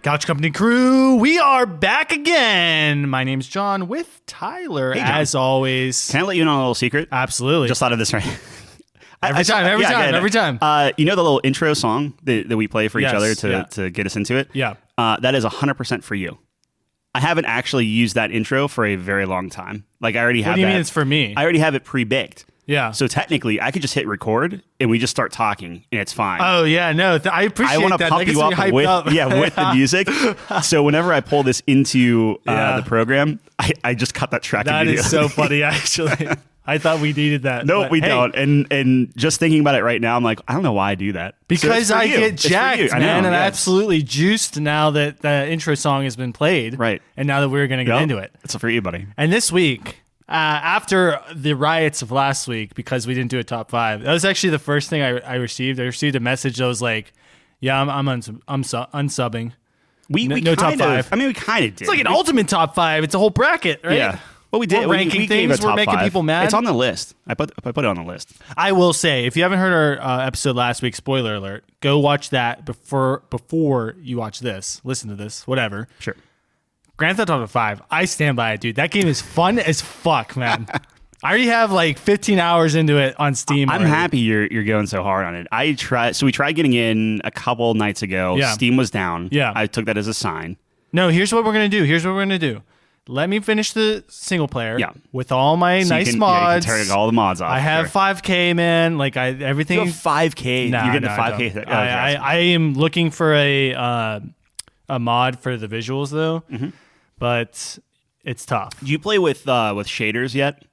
Couch Company crew, we are back again. My name's John with Tyler, as always. Can I let you know a little secret? Absolutely. Just thought of this right every time. You know the little intro song that we play for each Yes, other yeah. to get us into it? Yeah. That is 100% for you. I haven't actually used that intro for a very long time. Like I already have What do you that. mean it's for me? I already have it pre-baked. Yeah. So technically, I could just hit record and we just start talking and it's fine. Oh, yeah. No, I appreciate I want to that. pump That gets you me up hyped with, with the music. So whenever I pull this into the program, I just cut that track That immediately. is so funny, actually. I thought we needed that. No, but we hey, don't. And just thinking about it right now, I'm like, I don't know why I do that. Because So I it's for you. get It's for jacked, you. I know, man, and yeah. absolutely juiced now that the intro song has been played. Right. And now that we're going to get Yep. into it. It's for you, buddy. And this week, after the riots of last week, because we didn't do a top 5, that was actually the first thing I received. I received a message that was like, "Yeah, I'm unsubbing." We No top kind of, 5. I mean, we kind of did. It's like an ultimate top 5. It's a whole bracket, right? Yeah. Well, we did. We're ranking we gave things. a top We're making 5. people mad. It's on the list. I put it on the list. I will say, if you haven't heard our episode last week, spoiler alert, go watch that before you watch this. Listen to this, whatever. Sure. Grand Theft Auto 5, I stand by it, dude. That game is fun as fuck, man. I already have like 15 hours into it on Steam. I'm already. happy you're going so hard on it. So we tried getting in a couple nights ago. Yeah. Steam was down. Yeah. I took that as a sign. No, here's what we're going to do. Let me finish the single player with all my So nice you mods. can tear all the mods off. I have 5K, man. Like everything. You have 5K. Nah, you're getting no, the I 5K. don't. I am looking for a mod for the visuals though, but it's tough. Do you play with shaders yet?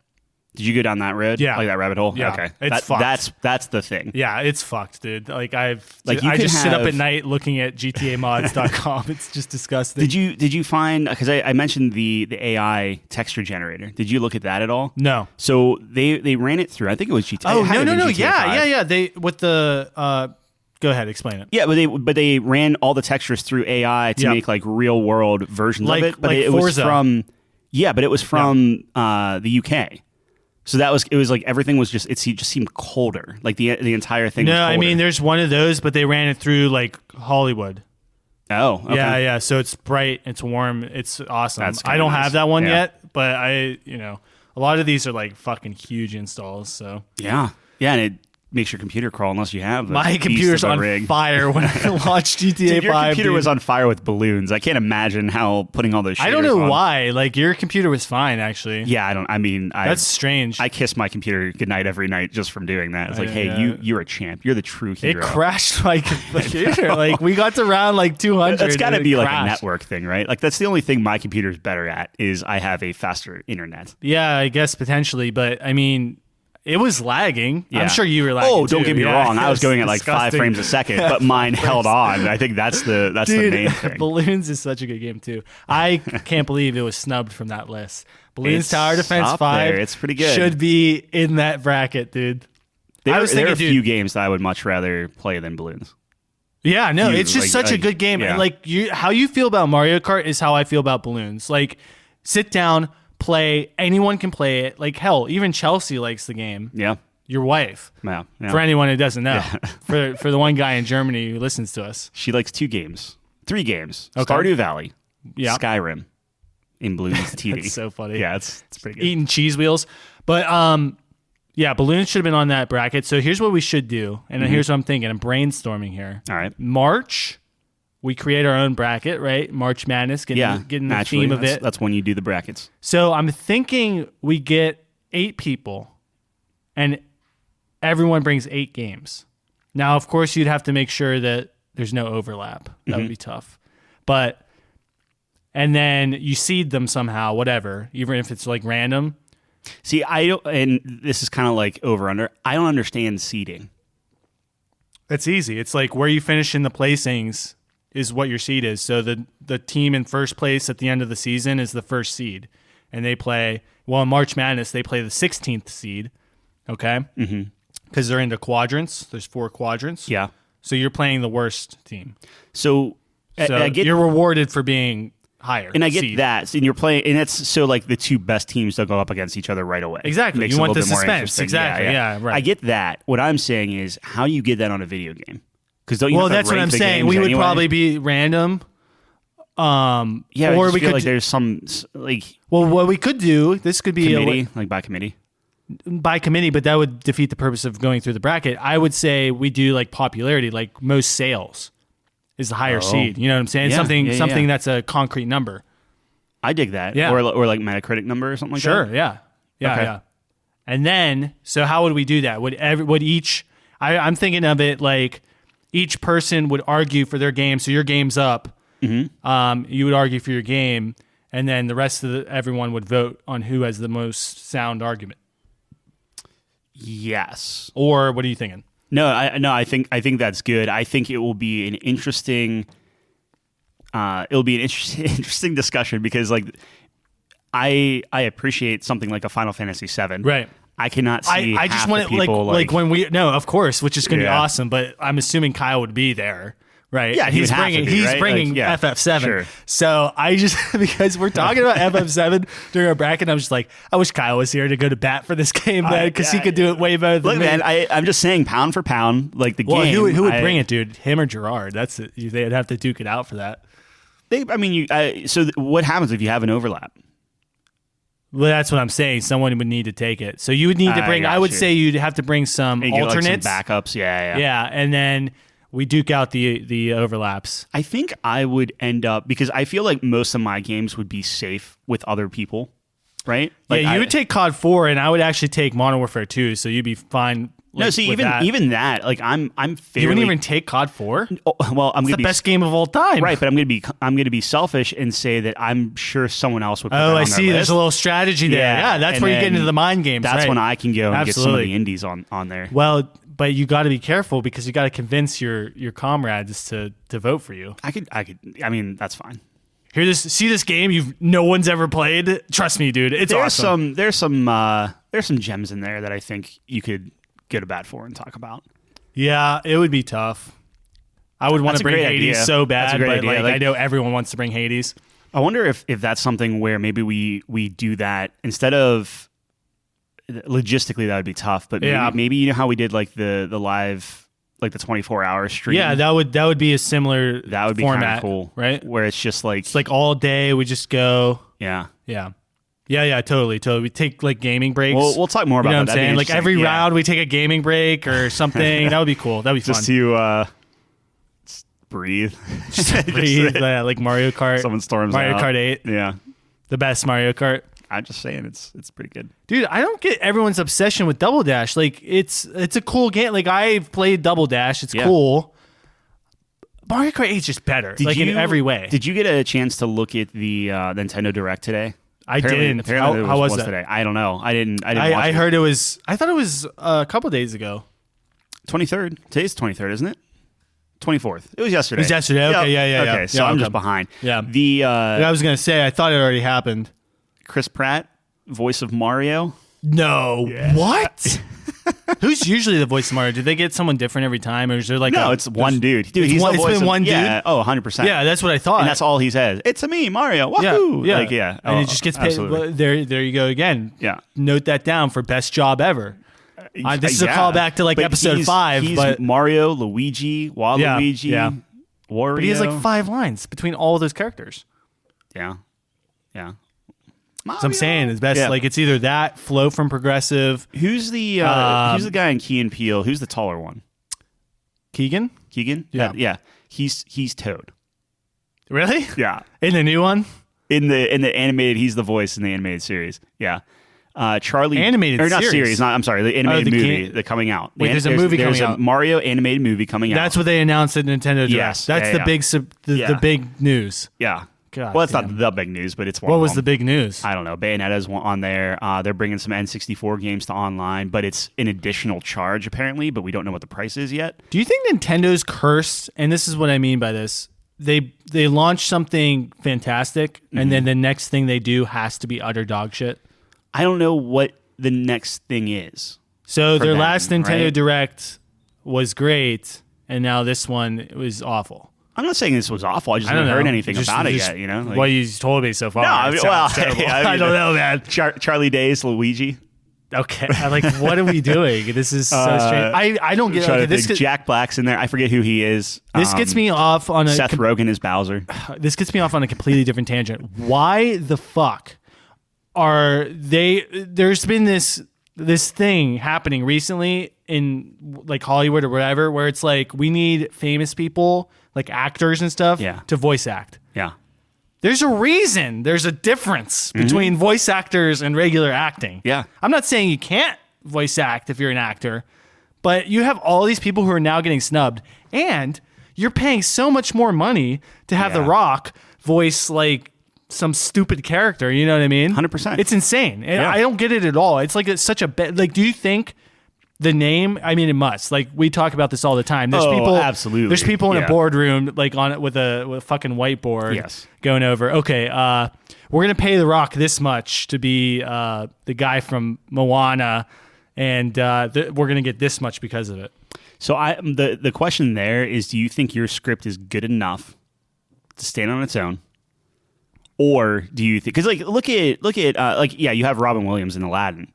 Did you go down that road? Yeah. Like that rabbit hole? Yeah. Okay. It's fucked. That's the thing. Yeah, it's fucked, dude. Like I you could just sit up have- at night looking at GTAmods.com. It's just disgusting. Did you find, because I mentioned the AI texture generator. Did you look at that at all? No. So they ran it through. I think it was GTA. Oh, it had to no. have been GTA 5. Yeah. They with the go ahead, explain it. Yeah, but they ran all the textures through AI to make like real world versions Like- of it. But like it was Forza. from the UK. So it was like everything was just seemed colder. Like the entire thing was No, colder. I mean there's one of those, but they ran it through like Hollywood. Oh, okay. Yeah. So it's bright, it's warm, it's awesome. That's I kinda don't nice. have that one Yeah. yet, but a lot of these are like fucking huge installs. So Yeah, and it makes your computer crawl unless you have the my beast computer's of a on rig. fire when I launched GTA Dude, your 5. computer dude. was on fire with balloons. I can't imagine how putting all those shaders I don't know on. why. Like your computer was fine, actually. Yeah, That's strange. I kiss my computer goodnight every night just from doing that. It's like, hey, yeah. you're a champ. You're the true hero. It crashed my computer. Like we got to round like 200. That's got to and be it like a crashed. network thing, right? Like that's the only thing my computer is better at is I have a faster internet. Yeah, I guess potentially, but I mean, it was lagging. Yeah. I'm sure you were lagging. Oh, don't too. get me Yeah, wrong. I was it's going at like disgusting. 5 frames a second, but mine held on. I think that's the Dude, main thing. Balloons is such a good game too. I can't believe it was snubbed from that list. Balloons It's Tower Defense up 5. there. It's pretty good. Should be in that bracket, dude. There I was are a thinking, few dude. games that I would much rather play than Balloons. Yeah, no, You, it's just like- such a like, good game. yeah. And like how you feel about Mario Kart is how I feel about Balloons. Like sit down, play, anyone can play it. Like hell, even Chelsea likes the game. Yeah. Your wife. Yeah. For anyone who doesn't know. For the one guy in Germany who listens to us. She likes 3 games. Okay. Stardew Valley. Yeah. Skyrim. In Balloons TV. That's so funny. Yeah, it's pretty good. Eating cheese wheels. But yeah, Balloons should have been on that bracket. So here's what we should do. And here's what I'm thinking. I'm brainstorming here. All right. March, we create our own bracket, right? March Madness, getting the naturally, theme of it. That's when you do the brackets. So I'm thinking we get 8 people and everyone brings 8 games. Now, of course, you'd have to make sure that there's no overlap. That would be tough. And then you seed them somehow, whatever, even if it's like random. See, I don't, and this is kind of like over under. I don't understand seeding. It's easy. It's like where you finish in the placings is what your seed is. So the team in first place at the end of the season is the first seed. And they play, well, in March Madness, they play the 16th seed. Okay? Because they're into quadrants. There's 4 quadrants. Yeah. So you're playing the worst team. So I get, you're rewarded for being higher. and I get seed. that. And you're playing, and it's so like the 2 best teams don't go up against each other right away. Exactly. Makes You it a want little the bit more suspense. interesting. Exactly. Yeah, right. I get that. What I'm saying is, how do you get that on a video game? Because don't you? Well, have to that's what rank I'm the saying. games We would anyway? probably be random. Yeah, or I we feel could like there's some like well, what we could do, this could be committee, like by committee. by committee, but that would defeat the purpose of going through the bracket. I would say we do like popularity, like most sales is the higher seed. You know what I'm saying? Yeah, Something that's a concrete number. I dig that. Yeah. Or like Metacritic number or something like that. Sure. Yeah. Okay. Yeah. And then, so how would we do that? Would each? I'm thinking of it like each person would argue for their game. So your game's up. Mm-hmm. You would argue for your game, and then the rest of everyone would vote on who has the most sound argument. Yes. Or what are you thinking? No, I think that's good. I think it will be an interesting. It'll be an interesting discussion because like I appreciate something like a Final Fantasy VII. Right. I cannot see. I just want it like when we of course, which is going to be awesome. But I'm assuming Kyle would be there. Right. Yeah, he's right? bringing like, FF7. Sure. So I just because we're talking about FF7 during our bracket, I'm just like, I wish Kyle was here to go to bat for this game, man, because he could do it way better than me. Man, I'm just saying, pound for pound, like the game. Who would bring it, dude? Him or Gerard? That's it. They'd have to duke it out for that. What happens if you have an overlap? Well, that's what I'm saying. Someone would need to take it. So you would need to bring. I would say you'd have to bring some alternates, like some backups. Yeah, and then we duke out the overlaps. I think I would end up because I feel like most of my games would be safe with other people, right? Like you would take COD 4, and I would actually take Modern Warfare 2, so you'd be fine. Like, no, see, even that, like I'm fairly. You wouldn't even take COD 4. Oh, well, I'm it's the best game of all time, right? But I'm gonna be selfish and say that I'm sure someone else would. Put that on I see. Their There's list. a little strategy there. Yeah, that's where you get into the mind games. That's right. when I can go and get some of Absolutely. the indies on there. Well, but you got to be careful because you got to convince your comrades to vote for you. I could. I mean, that's fine. See this game no one's ever played. Trust me, dude. It's awesome. There's some gems in there that I think you could get a bat for and talk about. Yeah, it would be tough. I would want to bring Hades idea. so bad, but idea. I know everyone wants to bring Hades. I wonder if that's something where maybe we do that instead of logistically that would be tough, but maybe you know how we did like the live like the 24-hour stream. Yeah, that would be a similar that would be format, cool, right? Where it's just like all day we just go. Yeah. Totally. We take like gaming breaks. We'll talk more about that. What I'm saying? Like every round we take a gaming break or something. That would be cool. That'd be fun. Just to breathe. Just breathe. Like Mario Kart. Someone storms Mario out. Kart 8. Yeah. The best Mario Kart. I'm just saying it's pretty good. Dude, I don't get everyone's obsession with Double Dash. Like it's a cool game. Like I've played Double Dash. It's cool. Mario Kart 8 is just better. In every way. Did you get a chance to look at the Nintendo Direct today? I didn't. Apparently how was that today? I don't know. I didn't watch I it. heard it was. I thought it was a couple days ago. 23rd. Today's 23rd, isn't it? 24th. It was yesterday. It was yesterday. Okay, yeah. Okay, so I'm just behind. Yeah. I was gonna say. I thought it already happened. Chris Pratt, voice of Mario. No. Yeah. What? Who's usually the voice of Mario? Do they get someone different every time, or is there like it's one dude? Dude, it's been one dude. Yeah. Oh, 100%. Yeah, that's what I thought. And that's all he says. It's me, Mario. Wahoo! Yeah. And it just gets paid. Well, there you go again. Yeah. Note that down for best job ever. This is a callback to like episode 5. He's but Mario, Luigi, Waluigi, Wario. But he has like 5 lines between all of those characters. Yeah. So I'm saying it's best. Yeah. Like it's either that Flo from Progressive. Who's the guy in Key and Peele? Who's the taller one? Keegan. Yeah. He's Toad. Really? Yeah. In the new one. In the animated, he's the voice in the animated series. Yeah. Charlie animated or not series. I'm sorry, the animated movie that's coming out. There's a movie coming out. Mario animated movie coming out. That's what they announced at Nintendo Direct. Yes. That's the big news. Yeah. God, well, it's not the big news, but it's one. What was the big news? I don't know. Bayonetta's on there. They're bringing some N64 games to online, but it's an additional charge apparently. But we don't know what the price is yet. Do you think Nintendo's cursed? And this is what I mean by this. They launch something fantastic, and then the next thing they do has to be utter dog shit. I don't know what the next thing is. So their last Nintendo Direct was great, and now this one was awful. I'm not saying this was awful. I just haven't heard anything about it yet. You know, what you told me so far. No, I don't know, man. Charlie Day's Luigi. Okay, what are we doing? This is so strange. I don't get this. Jack Black's in there. I forget who he is. This gets me off on a Seth Rogen is Bowser. This gets me off on a completely different tangent. Why the fuck are they? There's been this thing happening recently in like Hollywood or whatever, where it's like we need famous people, like actors and stuff, to voice act. Yeah. There's a reason. There's a difference between voice actors and regular acting. Yeah. I'm not saying you can't voice act if you're an actor, but you have all these people who are now getting snubbed, and you're paying so much more money to have The Rock voice like some stupid character. You know what I mean? 100%. It's insane. And I don't get it at all. It's like it's such a like. Do you think the name? I mean, it must. Like we talk about this all the time. There's people. Absolutely. There's people in a boardroom like on it with a fucking whiteboard. Yes. Going over. Okay. We're gonna pay The Rock this much to be the guy from Moana, and we're gonna get this much because of it. So the question there is, do you think your script is good enough to stand on its own? Or do you think, because like look at like you have Robin Williams in Aladdin,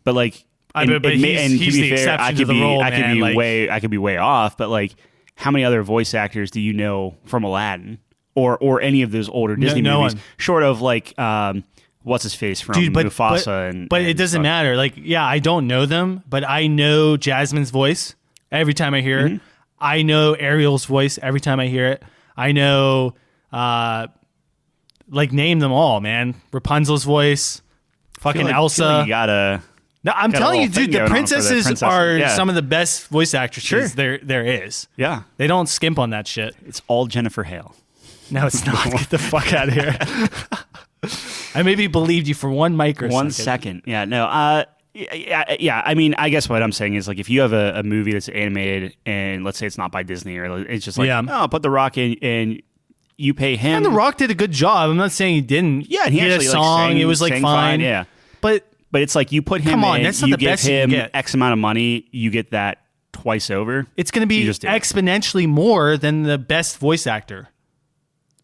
but like he's the exception to the role, I could be way off, but like how many other voice actors do you know from Aladdin or any of those older Disney movies, short of like what's his face from Mufasa but it doesn't matter. Like I don't know them, but I know Jasmine's voice every time I hear it. I know Ariel's voice every time I hear it. I know. Like name them all, man. Rapunzel's voice, fucking Elsa. You gotta. No, I'm telling you, dude. The princesses are some of the best voice actresses there is. Yeah, they don't skimp on that shit. It's all Jennifer Hale. No, it's not. Get the fuck out of here. I maybe believed you for 1 microsecond. 1 second. Yeah. No. Yeah. I mean, I guess what I'm saying is like if you have a movie that's animated and let's say it's not by Disney or it's just like put The Rock in and. You pay him, and The Rock did a good job. I'm not saying he didn't. Yeah, he had actually a song. It was like fine. Yeah, but it's like you put him. Come on, in, that's not you the best give him you can get. X amount of money. You get that twice over. It's going to be exponentially more than the best voice actor.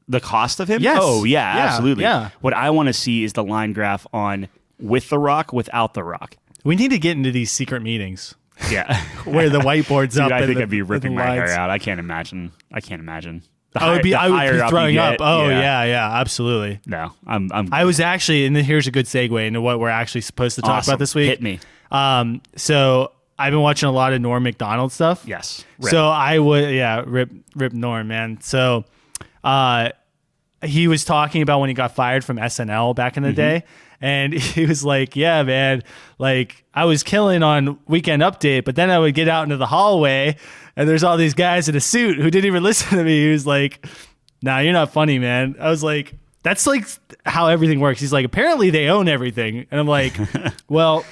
The cost of him? Yes. Oh yeah, absolutely. Yeah. What I want to see is the line graph on with The Rock, without The Rock. We need to get into these secret meetings. Yeah, where the whiteboard's up. I think I'd be ripping my hair out. I can't imagine. I would be throwing up. Oh yeah, absolutely. No, I was actually, and here's a good segue into what we're actually supposed to talk about this week. Hit me. So I've been watching a lot of Norm Macdonald stuff. Yes. Rip. So I would, rip Norm, man. So, he was talking about when he got fired from SNL back in the day. And he was like, yeah, man, like I was killing on Weekend Update, but then I would get out into the hallway and there's all these guys in a suit who didn't even listen to me. He was like, nah, you're not funny, man. I was like, that's like how everything works. He's like, apparently they own everything. And I'm like, well,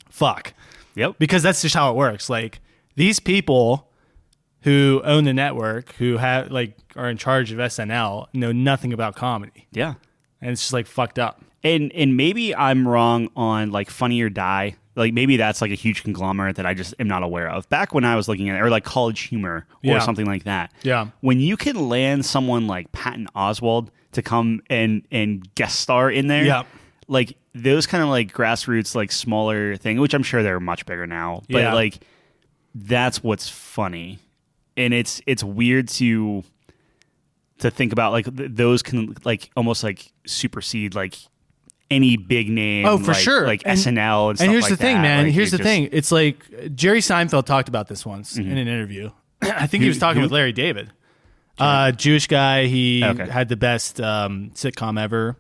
fuck. Yep. Because that's just how it works. Like these people who own the network, who have like are in charge of SNL, know nothing about comedy. Yeah. And it's just like fucked up. And maybe I'm wrong on like Funny or Die. Like maybe that's like a huge conglomerate that I just am not aware of. Back when I was looking at it, or like College Humor or something like that. Yeah. When you can land someone like Patton Oswalt to come and guest star in there. Yeah. Like those kind of like grassroots, like smaller thing, which I'm sure they're much bigger now. But like that's what's funny. And it's weird to think about like those can like almost like supersede like any big name. Oh, for sure. Like SNL and stuff like that. And here's the thing, man. Like, here's the thing. It's like Jerry Seinfeld talked about this once in an interview. I think he was talking with Larry David. Jewish guy. He had the best sitcom ever.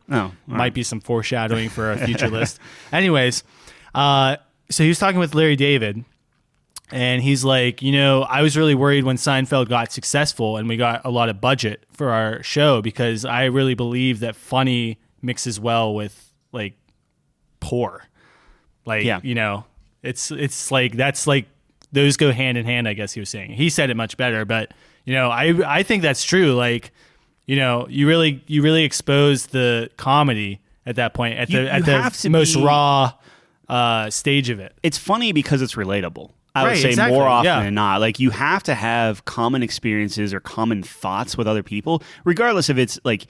Might be some foreshadowing for a future list. Anyways, so he was talking with Larry David. And he's like, I was really worried when Seinfeld got successful and we got a lot of budget for our show because I really believe that funny mixes well with like poor. Like, it's like that's like those go hand in hand, I guess he was saying. He said it much better, but I think that's true. Like, you really expose the comedy at that point at the most raw stage of it. It's funny because it's relatable. I would say more often than not. Like you have to have common experiences or common thoughts with other people, regardless if it's like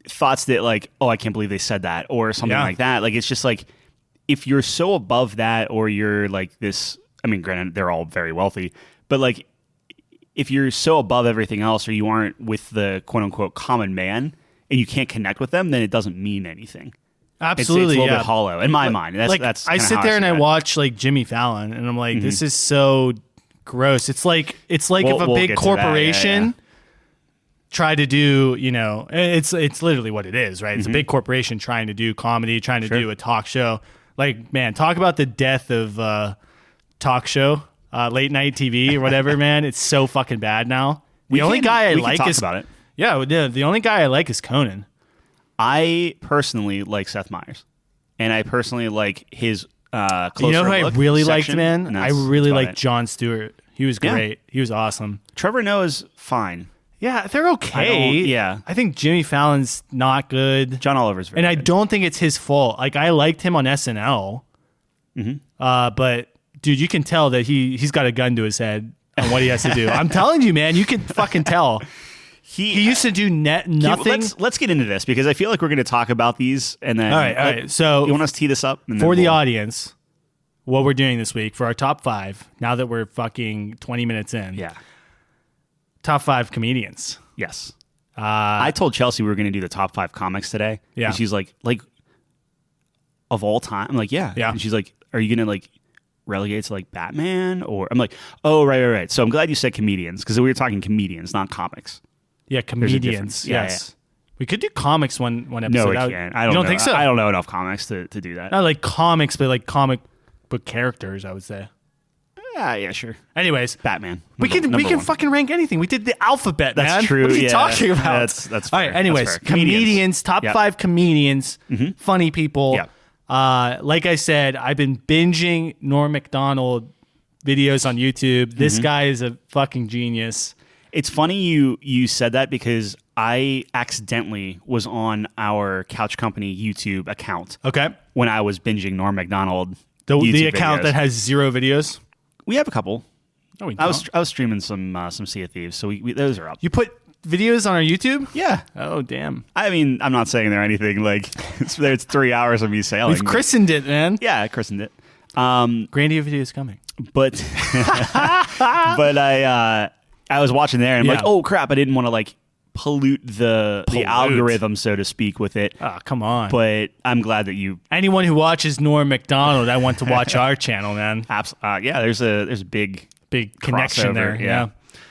thoughts that like, oh, I can't believe they said that or something like that. Like it's just like if you're so above that, or you're like this, I mean, granted, they're all very wealthy, but like if you're so above everything else, or you aren't with the quote unquote common man, and you can't connect with them, then it doesn't mean anything. Absolutely, it's a little bit hollow in my mind. That's I sit there and I watch like Jimmy Fallon, and I'm like, this is so gross. It's like if a big corporation tried to do, it's literally what it is, right? It's a big corporation trying to do comedy, trying to do a talk show. Like, man, talk about the death of talk show, late night TV or whatever, man. It's so fucking bad now. The only guy I like is about it. Yeah, the only guy I like is Conan. I personally like Seth Meyers, and I personally like his closer You know who I really liked, section, man? I really liked it. Jon Stewart. He was great. He was awesome. Trevor Noah's fine. Yeah, they're okay. I think Jimmy Fallon's not good. John Oliver's very and I good. don't think it's his fault. Like, I liked him on SNL, but dude, you can tell that he's got a gun to his head on what he has to do. I'm telling you, man, you can fucking tell. He used to do nothing. Let's get into this, because I feel like we're going to talk about these, and then All right. So you want us to tee this up for the audience? What we're doing this week for our top 5. Now that we're fucking 20 minutes in, top 5 comedians. Yes. I told Chelsea we were going to do the top 5 comics today. Yeah. And she's like of all time. I'm like, yeah. And she's like, are you going to like relegate to like Batman? Or I'm like, oh, right. So I'm glad you said comedians, because we were talking comedians, not comics. Yeah, comedians. Yes. We could do comics one episode. No, we can't. I don't think so. I don't know enough comics to do that. Not like comics, but like comic book characters, I would say. Yeah, sure. Anyways, Batman. We can fucking rank anything. We did the alphabet, man. That's true. What are you talking about? That's fair. All right. Anyways, comedians. Top 5 comedians. Funny people. Yeah. Like I said, I've been binging Norm Macdonald videos on YouTube. This guy is a fucking genius. It's funny you said that, because I accidentally was on our Couch Company YouTube account. Okay. When I was binging Norm Macdonald. The account that has 0 videos? We have a couple. No, we don't. I was streaming some Sea of Thieves, so we those are up. You put videos on our YouTube? Yeah. Oh, damn. I mean, I'm not saying they're anything like it's 3 hours of me sailing. We've christened it, man. Yeah, I christened it. Grandia video is coming. But I was watching there, and I'm like, oh crap, I didn't want to like pollute the algorithm, so to speak, with it. Oh, come on. But I'm glad that you... Anyone who watches Norm Macdonald, I want to watch our channel, man. Yeah, there's a big connection there. Yeah.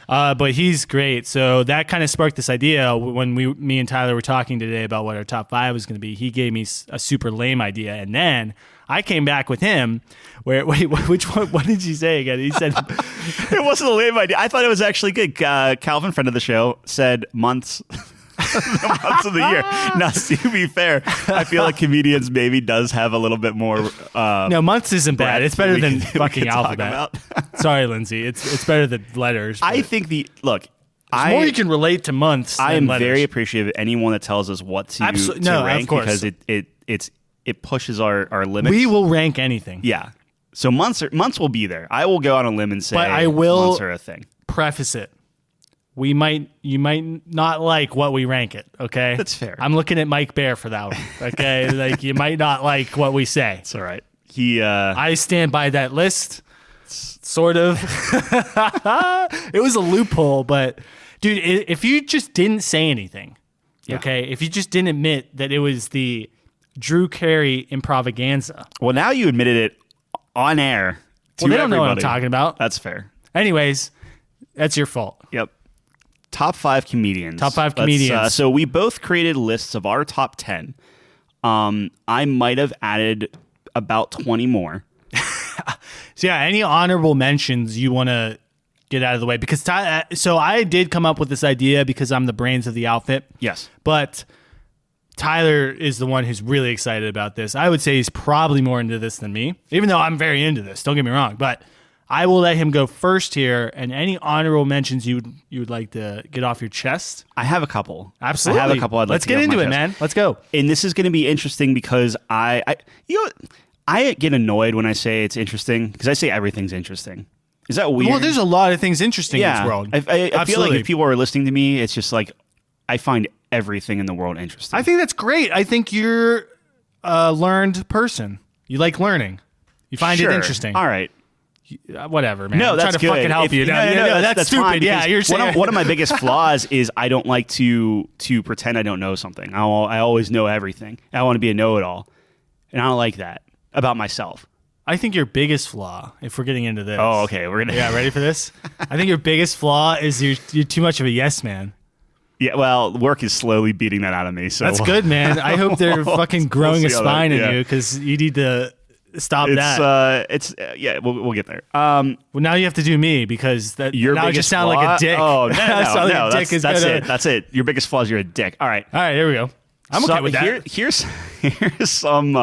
But he's great. So that kind of sparked this idea when me and Tyler were talking today about what our top 5 was going to be. He gave me a super lame idea, and then I came back with him. Which one? What did you say again? He said it wasn't a lame idea. I thought it was actually good. Calvin, friend of the show, said months. The months of the year. Now, to be fair, I feel like comedians maybe does have a little bit more. No, months isn't bad. It's better than fucking alphabet. Sorry, Lindsay. It's better than letters. I think more you can relate to months. I am letters. very appreciative of anyone that tells us what to rank, of course. because it pushes our limits. We will rank anything. Yeah. So months will be there. I will go on a limb and say, but I will months are a thing. Preface it. You might not like what we rank it, okay? That's fair. I'm looking at Mike Bear for that one, okay? Like, you might not like what we say. It's all right. I stand by that list, sort of. It was a loophole, but, dude, if you just didn't say anything, okay? If you just didn't admit that it was the Drew Carey improvaganza. Well, now you admitted it on air to they don't everybody. know what I'm talking about. That's fair. Anyways, that's your fault. Yep. Top 5 comedians. Top 5 comedians. So we both created lists of our top 10. I might have added about 20 more. So yeah, any honorable mentions you want to get out of the way? Because so I did come up with this idea because I'm the brains of the outfit. Yes. But Tyler is the one who's really excited about this. I would say he's probably more into this than me, even though I'm very into this. Don't get me wrong. But I will let him go first here, and any honorable mentions you would like to get off your chest. I have a couple. Absolutely. I have a couple. Let's get into it, man. Let's go. And this is going to be interesting because I get annoyed when I say it's interesting because I say everything's interesting. Is that weird? Well, there's a lot of things interesting in this world. I feel like if people are listening to me, it's just like I find everything in the world interesting. I think that's great. I think you're a learned person. You like learning. You find it interesting. All right. Whatever, man. No, I'm that's trying to good. fucking help you. No, that's stupid. Fine, yeah, you're saying one of my biggest flaws is I don't like to pretend I don't know something. I always know everything. I want to be a know-it-all, and I don't like that about myself. I think your biggest flaw, if we're getting into this. Oh, okay. We're gonna. Yeah, ready for this? I think your biggest flaw is you're too much of a yes man. Yeah, well, work is slowly beating that out of me. So that's good, man. I hope they're fucking growing a spine in you because you need to stop that. We'll get there. Well, now you have to do me because that your now I just sound like a dick. Oh no, that's it. That's it. Your biggest flaw is you're a dick. All right, here we go. I'm okay with that. Here's some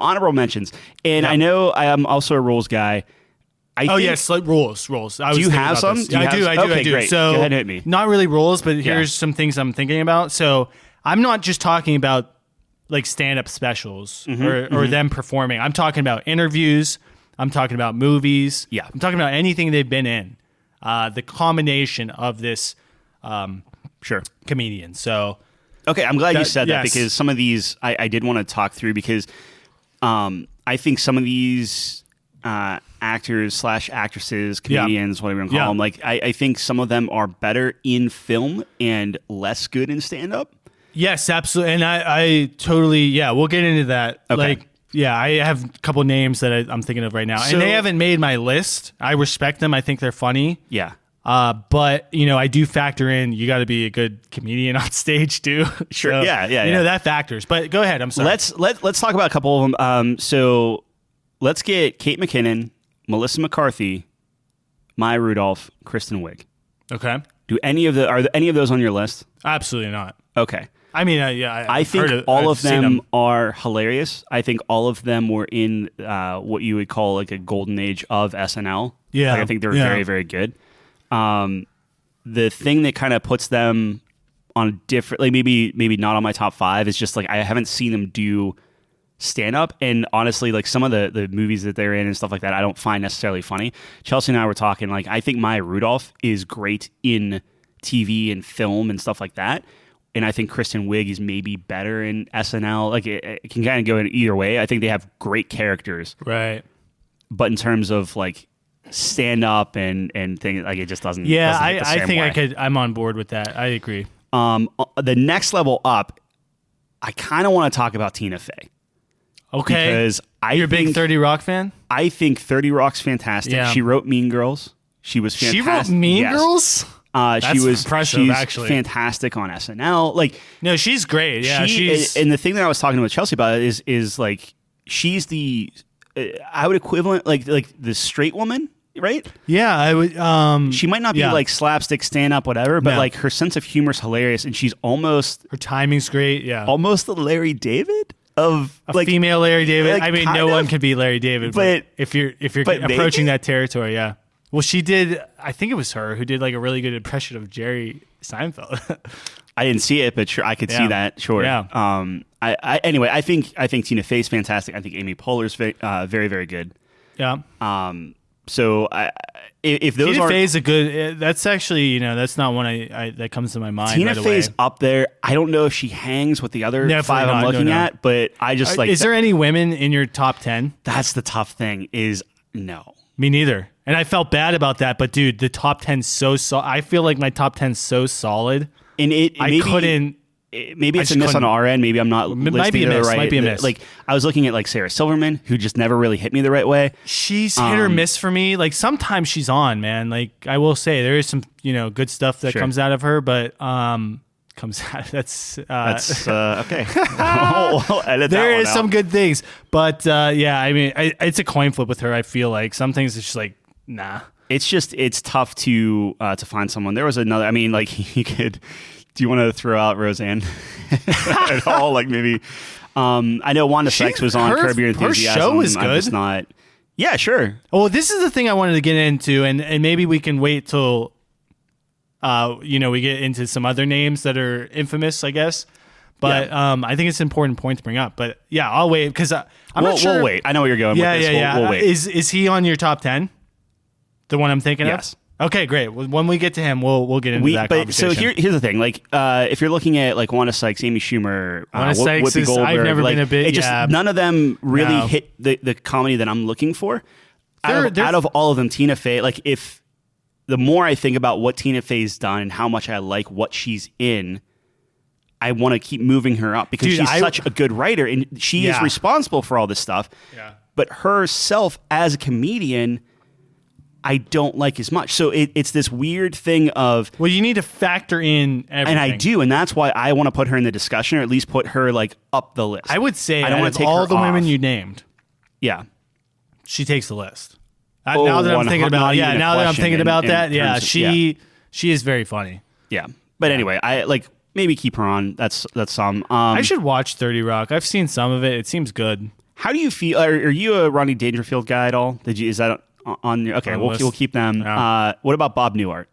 honorable mentions, and I know I am also a rules guy. Yes, like rules. Do you have some? I do. Okay, great. So go ahead and hit me. Not really rules, but here's some things I'm thinking about. So I'm not just talking about like stand-up specials or them performing. I'm talking about interviews. I'm talking about movies. Yeah. I'm talking about anything they've been in. The combination of this comedian. So okay, I'm glad you said that yes. because some of these I did want to talk through because I think some of these actors / actresses, comedians, whatever you want to call them, like I think some of them are better in film and less good in stand-up. Yes, absolutely. And I totally, we'll get into that. Okay. Like, I have a couple names that I'm thinking of right now. So, and they haven't made my list. I respect them. I think they're funny. Yeah. But, I do factor in, you got to be a good comedian on stage too. Sure. So, yeah. That factors. But go ahead. I'm sorry. Let's talk about a couple of them. So let's get Kate McKinnon, Melissa McCarthy, Maya Rudolph, Kristen Wiig. Okay. Are any of those on your list? Absolutely not. Okay. I mean, I think all of them are hilarious. I think all of them were in what you would call like a golden age of SNL. Yeah. Like, I think they're very, very good. The thing that kind of puts them on a different, like maybe not on my top 5 is just like I haven't seen them do stand up, and honestly, like some of the movies that they're in and stuff like that, I don't find necessarily funny. Chelsea and I were talking, like I think Maya Rudolph is great in TV and film and stuff like that. And I think Kristen Wiig is maybe better in SNL. Like it can kind of go in either way. I think they have great characters, right? But in terms of like stand up and things, like it just doesn't. Yeah, doesn't hit the same way. I'm on board with that. I agree. The next level up, I kind of want to talk about Tina Fey. Okay, because you're a big 30 Rock fan. I think 30 Rock's fantastic. Yeah. She wrote Mean Girls. She was fantastic. She wrote Mean Girls. She's impressive, actually. Fantastic on SNL. Like, no, she's great. Yeah, she's. And the thing that I was talking with Chelsea about is like she's the I would equivalent like the straight woman, right? Yeah, I would. She might not be like slapstick stand up, whatever, but like her sense of humor is hilarious, and she's almost her timing's great. Yeah, almost the Larry David of a female Larry David. Like, I mean, no one could be Larry David, but if you're approaching that territory, yeah. Well, she did. I think it was her who did like a really good impression of Jerry Seinfeld. I didn't see it, but sure, I could see that. Sure. Yeah. Anyway, I think Tina Fey's fantastic. I think Amy Poehler's very, very good. Yeah. So if those Tina Fey's a good. That's actually that's not one that comes to my mind. Tina right Fey's away. up there. I don't know if she hangs with the other 5 I'm looking at, but I just like. Is there any women in your top 10? That's the tough thing. Is no. Me neither. And I felt bad about that, but dude, the top 10's so I feel like my top 10's so solid. And couldn't. Maybe it's a miss on our end. Maybe I'm not listing it right. Might be a miss. Like I was looking at like Sarah Silverman, who just never really hit me the right way. She's hit or miss for me. Like sometimes she's on, man. Like I will say there is some good stuff that comes out of her, but comes out. That's okay. We'll edit there that is one some out. good things, but I mean, it's a coin flip with her. I feel like some things it's just like nah. It's tough to find someone. There was another. I mean, like you could. Do you want to throw out Roseanne at all? Like maybe. I know Wanda Sykes was on Curb Your Enthusiasm. Her show is good. I'm just not. Yeah, sure. Oh, this is the thing I wanted to get into, and maybe we can wait till. We get into some other names that are infamous, I guess. But I think it's an important point to bring up. But yeah, I'll wait because I'm not sure. We'll wait. I know where you're going with this. We'll wait. Is he on your top 10? The one I'm thinking of? Yes. Okay, great. When we get to him, we'll get into that conversation. So here's the thing. Like, if you're looking at like Wanda Sykes, Amy Schumer, Wanda Sykes Whoopi Goldberg, I've never been a bit. It just none of them really hit the comedy that I'm looking for. Out of all of them, Tina Fey. Like, if the more I think about what Tina Fey's done and how much I like what she's in, I want to keep moving her up because she's such a good writer and she is responsible for all this stuff. Yeah. But herself as a comedian, I don't like as much. So it's this weird thing of... Well, you need to factor in everything. And I do, and that's why I want to put her in the discussion, or at least put her like up the list. I would say I don't want to take all her the off. women you named, she takes the list. Now that I'm thinking about that, she is very funny. Yeah. But anyway, I like maybe keep her on. That's some. I should watch 30 Rock. I've seen some of it. It seems good. How do you feel? Are you a Rodney Dangerfield guy at all? Is that on your... Okay, we'll keep them. Yeah. What about Bob Newhart?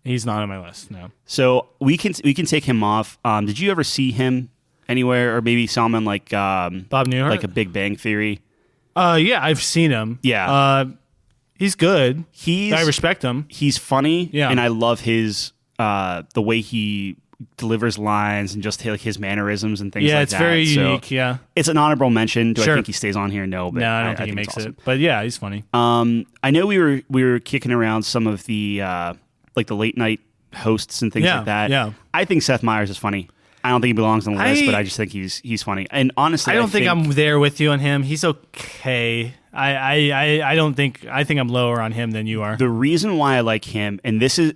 He's not on my list, no. So we can take him off. Did you ever see him anywhere, or maybe saw him in like Bob Newhart, like a Big Bang Theory? Yeah, I've seen him. Yeah, he's good. I respect him. He's funny. Yeah, and I love his the way he delivers lines and just like his mannerisms and things like that. Yeah, it's very unique. Yeah, it's an honorable mention. Do I think he stays on here? No, but I don't think he makes it. But yeah, he's funny. I know we were kicking around some of the like the late night hosts and things like that. Yeah, I think Seth Meyers is funny. I don't think he belongs on the list, but I just think he's funny. And honestly, I don't think I'm there with you on him. He's okay. I think I'm lower on him than you are. The reason why I like him, and this is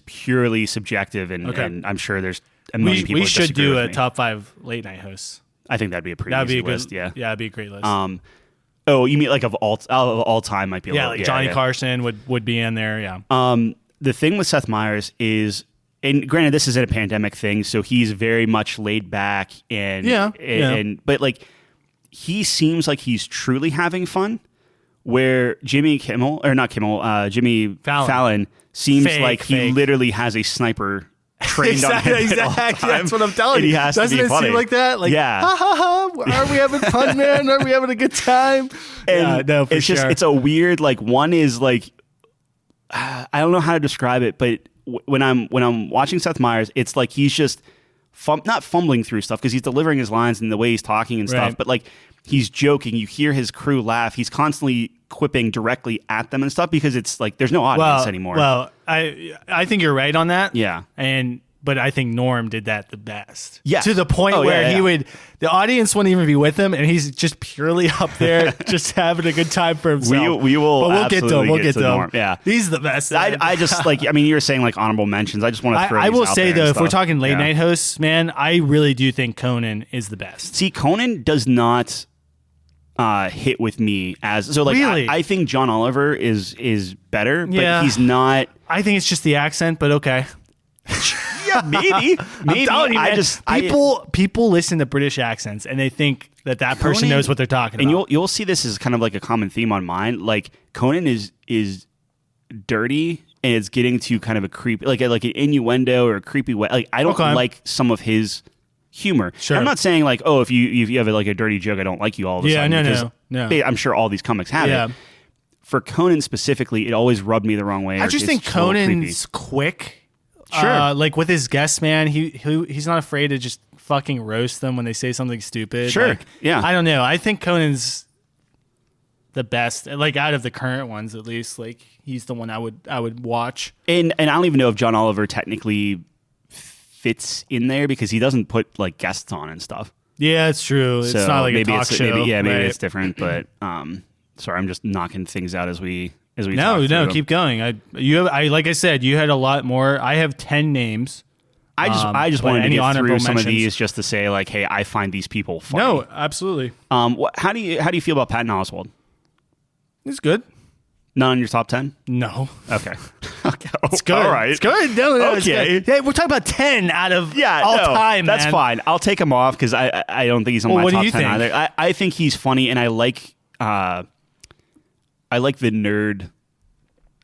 purely subjective, and I'm sure there's a million people. We should do a top 5 late night hosts. I think that'd be a pretty easy list. Yeah, that'd be a great list. Oh, you mean like of all time might be a little, like Johnny Carson would be in there. Yeah. The thing with Seth Meyers is, and granted, this isn't a pandemic thing, so he's very much laid back but like, he seems like he's truly having fun, where Jimmy Fallon seems like he literally has a sniper trained on him. Exactly. That's what I'm telling you. He has Doesn't to be it funny. seem like that? Like, ha ha ha, are we having fun, man? Are we having a good time? And no, for it's sure. it's a weird, like, one is like, I don't know how to describe it, but when I'm watching Seth Meyers, it's like he's just not fumbling through stuff because he's delivering his lines and the way he's talking and stuff, but like he's joking. You hear his crew laugh. He's constantly quipping directly at them and stuff because it's like there's no audience anymore. Well, I think you're right on that. Yeah. But I think Norm did that the best. Yeah. To the point where the audience wouldn't even be with him, and he's just purely up there, just having a good time for himself. We will. But we'll get to them. Norm. Yeah. He's the best. I just like. I mean, you were saying like honorable mentions. I just want to throw. I will these out say there though, and if we're stuff. talking late night hosts, man, I really do think Conan is the best. See, Conan does not hit with me as so. Like, really? I think John Oliver is better, but he's not. I think it's just the accent, but okay. Yeah, maybe. I'm telling you, man, people listen to British accents and they think that person knows what they're talking about. And you'll see this as kind of like a common theme on mine. Like, Conan is dirty and it's getting to kind of a creepy, like an innuendo or a creepy way. Like, I don't like some of his humor. Sure. I'm not saying like, oh, if you have like a dirty joke, I don't like you all of a sudden. No. I'm sure all these comics have it. For Conan specifically, it always rubbed me the wrong way. I just think Conan's quick. Sure. Like with his guests, man, he's not afraid to just fucking roast them when they say something stupid. Sure. Like, yeah. I don't know. I think Conan's the best, like out of the current ones at least. Like he's the one I would watch. And I don't even know if John Oliver technically fits in there because he doesn't put like guests on and stuff. Yeah, it's true. It's not like a talk show. Maybe it's different. But sorry, I'm just knocking things out as we. No, keep going. I like I said, you had a lot more. I have 10 names. I just wanted to get through some of mentions? these just to say like, hey, I find these people funny. No, absolutely. How do you feel about Patton Oswalt? It's good. None on your top 10? No. Okay. It's good. All right. It's good. No, okay. It's good. Hey, we're talking about 10 out of all time. That's man. fine. I'll take him off because I don't think he's on my top 10 think? either. I think he's funny and I like the nerd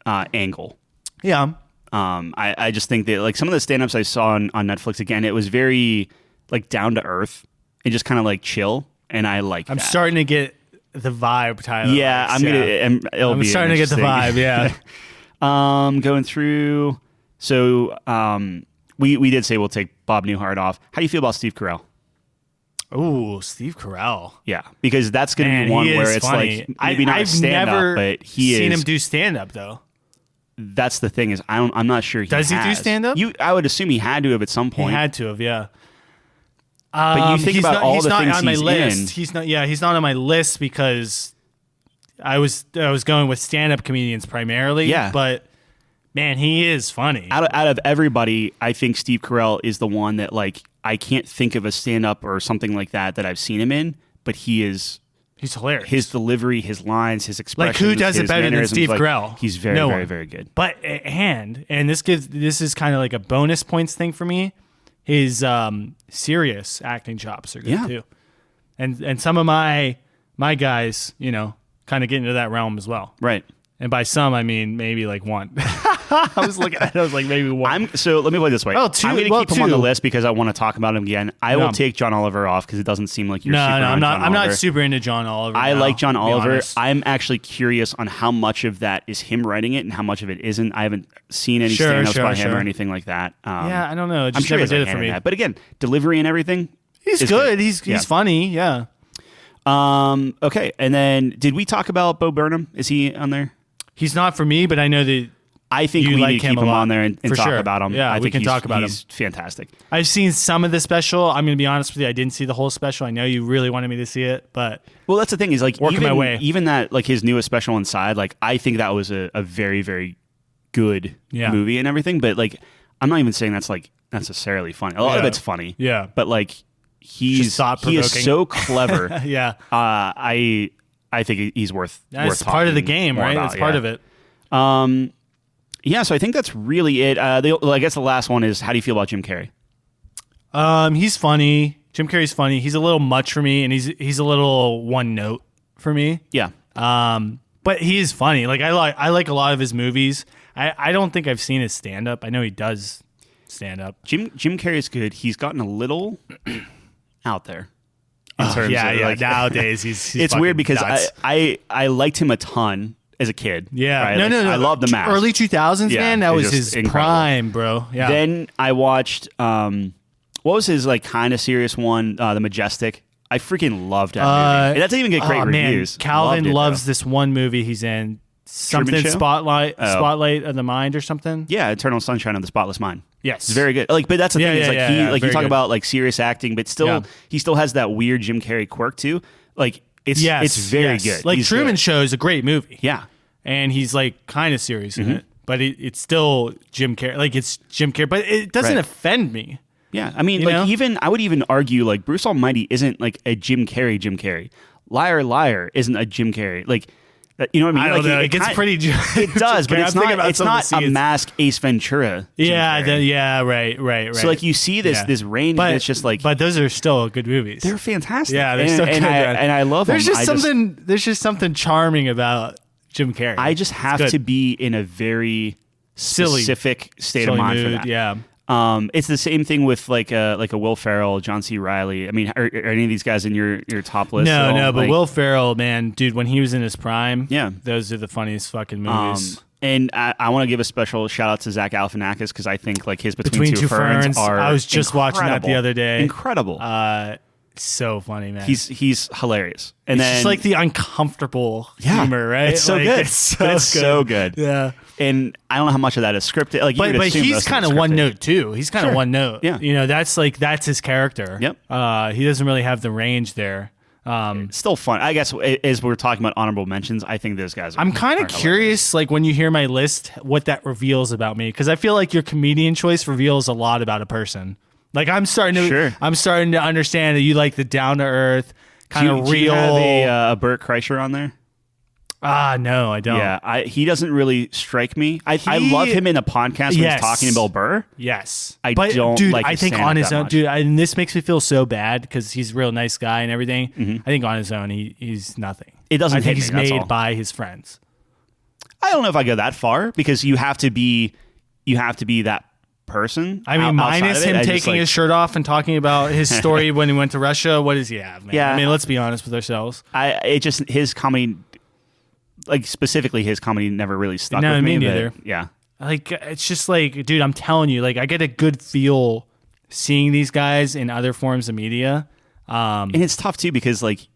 angle. Yeah. I just think that like some of the stand-ups I saw on Netflix, again, it was very like down to earth and just kind of like chill. And I like I'm that. starting to get the vibe, Tyler. Yeah, I'm starting to get the vibe. Yeah. Going through. So we did say we'll take Bob Newhart off. How do you feel about Steve Carell? Oh, Steve Carell. Yeah, because that's going to be one where it's funny. like maybe not I've stand never up, but he seen is. him do stand up though. That's the thing is I'm not sure. Does he do has. stand up? I would assume he had to have at some point. He had to have, yeah. But you think about all the things on my he's list. in. He's not. Yeah, he's not on my list because I was going with stand up comedians primarily. Yeah, but man, he is funny. Out of everybody, I think Steve Carell is the one that like I can't think of a stand up or something like that I've seen him in, but he's hilarious. His delivery, his lines, his expressions. Like who does it better than Steve like, Carell? He's very, very, very good. But and this is kind of like a bonus points thing for me. His serious acting chops are good too, and some of my guys, kind of get into that realm as well. Right. And by some, I mean maybe like one. I was looking at it, I was like maybe one. So let me put it this way. Oh, two. I'm going to keep him on the list because I want to talk about him again. I will take John Oliver off because it doesn't seem like you're super I'm not. John I'm not Oliver. super into John Oliver. I like John Oliver. Honest. I'm actually curious on how much of that is him writing it and how much of it isn't. I haven't seen any stand-ups by him or anything like that. Yeah, I don't know. It I'm just sure never did it for me. But again, delivery and everything. He's good. He's funny. Yeah. Okay, and then did we talk about Bo Burnham? Is he on there? He's not for me, but I know that I think we need to keep him on there and talk about him. Yeah, I think we can talk about him. He's fantastic. I've seen some of the special. I'm going to be honest with you. I didn't see the whole special. I know you really wanted me to see it, but well, that's the thing is like working my way. Even that like his newest special Inside, like I think that was a very, very good movie and everything. But like I'm not even saying that's like necessarily funny. A lot of it's funny. Yeah, but like he is so clever. Yeah, I think he's worth. It's part of the game, right? It's part of it. Yeah, so I think that's really it. I guess the last one is how do you feel about Jim Carrey? He's funny. Jim Carrey's funny. He's a little much for me, and he's a little one note for me. Yeah. But he is funny. Like I like a lot of his movies. I don't think I've seen his stand up. I know he does stand up. Jim Carrey is good. He's gotten a little out there. In terms of, like, nowadays he's it's weird because nuts. I liked him a ton as a kid. Yeah. Right? No. I love The Mask. Early 2000s, man. That was his incredible. prime, bro. Yeah. Then I watched, what was his like kind of serious one? The Majestic. I freaking loved that movie. It doesn't even get great reviews. Man. Calvin loves this one movie he's in. Something Spotlight of the Mind or something. Yeah, Eternal Sunshine of the Spotless Mind. Yes, it's very good. Like, but that's the thing is like you talk good. about like serious acting, but still he still has that weird Jim Carrey quirk too. Like it's very good. Like he's Truman good. Show is a great movie. Yeah, and he's like kind of serious in it, but it's still Jim Carrey. Like it's Jim Carrey, but it doesn't offend me. Yeah, I mean, I would even argue like Bruce Almighty isn't like a Jim Carrey. Liar Liar isn't a Jim Carrey. Like. You know what I mean? I don't know. It gets pretty. It does, but it's not a mask Ace Ventura. Right. So like you see this range, but it's just like. But those are still good movies. They're fantastic. Yeah, they're still good. And I love them. There's just something charming about Jim Carrey. I just have to be in a very specific state of mind for that. Yeah. It's the same thing with like a Will Ferrell, John C. Reilly. I mean, are any of these guys in your top list? No, but Will Ferrell, man, dude, when he was in his prime, yeah, those are the funniest fucking movies. And I want to give a special shout out to Zach Galifianakis because I think like his Between Two Ferns are. I was just watching that the other day. Incredible. So funny, man. He's hilarious, and it's just like the uncomfortable humor, right? It's so like, good. It's so good. Yeah. And I don't know how much of that is scripted. Like, but he's kind of one note too. He's kind of one note. Yeah. That's his character. Yep. He doesn't really have the range there. It's still fun. I guess as we're talking about honorable mentions, I think those guys. I'm kind of curious, like when you hear my list, what that reveals about me, because I feel like your comedian choice reveals a lot about a person. Like I'm starting to understand that you like the down to earth kind of real. Do you have a Burt Kreischer on there? No, I don't. Yeah, he doesn't really strike me. I love him in a podcast when he's talking to Bill Burr. Yes. I think on his own, much. dude, and this makes me feel so bad because he's a real nice guy and everything. Mm-hmm. I think on his own, he's nothing. It doesn't. I think he's made by his friends. I don't know if I go that far because you have to be that person. I mean, minus him taking his shirt off and talking about his story when he went to Russia. What does he have, man? Yeah. I mean, let's be honest with ourselves. His comedy. like specifically his comedy never really stuck No, with me me. but neither. Yeah. Like, it's just like, dude, I'm telling you, like, I get a good feel seeing these guys in other forms of media. And it's tough too because like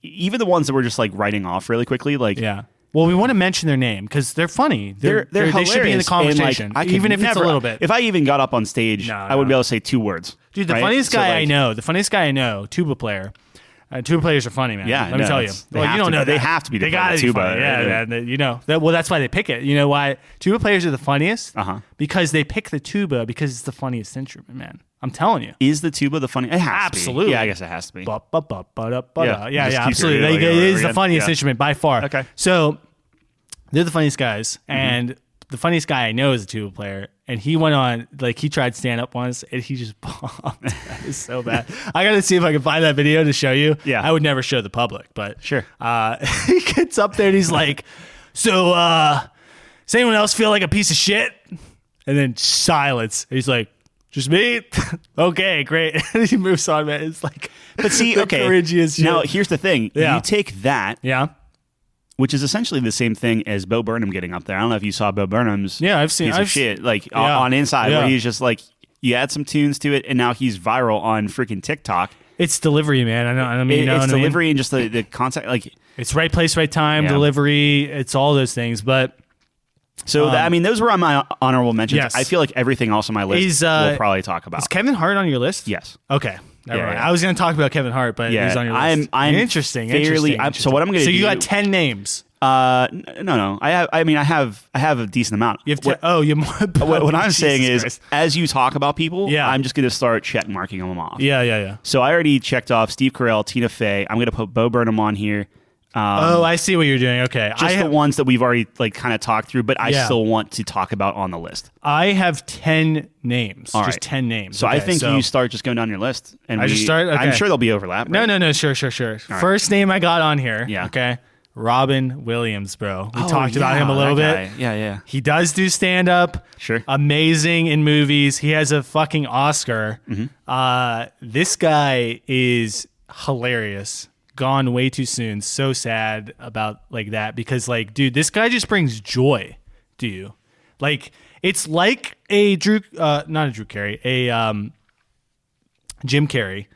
even the ones that were just like writing off really quickly, like yeah. Well, we want to mention their name because they're funny. they're they should be in the hilarious. And, conversation, like, I could even if it's a never- little bit. If I even got up on stage, No, I wouldn't be able to say 2 words. Dude, the right? funniest So, guy like, I know, tuba player. Tuba players are funny, man. Yeah, let me no, tell you. they Well, have you don't to- know they that. have to be They the gotta be tuba. funny. Yeah, man. You know that. Well, that's why they pick it. You know why tuba players are the funniest? Because they pick the tuba because it's the funniest instrument, man. I'm telling you. Is the tuba the funny? It has Absolutely. to be. Yeah, I guess it has to be. Yeah, just keep absolutely. your Like, ear it is over the again. funniest Yeah. instrument by far. Okay. So they're the funniest guys, and the funniest guy I know is a tuba player. And he went on, like, he tried stand up once, and he just bombed. That is so bad. I got to see if I can find that video to show you. Yeah. I would never show the public, but Sure. he gets up there and he's like, "So, does anyone else feel like a piece of shit?" And then silence. He's like, "Just me." Okay, great. And he moves on, man. It's like, But see, the okay. cringiest shit. Now here's the thing. Yeah. You take that, Yeah. which is essentially the same thing as Bo Burnham getting up there. I don't know if you saw Bo Burnham's Yeah, I've seen- piece I've of shit like yeah. on Inside Yeah. where he's just like you add some tunes to it and now he's viral on freaking TikTok. It's delivery, man. I mean, you know It's what I mean? delivery and just the concept like It's right place, right time, Yeah. delivery. It's all those things. But so I mean those were on my honorable mentions. Yes. I feel like everything else on my list Is, we'll probably talk about. is Kevin Hart on your list? Yes. Okay. Never Yeah, mind. yeah. I was going to talk about Kevin Hart, but Yeah, he's on your list. I'm interesting. fairly- so what I'm gonna So you do- got 10 names. No. I have a decent amount. You have you have more. What I'm saying Jesus is, Christ. as you talk about people, Yeah. I'm just going to start check marking them off. Yeah. So I already checked off Steve Carell, Tina Fey. I'm going to put Bo Burnham on here. I see what you're doing. Okay. Just the ones that we've already like kind of talked through, but I Yeah. still want to talk about on the list. I have 10 names. All just right. 10 names. So I Okay, think you start just going down your list, and I just start? I'm Okay. sure there'll be overlap. No. right? Sure. First name I got on here. Yeah. Okay. Robin Williams, bro. We Oh, talked about yeah, him a little that bit. guy. Yeah. He does do stand up. Sure. Amazing in movies. He has a fucking Oscar. This guy is hilarious. Gone way too soon. So sad about like that because like, dude, this guy just brings joy to you. Like it's like a not a Drew Carey, a Jim Carrey,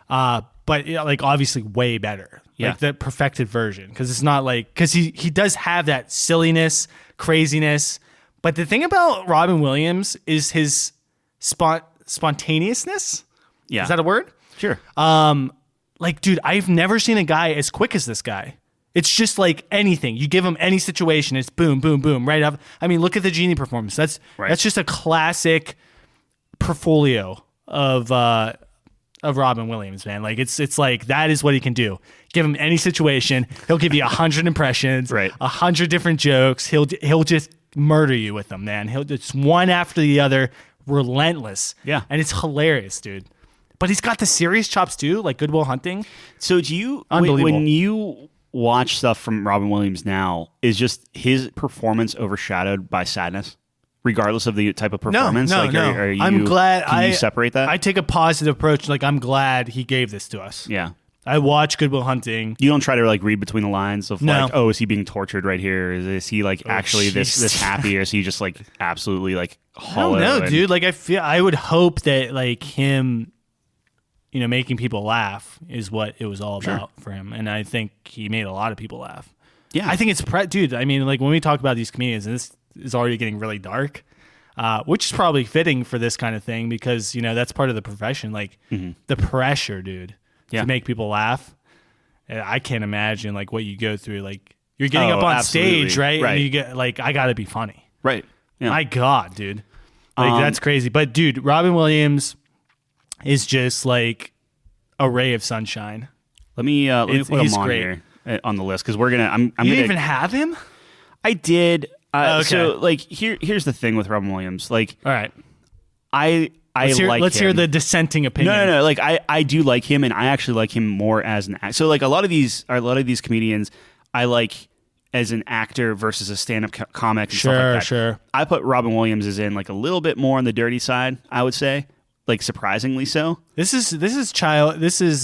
but like obviously way better. Yeah. Like the perfected version because it's not like because he does have that silliness, craziness. But the thing about Robin Williams is his spontaneousness. Yeah. Is that a word? Sure. Like, dude, I've never seen a guy as quick as this guy. It's just like anything. You give him any situation, it's boom, boom, boom, right up. I mean, look at the Genie performance. That's just a classic portfolio of Robin Williams, man. Like it's like that is what he can do. Give him any situation, he'll give you 100 impressions, Right. 100 different jokes. He'll just murder you with them, man. He'll just one after the other, relentless. Yeah. And it's hilarious, dude. But he's got the serious chops too, like Good Will Hunting. So do you Unbelievable. when you watch stuff from Robin Williams now, is just his performance overshadowed by sadness, regardless of the type of performance? No. Are you, I'm glad. Can you separate that? I take a positive approach. Like I'm glad he gave this to us. yeah. I watch Good Will Hunting. You don't try to like read between the lines of No. like, oh, is he being tortured right here? Is he like actually this jeez. happy, or is he just like absolutely like I hollow? don't know, and- dude. Like I would hope that like him, you know, making people laugh is what it was all about for him, and I think he made a lot of people laugh. Yeah. I think it's dude. I mean, like when we talk about these comedians, and this is already getting really dark, which is probably fitting for this kind of thing because you know that's part of the profession. Like the pressure, dude, Yeah. to make people laugh. I can't imagine like what you go through. Like you're getting Oh, up on absolutely. stage, right? Right. And you get like, I got to be funny. right. Yeah. My God, dude. Like that's crazy. But dude, Robin Williams is just like a ray of sunshine. let me put he's him on great. here on the list because we're gonna. I'm You gonna didn't even have him? I did. Okay. So like here's the thing with Robin Williams. Like All right. let's Let's hear him. the dissenting opinion. No. Like I do like him, and I actually like him more as an actor. So like a lot of these comedians, I like as an actor versus a stand-up comic and stuff like that. Sure. I put Robin Williams as in like a little bit more on the dirty side, I would say. like surprisingly so. This is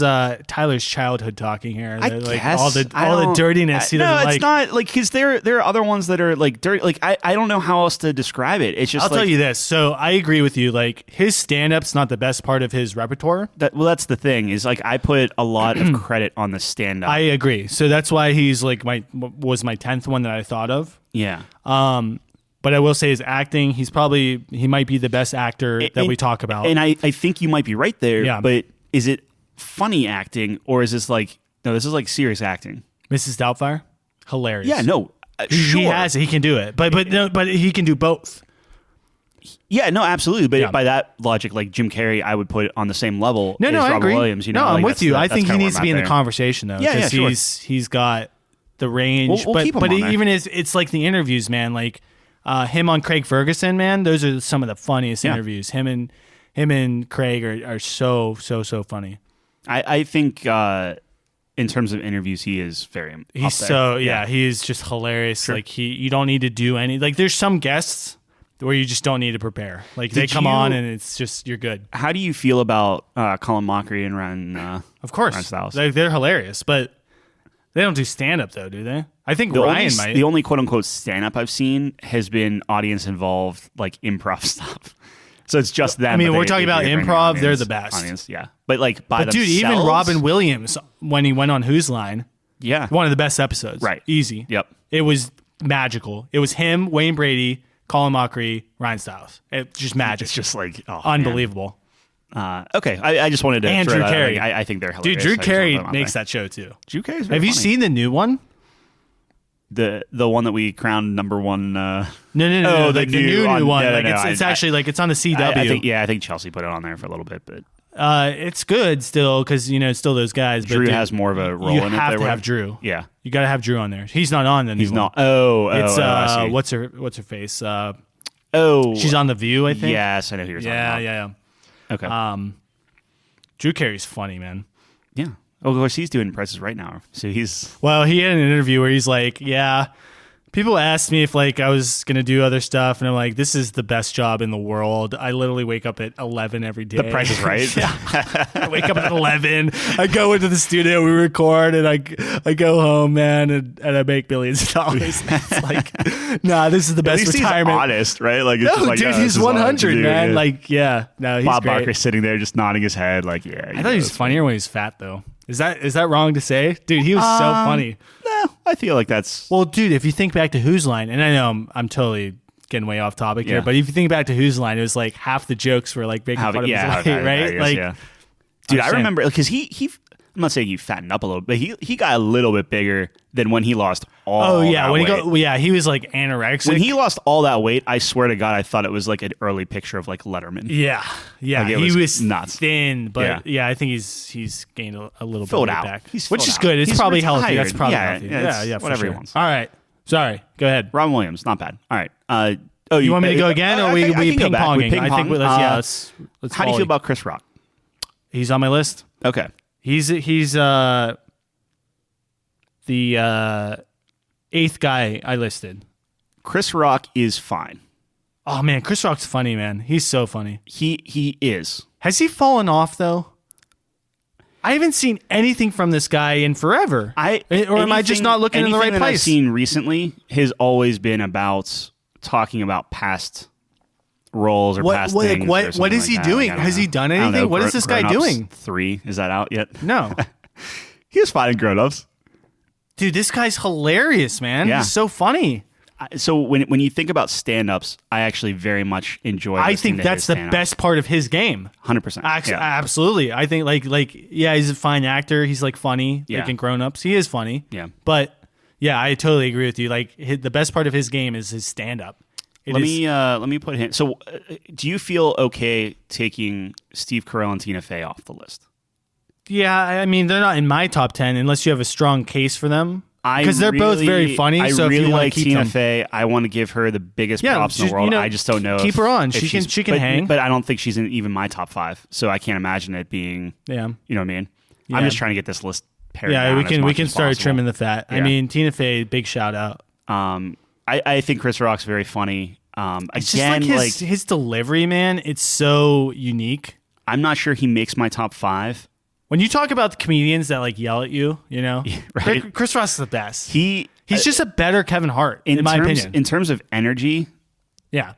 Tyler's childhood talking here. I Like guess all the dirtiness. He doesn't like. it's not like because there are other ones that are like dirty. Like I don't know how else to describe it. It's just I'll tell you this. So I agree with you. Like his stand-up's not the best part of his repertoire. That's the thing is like I put a lot of credit on the stand up. I agree. So that's why he's like my 10th one that I thought of. Yeah. But I will say his acting, he might be the best actor that we talk about. And I think you might be right there. Yeah. But is it funny acting or is this like no? This is like serious acting. Mrs. Doubtfire, hilarious. Yeah. No. He has it. He can do it. But he can do both. Yeah, no, absolutely. But by that logic, like Jim Carrey, I would put on the same level as I Robert agree. Williams. You know, no, I'm like, with you. I that's think he kinda needs to where be I'm in at the there. conversation though. Yeah, sure. He's got the range. We'll keep him on there. Even it's like the interviews, man. Like him on Craig Ferguson, man. Those are some of the funniest interviews. Him and Craig are so funny. I think in terms of interviews, he is very. He's up there. he is just hilarious. Sure. Like you don't need to do any. Like there's some guests where you just don't need to prepare. Like they come on and it's just you're good. How do you feel about Colin Mockery and Ryan? Of course, Ryan Stiles? they're hilarious, but they don't do stand up though, do they? I think Ryan might. The only quote unquote stand up I've seen has been audience involved, like improv stuff. So it's just them. I mean, we're talking about improv. They're the best. Audience, yeah. But like by But themselves, dude, even Robin Williams when he went on Who's Line, yeah, one of the best episodes. Right. Easy. Yep. It was magical. It was him, Wayne Brady, Colin Mockery, Ryan Stiles. It just magic. It's just like unbelievable. Okay, I just wanted to. And throw Drew that out. Carey. I think they're hilarious. Dude, Drew Carey makes that show too. Drew Carey's Have you seen the new one? the one that we crowned number one? No. Oh, the new one. No, like no, it's actually like it's on the CW. I think Chelsea put it on there for a little bit, but It's good still because it's still those guys. But Drew dude, has more of a role you in it. have there to with- have Drew. Yeah, You got to have Drew on there. He's not on the new he's one. not. Oh, It's I see. what's her face? She's on The View, I think. Yes, I know who you're talking about. Yeah. Okay. Drew Carey's funny, man. Yeah. Oh, of course, he's doing Prices Right now. So he's... Well, he had an interview where he's like, yeah, people asked me if like I was going to do other stuff. And I'm like, this is the best job in the world. I literally wake up at 11 every day. The Price is Right? Yeah. I wake up at 11. I go into the studio, we record, and I go home, man, and I make millions of dollars. It's like, nah, this is the best At least retirement. He's honest, right? Like, it's No, just like, dude, this he's is all I have to 100, do, man. yeah. Like, yeah. No, he's Bob great. Barker sitting there just nodding his head like, yeah. I thought he was funnier when he was fat, though. Is that wrong to say? Dude, he was so funny. No, I feel like that's... Well, dude, if you think back to Who's Line, and I know I'm totally getting way off topic here, Yeah. but if you think back to Who's Line, it was like half the jokes were like making fun of his weight, right? I guess, like, yeah. Dude, I remember because he I'm not saying he fattened up a little, but he got a little bit bigger than when he lost all. that weight. He was like anorexic. When he lost all that weight, I swear to God, I thought it was like an early picture of like Letterman. yeah, Like, it he was was nuts. thin, but Yeah. I think he's gained a little bit Filled of weight out. back, He's which filled is out. good. It's He's probably healthy. retired. That's probably Yeah, healthy. yeah, it's Yeah, for whatever he sure. wants. All right, sorry. Go ahead. Robin Williams, not bad. All right. You want me to go again, or we ping ping-ponging? pong? I think let's How do you feel about Chris Rock? He's on my list. Okay. He's the eighth guy I listed. Chris Rock is fine. Oh man, Chris Rock's funny, man. He's so funny. He is. Has he fallen off though? I haven't seen anything from this guy in forever. Am I just not looking in the right anything that I've place? seen recently has always been about talking about past roles or past things. What or something is like he that. doing? Like, I don't Has he know. done I don't anything? know. What is this guy Grown Ups doing? 3, is that out yet? No. He was fine in Grown Ups. Dude, this guy's hilarious, man. Yeah. He's so funny. So when you think about stand-ups, I actually very much enjoy. I think that's the best part of his game. 100%. Absolutely. I think he's a fine actor. He's like funny, Yeah. like in Grown Ups. He is funny. Yeah. But yeah, I totally agree with you. Like the best part of his game is his stand-up. Let me put him. So, do you feel okay taking Steve Carell and Tina Fey off the list? Yeah, I mean they're not in my top 10 unless you have a strong case for them. Because they're both very funny. I So really if you want like to keep Tina them, Fey. I want to give her the biggest props in the world. I just don't know. Keep her on. if She can hang. But I don't think she's in even my top 5. So I can't imagine it being. Yeah. You know what I mean? Yeah. I'm just trying to get this list pared Yeah, down we as can much as start possible. trimming the fat. I Yeah. mean, Tina Fey, big shout out. I think Chris Rock's very funny. It's Again, just like his delivery, man. It's so unique. I'm not sure he makes my top 5. When you talk about the comedians that like yell at you, Right. Chris Rock is the best. He's just a better Kevin Hart, in my opinion. In terms of energy, yeah.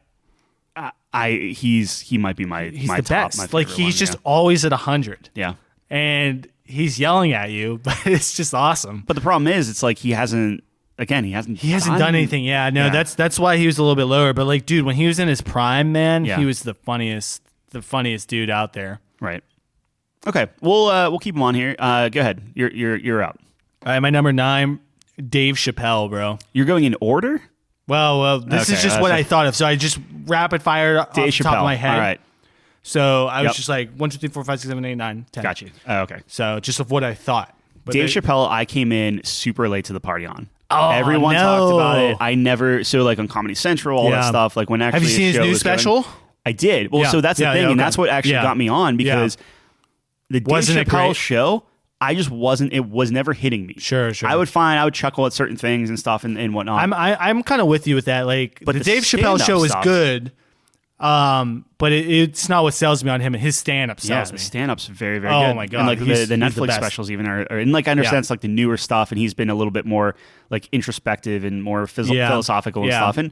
He might be my He's my the top, best. my Like favorite he's one, just always at 100. yeah. And he's yelling at you, but it's just awesome. But the problem is, it's like he hasn't done anything. Yeah, no, that's why he was a little bit lower. But like, dude, when he was in his prime, man, he was the funniest dude out there. Right. Okay, we'll keep him on here. Go ahead. You're out. All right, my number 9, Dave Chappelle, bro. You're going in order? Well, this is just what I thought of. So I just rapid fired off the top of my head. All right. So I was just like 1, 2, 3, 4, 5, 6, 7, 8, 9, 10. Got you. Oh, okay. So just of what I thought. But Dave Chappelle, I came in super late to the party on. Oh, Everyone no. talked about it. I never, so like on Comedy Central, all that stuff. Like when actually have you seen his new special? I did. Well, so that's the thing, and that's what actually got me on because the Dave Chappelle show, I just wasn't. It was never hitting me. Sure. I would chuckle at certain things and stuff and whatnot. I'm kind of with you with that. Like, but the Dave Chappelle show is good. But it's not what sells me on him. His stand-up sells me. Stand-up's very, very good. Oh my god! And like the Netflix the specials even are and like I understand it's like the newer stuff, and he's been a little bit more like introspective and more philosophical and stuff. And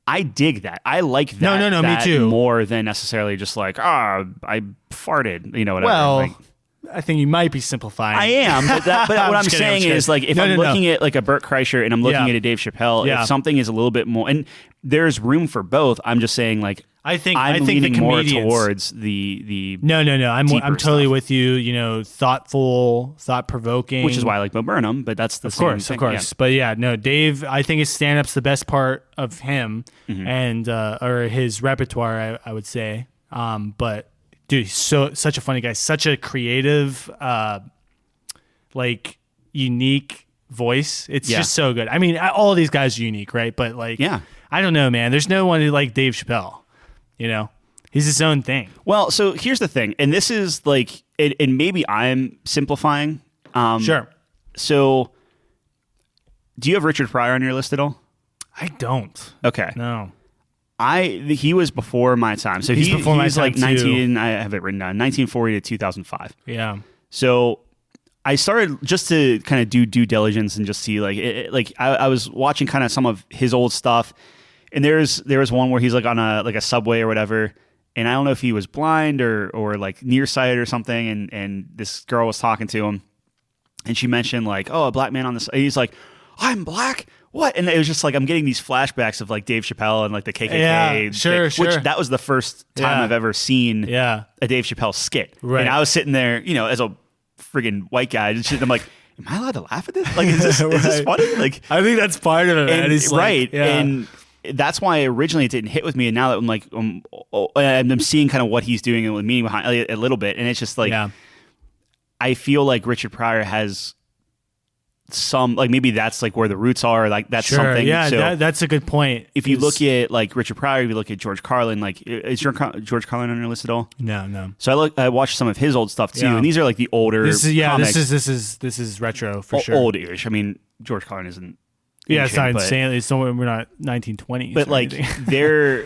I dig that. I like that. No, that me too. More than necessarily just like I farted, whatever. Well, like, I think you might be simplifying. I am, but what I'm saying is like if I'm looking at like a Burt Kreischer and I'm looking at a Dave Chappelle, if something is a little bit more, and there's room for both. I'm just saying like I'm leaning the more towards the No. I'm totally stuff. with you. Thoughtful, thought provoking, which is why I like Bo Burnham. But that's the same thing. Of course. Yeah. But Dave. I think his stand-up's the best part of him, and or his repertoire. I would say. But dude, he's such a funny guy, such a creative, like unique voice. It's just so good. I mean, all of these guys are unique, right? But like, I don't know, man. There's no one who like Dave Chappelle. He's his own thing. Well, so here's the thing, and this is like, and maybe I'm simplifying. Sure. So, do you have Richard Pryor on your list at all? I don't. Okay. No. He was before my time. So he's before my time like too. 19. I have it written down. 1940 to 2005. Yeah. So I started just to kind of do due diligence and just see I was watching kind of some of his old stuff, and there was one where he's like on a subway or whatever, and I don't know if he was blind or like nearsighted or something, and this girl was talking to him, and she mentioned like, oh, a black man on this. And he's like, I'm black. What? And it was just like I'm getting these flashbacks of like Dave Chappelle and like the KKK. Yeah, sure. Which that was the first time I've ever seen a Dave Chappelle skit. Right. And I was sitting there, as a friggin' white guy, and I'm like, am I allowed to laugh at this? Like, is this funny? Like, I think that's part of it, man. He's right. Yeah. And that's why originally it didn't hit with me. And now that I'm like, I'm seeing kind of what he's doing and the meaning behind it a little bit. And it's just like, I feel like Richard Pryor has some, like maybe that's like where the roots are, like that's something. Yeah, so that's a good point. If you look at like Richard Pryor, if you look at George Carlin, like is George Carlin on your list at all? No. So I watched some of his old stuff too, and these are like the older. This comics. This is retro for sure. Old-ish. I mean, George Carlin isn't. Yeah, it's not insane. It's somewhere we're not 1920s. But like they're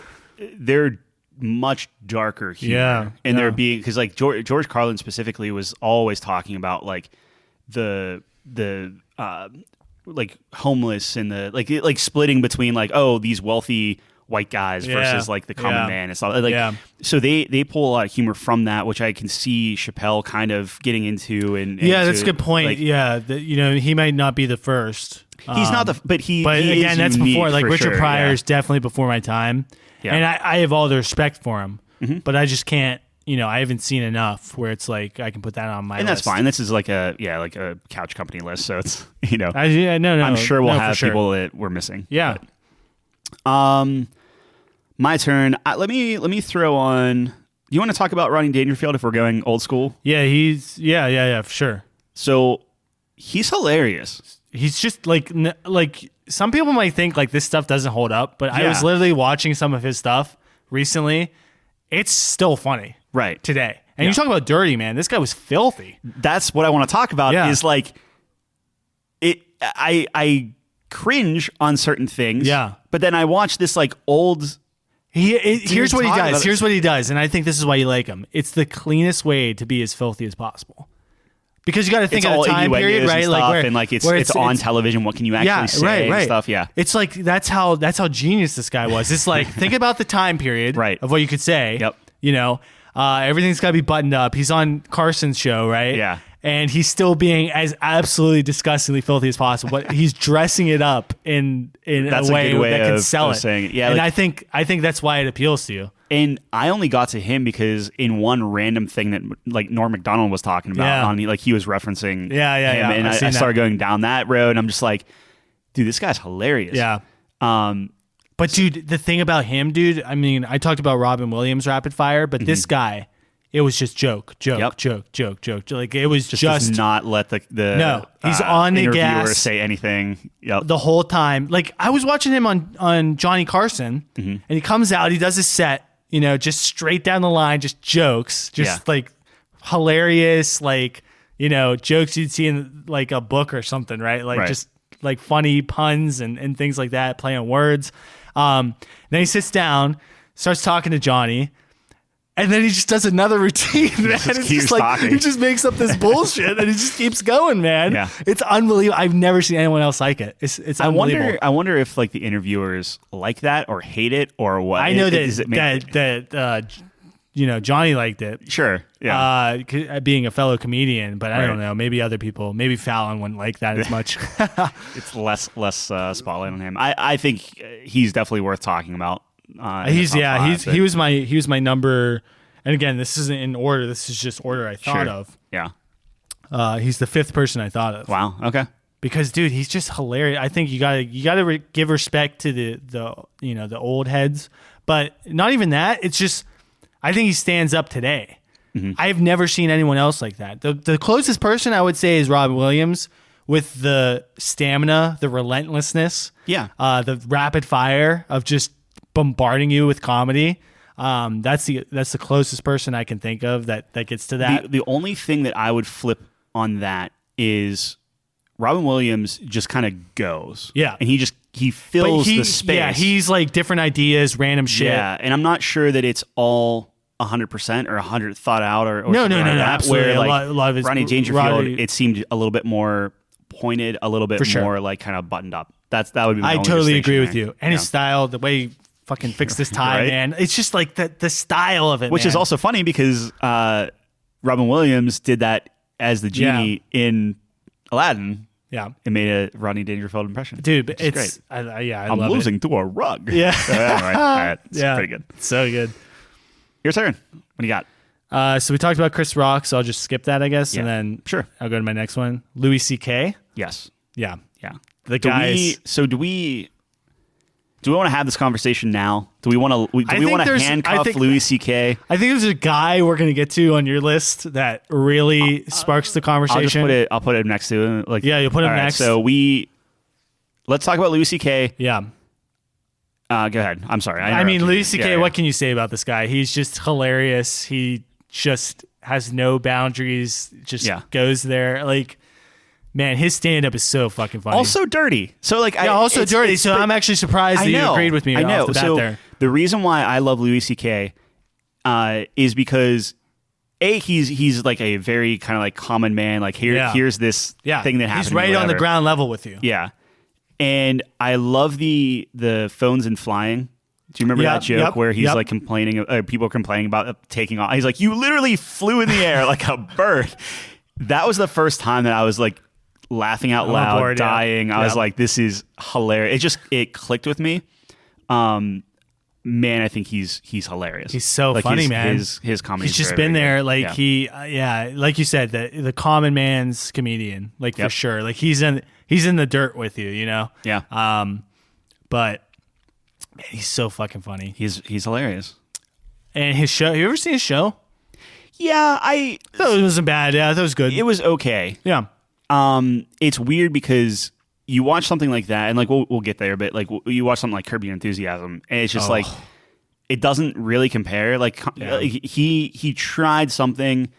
much darker humor, and they're being because like George Carlin specifically was always talking about like the like homeless and the like splitting between like, oh, these wealthy white guys versus like the common man and stuff. Like so they pull a lot of humor from that, which I can see Chappelle kind of getting into. And that's a good point. Like, he might not be the first. He's not but he again, that's before. Like Richard sure, Pryor is definitely before my time, and I have all the respect for him, but I just can't. I haven't seen enough where it's like I can put that on my list. And that's fine. This is like a couch company list, so it's no. I'm sure we'll have people that we're missing. Yeah. But, my turn. Let me throw on. Do you want to talk about Rodney Dangerfield if we're going old school? Yeah, yeah, for sure. So he's hilarious. He's just like some people might think like this stuff doesn't hold up, but I was literally watching some of his stuff recently. It's still funny. Right. Today. And you talk about dirty, man. This guy was filthy. That's what I want to talk about is like I cringe on certain things. Yeah. But then I watch this like old Here's what he talk does. about Here's what he does, and I think this is why you like him. It's the cleanest way to be as filthy as possible. Because you got to think of the time period, right? It's on television. What can you actually say? Right. And stuff. Yeah. It's like that's how genius this guy was. It's like think about the time period of what you could say. Yep. You know, everything's got to be buttoned up. He's on Carson's show, right? Yeah. And he's still being as absolutely disgustingly filthy as possible, but he's dressing it up in a way that can sell it. Saying it. Yeah, and I think that's why it appeals to you. And I only got to him because in one random thing that like Norm Macdonald was talking about, he was referencing him, and I started going down that road, and I'm just like, dude, this guy's hilarious. Yeah. But dude, the thing about him, dude, I mean, I talked about Robin Williams rapid fire, but this guy, it was just joke. Like it was just does not let the no. He's on the interviewer gas say anything. Yep. The whole time. Like I was watching him on Johnny Carson, and he comes out, he does his set. You know, just straight down the line, just jokes, like hilarious, like, you know, jokes you'd see in like a book or something, right? Like just like funny puns and things like that, play on words. Then he sits down, starts talking to Johnny, and then he just does another routine, man. It's just like talking. he just makes up this bullshit and he just keeps going, man. Yeah. It's unbelievable. I've never seen anyone else like it. It's unbelievable. I wonder if like the interviewers like that or hate it or what. I know that you know, Johnny liked it. Sure. Yeah. Being a fellow comedian, but I don't know. Maybe other people, maybe Fallon wouldn't like that as much. It's less spotlight on him. I think he's definitely worth talking about. He was my number, and again, this isn't in order. This is just order I thought of. Yeah. He's the fifth person I thought of. Wow. Okay. Because dude, he's just hilarious. I think you gotta give respect to the old heads, but not even that. It's just I think he stands up today. Mm-hmm. I've never seen anyone else like that. The closest person I would say is Robin Williams with the stamina, the relentlessness, the rapid fire of just bombarding you with comedy. That's the closest person I can think of that gets to that. The only thing that I would flip on that is Robin Williams just kind of goes. Yeah. And he fills the space. Yeah, he's like different ideas, random shit. Yeah, and I'm not sure that it's all 100% or 100 thought out or no, absolutely. Where like a lot of his, Rodney Dangerfield, it seemed a little bit more pointed, a little bit more like kind of buttoned up. That would be my only totally agree there. with you. And his style, the way he fucking fixed his tie, man. It's just like the style of it, which is also funny because Robin Williams did that as the genie in Aladdin. Yeah, it made a Rodney Dangerfield impression, dude. But it's great. I'm losing to a rug. Yeah, all right. It's pretty good. So good. Your turn. What do you got? So we talked about Chris Rock, so I'll just skip that, I guess, and then I'll go to my next one. Louis C.K. Yes. Yeah. The guys. Do we want to have this conversation now? Do we want to handcuff Louis C.K.? I think there's a guy we're going to get to on your list that really sparks the conversation. I'll put it next to him. You'll put him next. So let's talk about Louis C.K. Yeah. Go ahead. I'm sorry. I mean, Louis C.K., what can you say about this guy? He's just hilarious. He just has no boundaries, just goes there. Like, man, his stand-up is so fucking funny. Also dirty. So dirty. So I'm actually surprised that you agreed with me off the bat there. The reason why I love Louis C.K. Is because he's like a very kind of like common man. Like here's this thing that happened. He's right on the ground level with you. Yeah. And I love the phones and flying. Do you remember that joke where he's like complaining? People are complaining about taking off. He's like, "You literally flew in the air like a bird." That was the first time that I was like laughing out loud, dying. I was like, "This is hilarious." It clicked with me. Man, I think he's hilarious. He's so funny, man. His comedy. He's just been there, like like you said, the common man's comedian, like for sure. Like he's in the dirt with you, you know. Yeah. But man, he's so fucking funny. He's hilarious. And his show. You ever seen his show? Yeah, I thought it wasn't bad. Yeah, I thought it was good. It was okay. Yeah. It's weird because you watch something like that, and like we'll get there, but like you watch something like Curb Your Enthusiasm, and it's just like it doesn't really compare. Like he tried something.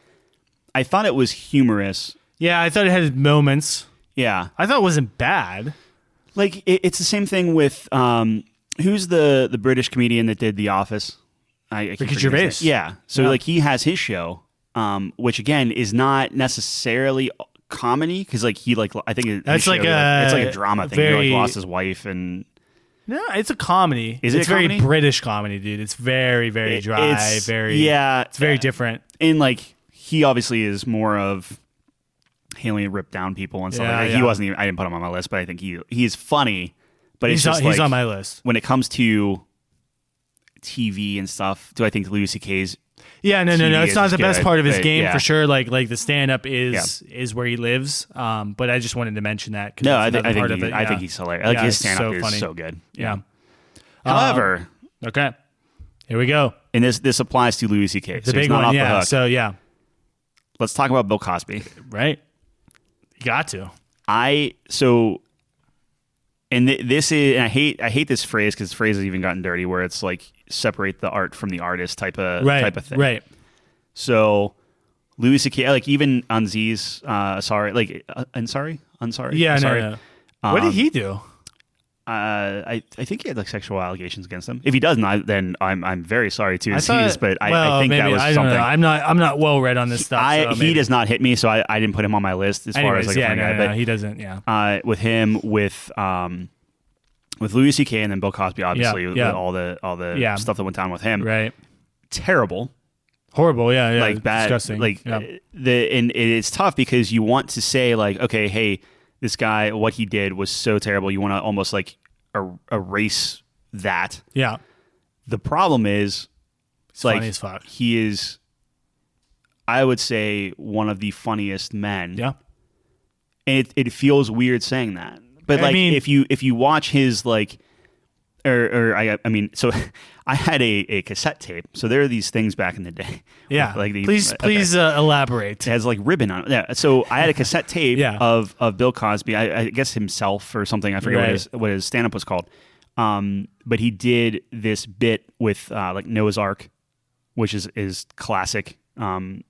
I thought it was humorous. Yeah, I thought it had moments. Yeah, I thought it wasn't bad. Like it's the same thing with who's the British comedian that did The Office? I keep Ricky forgetting his Gervais. name. Yeah. So like he has his show, which again is not necessarily comedy because like he like I think That's his like show, it's like a a drama thing. very- He like lost his wife and No, it's a comedy. Is it It's a comedy? very British comedy, dude. It's very, very dry. it's It's very different. and like he obviously is more of he ripped down people and stuff Yeah, like that. yeah. He wasn't even, I didn't put him on my list, but I think he's funny. But He's it's just he's like, on my list. when it comes to TV and stuff, do I think Louis C.K.'s Yeah, no. TV It's is not as the best good, part of his but, game yeah. for sure. Like the stand up is where he lives. But I just wanted to mention that. 'Cause No, that's I another think part of it. I Yeah. think he's hilarious. Like Yeah, his it's stand up so funny. is so good. Yeah. However, Okay. Here we go. and this applies to Louis C.K. The so he's big not one. off the Yeah. hook. So yeah. Let's talk about Bill Cosby. Right. You got to. This is, and I hate this phrase because the phrase has even gotten dirty, where it's like separate the art from the artist type of thing. Right. So Louis C.K. like even Unzi's Ansari. Yeah. Sorry. No. What did he do? I think he had like sexual allegations against him. If he doesn't, then I'm very sorry to his thought- but I well, think maybe, that was I don't something. know. I'm not well read on this stuff. So He maybe. does not hit me, so I didn't put him on my list as far as like a yeah, funny guy. no, But he doesn't. Yeah. with him, with Louis C.K. and then Bill Cosby, obviously, Yeah. with all the Yeah. stuff that went down with him, Right. terrible, Horrible. Yeah. Yeah. like bad, Disgusting. like yeah. and it's tough because you want to say like, okay, hey, this guy, what he did was so terrible. You want to almost like erase that. Yeah. The problem is, It's like funny as fuck. he is, I would say, one of the funniest men. Yeah. And it feels weird saying that, but I like mean- if you watch his like, I mean, so I had a cassette tape. So there are these things back in the day. Yeah. like the, Please elaborate. it has like ribbon on it. Yeah. So I had a cassette tape Yeah. of Bill Cosby. I guess himself or something. I forget Right. what his stand up was called. But he did this bit with like Noah's Ark, which is classic. I don't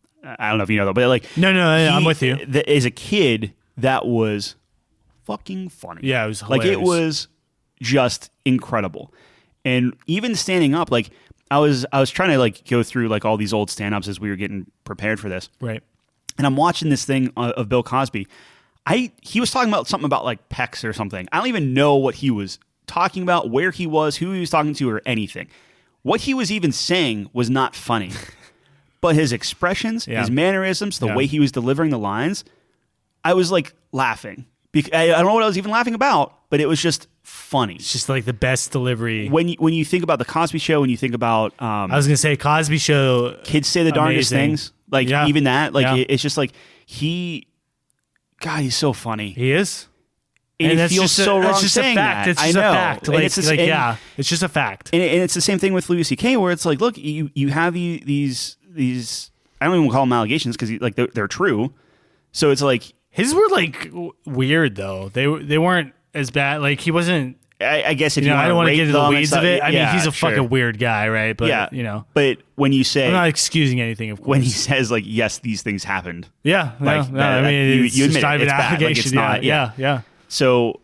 know if you know that, but like No, I'm with you. As a kid, that was fucking funny. Yeah, it was like it hilarious. was just incredible. And even standing up, like I was trying to like go through like all these old stand-ups as we were getting prepared for this. Right. And I'm watching this thing of Bill Cosby. He was talking about something about like pecs or something. I don't even know what he was talking about, where he was, who he was talking to, or anything. What he was even saying was not funny. But his expressions, Yeah. his mannerisms, the Yeah. way he was delivering the lines, I was like laughing. I don't know what I was even laughing about, but it was just funny. It's just like the best delivery. When you think about the Cosby Show, when you think about I was gonna say Cosby Show. kids say the darndest amazing. things, like Yeah. even that, like Yeah. it's just like God, he's so funny. He is. And it that's feels just so wrong that's just saying a fact. that. It's I just a know. fact. And Like, it's it's just a fact. And it's the same thing with Louis C.K. where it's like, look, you have these I don't even call them allegations because like they're true. So it's like His were like weird though. They weren't as bad. Like he wasn't. I guess if you, I don't want to get into the weeds of it. I mean, yeah, he's a sure. fucking weird guy, right? But Yeah, But when you say I'm not excusing anything. Of course. when he says like, yes, these things happened. yeah, like, no, that- I mean, you it's just admit it. not even It's an bad. Like, allegation. it's not- yeah. So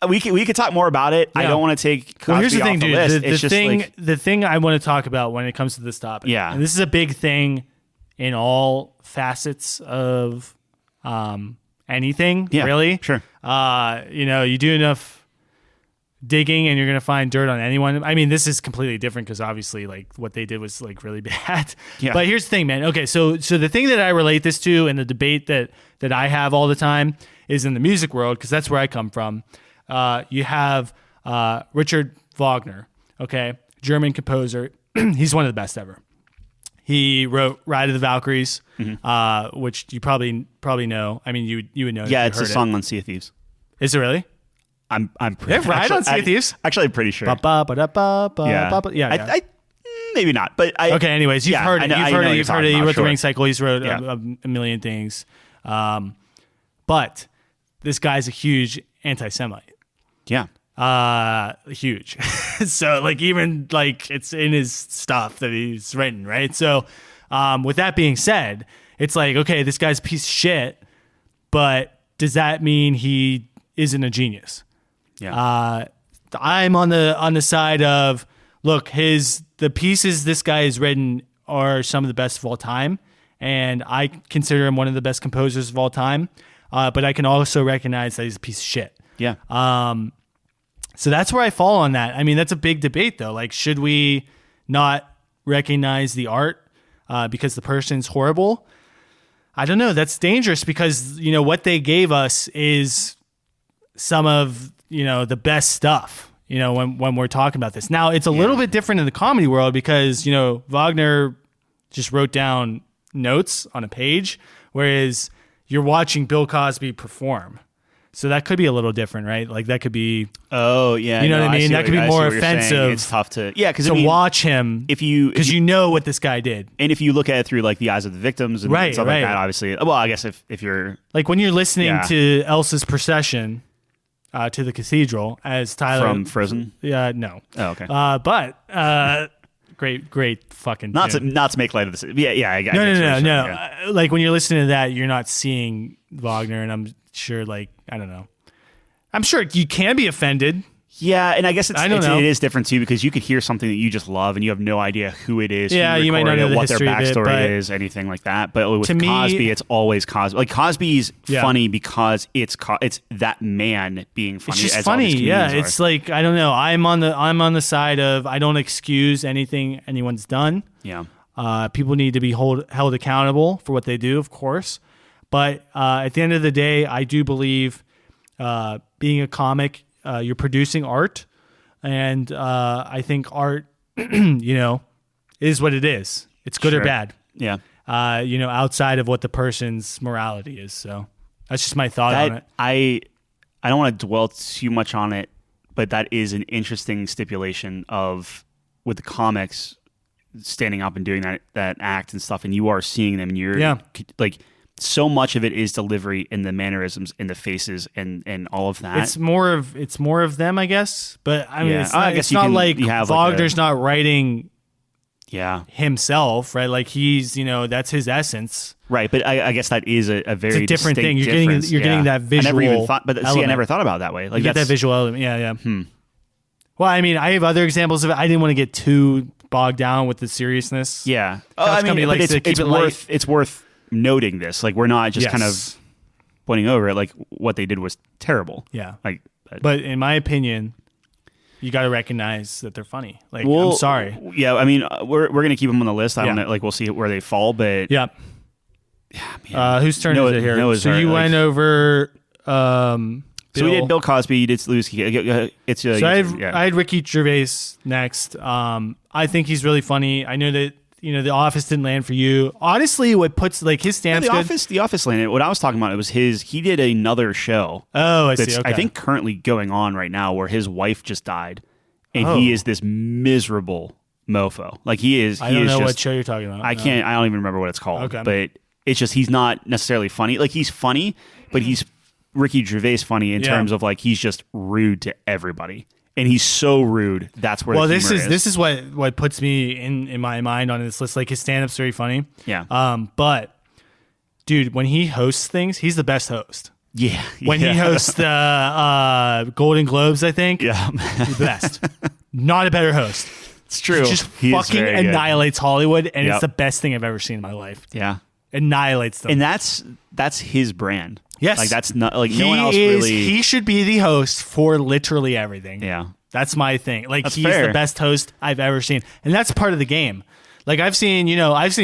we could talk more about it. I Yeah. don't want to take Cosby Well, here's the thing, off dude. list. The It's just thing, like, the thing I want to talk about when it comes to this topic. Yeah. and this is a big thing in all facets of anything. Yeah, really. sure. You do enough digging and you're going to find dirt on anyone. I mean, this is completely different because obviously like what they did was like really bad. Yeah. But here's the thing, man. Okay. So the thing that I relate this to and the debate that I have all the time is in the music world, because that's where I come from. You have Richard Wagner, okay? German composer. He's one of the best ever. He wrote Ride of the Valkyries, which you probably know. I mean, you would know. if yeah, you it's a heard song on Sea of Thieves. Is it really? I'm pretty. Yeah, right on Sea of Thieves? Actually, I'm pretty sure. Yeah. Yeah. Maybe not, but I. Okay. Anyways, you've Yeah, heard I it. know- I know what you're You've heard talking it. He about, wrote the sure. Ring Cycle. He's wrote Yeah. a million things. But this guy's a huge anti-Semite. Yeah. Huge. So like even like it's in his stuff that he's written, right? So with that being said, it's like, okay, this guy's a piece of shit, but does that mean he isn't a genius? Yeah. I'm on the side of, look, the pieces this guy has written are some of the best of all time, and I consider him one of the best composers of all time. But I can also recognize that he's a piece of shit. Yeah. So that's where I fall on that. I mean, that's a big debate, though. Like, should we not recognize the art because the person's horrible? I don't know. That's dangerous because, what they gave us is some of, the best stuff, when we're talking about this. Now, it's a little bit different in the comedy world because, Wagner just wrote down notes on a page, whereas you're watching Bill Cosby perform. So that could be a little different, right? Like that could be. Oh yeah, you know what I mean. That could be more offensive. It's tough to because watch him because you know what this guy did, and if you look at it through like the eyes of the victims and stuff like that, obviously. Well, I guess if you're like when you're listening to Elsa's procession to the cathedral as Tyler from Frozen. Yeah, no. Oh, okay. But great fucking. Not to make light of this. Yeah. I No. Yeah. Like when you're listening to that, you're not seeing Wagner, and I'm sure, like, I don't know. I'm sure you can be offended. Yeah, and I guess it is different too because you could hear something that you just love and you have no idea who it is. Yeah, you might not know what their backstory is, anything like that. But with Cosby, it's always Cosby. Like Cosby's funny because it's that man being funny. It's just funny. Yeah, it's like I don't know. I'm on the side of I don't excuse anything anyone's done. Yeah. People need to be held accountable for what they do, of course. But at the end of the day, I do believe being a comic, you're producing art. And I think art, is what it is. It's good or bad. Yeah. Outside of what the person's morality is. So that's just my thought on it. I don't want to dwell too much on it, but that is an interesting stipulation of with the comics standing up and doing that act and stuff. And you are seeing them and you're like... So much of it is delivery and the mannerisms and the faces and all of that. It's more of them, I guess. But I mean, it's not like have Wagner's not writing himself, right? Like he's, that's his essence. Right, but I guess that is a very different thing. You're getting that visual. I never even thought, but I never thought about it that way. Like you get that visual element. Yeah. Well, I mean, I have other examples of it. I didn't want to get too bogged down with the seriousness. Yeah. It's worth noting this. Like we're not just kind of pointing over it. Like what they did was terrible. Yeah. Like, but in my opinion, you got to recognize that they're funny. Like, I'm sorry. Yeah. I mean, we're going to keep them on the list. I don't know. Like we'll see where they fall, but yeah. Whose turn is it here? So you went over, so we did Bill Cosby. You did Louis. I had Ricky Gervais next. I think he's really funny. I know that The Office didn't land for you. Honestly, what puts like his stand-up's good. The Office landed. What I was talking about, it was he did another show. Oh, I see. Okay. I think currently going on right now where his wife just died, and he is this miserable mofo. Like he is. I don't know what show you're talking about. I don't even remember what it's called. Okay. But it's just he's not necessarily funny. Like he's funny, but he's Ricky Gervais funny in terms of like he's just rude to everybody. And he's so rude. That's where. Well, this is what puts me in my mind on this list. Like his stand-up's very funny. Yeah. But dude, when he hosts things, he's the best host. Yeah. When he hosts the Golden Globes, I think. Yeah. He's the best. Not a better host. It's true. He just fucking annihilates Hollywood, and it's the best thing I've ever seen in my life. Yeah. Annihilates them. And that's his brand. Yes. Like that's not like no one else really. He should be the host for literally everything. Yeah. That's my thing. Like he's fair. The best host I've ever seen. And that's part of the game. Like I've seen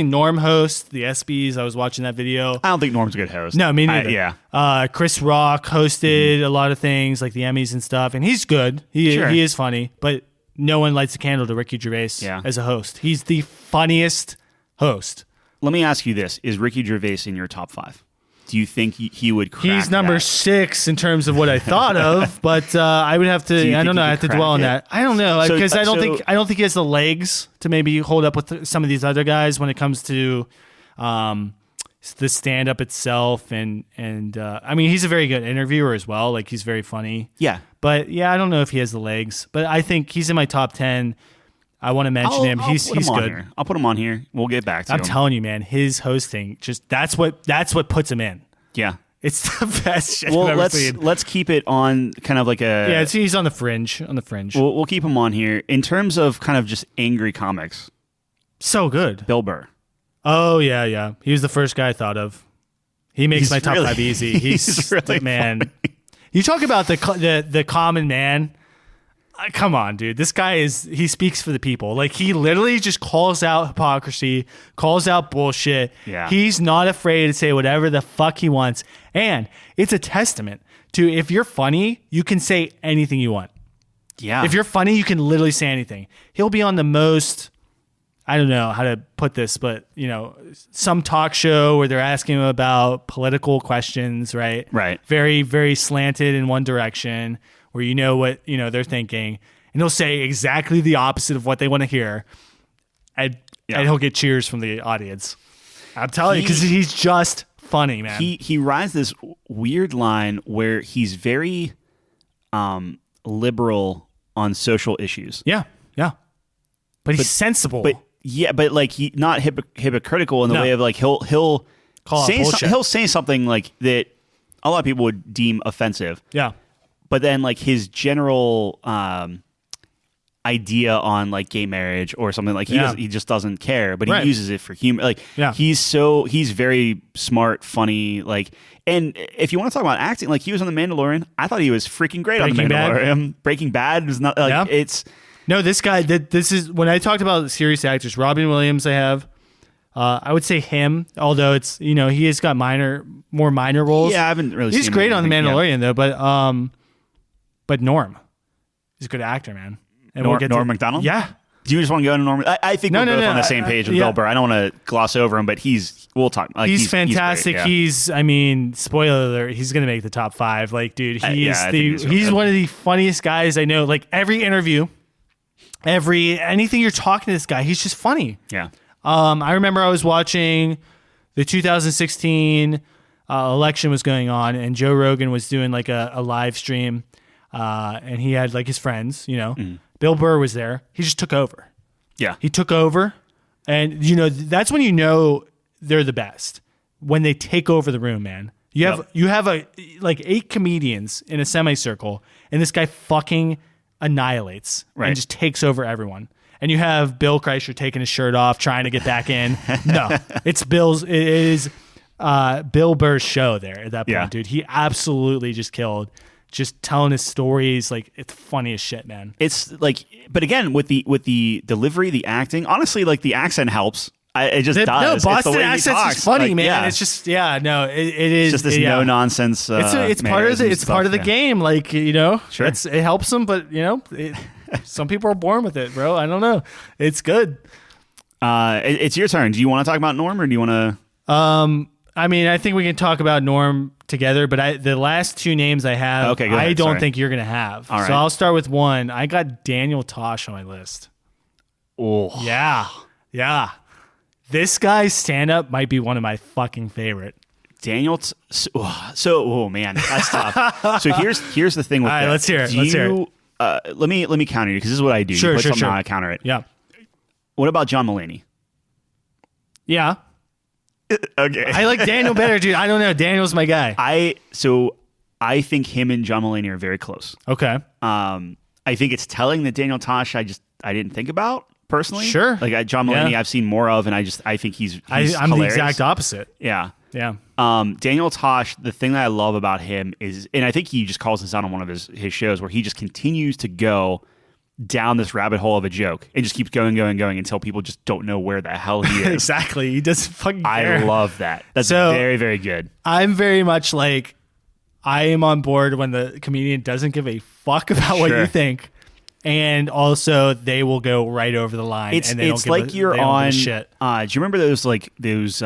Norm host the ESPYs. I was watching that video. I don't think Norm's a good host. No, me neither. Chris Rock hosted a lot of things like the Emmys and stuff. And he's good. He is funny. But no one lights a candle to Ricky Gervais as a host. He's the funniest host. Let me ask you this. Is Ricky Gervais in your top 5? Do you think he would crack He's number 6 in terms of what I thought of, but I would have to. I don't know. I have to dwell on that. I don't know because I don't think he has the legs to maybe hold up with some of these other guys when it comes to the stand up itself. And I mean, he's a very good interviewer as well. Like he's very funny. Yeah. But I don't know if he has the legs. But I think he's in my top 10. I want to mention him. He's good. Here. I'll put him on here. We'll get back to him. I'm telling you, man, his hosting that's what puts him in. Yeah. It's the best shit Well, I've ever seen. let's keep it on kind of like a Yeah, he's on the fringe. On the fringe. We'll keep him on here in terms of kind of just angry comics. So good. Bill Burr. Oh yeah. He was the first guy I thought of. He makes my top 5 easy. He's really man. funny. You talk about the common man. Come on, dude. This guy he speaks for the people. Like, he literally just calls out hypocrisy, calls out bullshit. Yeah. He's not afraid to say whatever the fuck he wants. And it's a testament to, if you're funny, you can say anything you want. Yeah. If you're funny, you can literally say anything. He'll be on the most, I don't know how to put this, but, some talk show where they're asking him about political questions, right? Right. Very, very slanted in one direction, where what they're thinking, and he'll say exactly the opposite of what they want to hear, and he'll get cheers from the audience. I'm telling you, because he's just funny, man. He rides this weird line where he's very liberal on social issues. Yeah, but he's sensible. But like he not hypocritical in the way of like he'll call say out bullshit. he'll say something like that a lot of people would deem offensive. Yeah. But then, like, his general idea on like gay marriage or something, like he just doesn't care, but he uses it for humor. Like, he's very smart, funny. Like, and if you want to talk about acting, like, he was on The Mandalorian. I thought he was freaking great on The Mandalorian. Breaking Bad was not like it's. No, this guy. This is when I talked about serious actors. Robin Williams, I have. I would say him, although it's he has got more minor roles. Yeah, I haven't really. He's seen great on The Mandalorian though, but Norm, he's a good actor, man. And Norm Macdonald? Yeah. Do you just want to go into Norm? I think we're both on the same page with Bill Burr. I don't want to gloss over him, but we'll talk. Like, he's fantastic. He's Spoiler alert, he's going to make the top 5. Like, dude, he's one of the funniest guys I know. Like, every interview, anything you're talking to this guy, he's just funny. Yeah. I remember I was watching the 2016 election was going on, and Joe Rogan was doing like a live stream. And he had like his friends, Bill Burr was there. He just took over. Yeah. He took over, and that's when they're the best, when they take over the room, man. You have like 8 comedians in a semicircle, and this guy fucking annihilates and just takes over everyone. And you have Bill Kreischer taking his shirt off, trying to get back in. No, it is Bill Burr's show there at that point, dude. He absolutely just killed. Just telling his stories, like, it's funny as shit, man. It's like, but again, with the delivery, the acting, honestly, like, the accent helps. It just does. No, Boston accent's just funny, man. Yeah. It's just, it is. It's just this no nonsense. It's part of the game, like, Sure. it helps them, but some people are born with it, bro. I don't know. It's good. It's your turn. Do you want to talk about Norm, or do you want to? I think we can talk about Norm together, but the last 2 names I have, okay, go ahead. I don't think you're going to have. All right. So I'll start with one. I got Daniel Tosh on my list. Oh. Yeah. This guy's stand-up might be one of my fucking favorite. Daniel, oh man, that's tough. So here's the thing with all right, that. Let's hear it. Let me counter you, because this is what I do. Sure. I counter it. Yeah. What about John Mulaney? Yeah. Okay. I like Daniel better, dude. I don't know. Daniel's my guy. I think him and John Mulaney are very close. Okay. I think it's telling that Daniel Tosh I didn't think about personally. Sure. Like, John Mulaney I've seen more of, and I think he's I'm hilarious. the exact opposite. Yeah. Yeah. Daniel Tosh, the thing that I love about him is, and I think he just calls this out on one of his shows, where he just continues to go down this rabbit hole of a joke and just keeps going until people just don't know where the hell he is. Exactly. He doesn't fucking care. I love that. That's very, very good. I'm very much like, I am on board when the comedian doesn't give a fuck about what you think. And also, they will go right over the line. And they it's like you're on shit. Do you remember those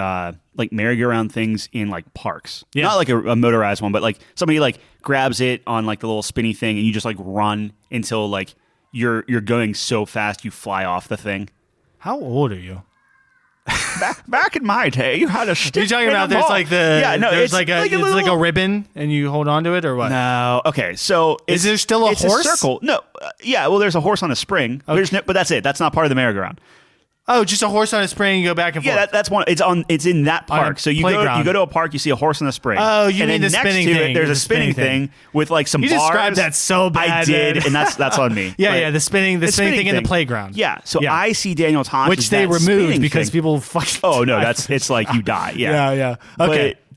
merry-go-round things in like parks? Yeah. Not like a motorized one, but like somebody like grabs it on like the little spinny thing, and you just like run until like you're going so fast you fly off the thing. How old are you? Back in my day, you had a stick. Are you talking about there's like there's like a ribbon and you hold on to it, or what? No. Okay. So is there still a horse? A circle. No. Well, there's a horse on a spring. Okay. But that's it. That's not part of the merry-go-round. Oh, just a horse on a spring. You go back and forth. Yeah, that's one. It's in that park. So you playground. go to a park, you see a horse on a spring. Oh, you and mean then the next spinning to thing. it, there's a The spinning thing with like some You bars. described that so bad. I did, man. and that's on me. Yeah, But yeah, the spinning thing in the playground. Yeah, so I see Daniel Tosh, which they removed because people fucking. Oh no, it's like you die. Yeah, yeah.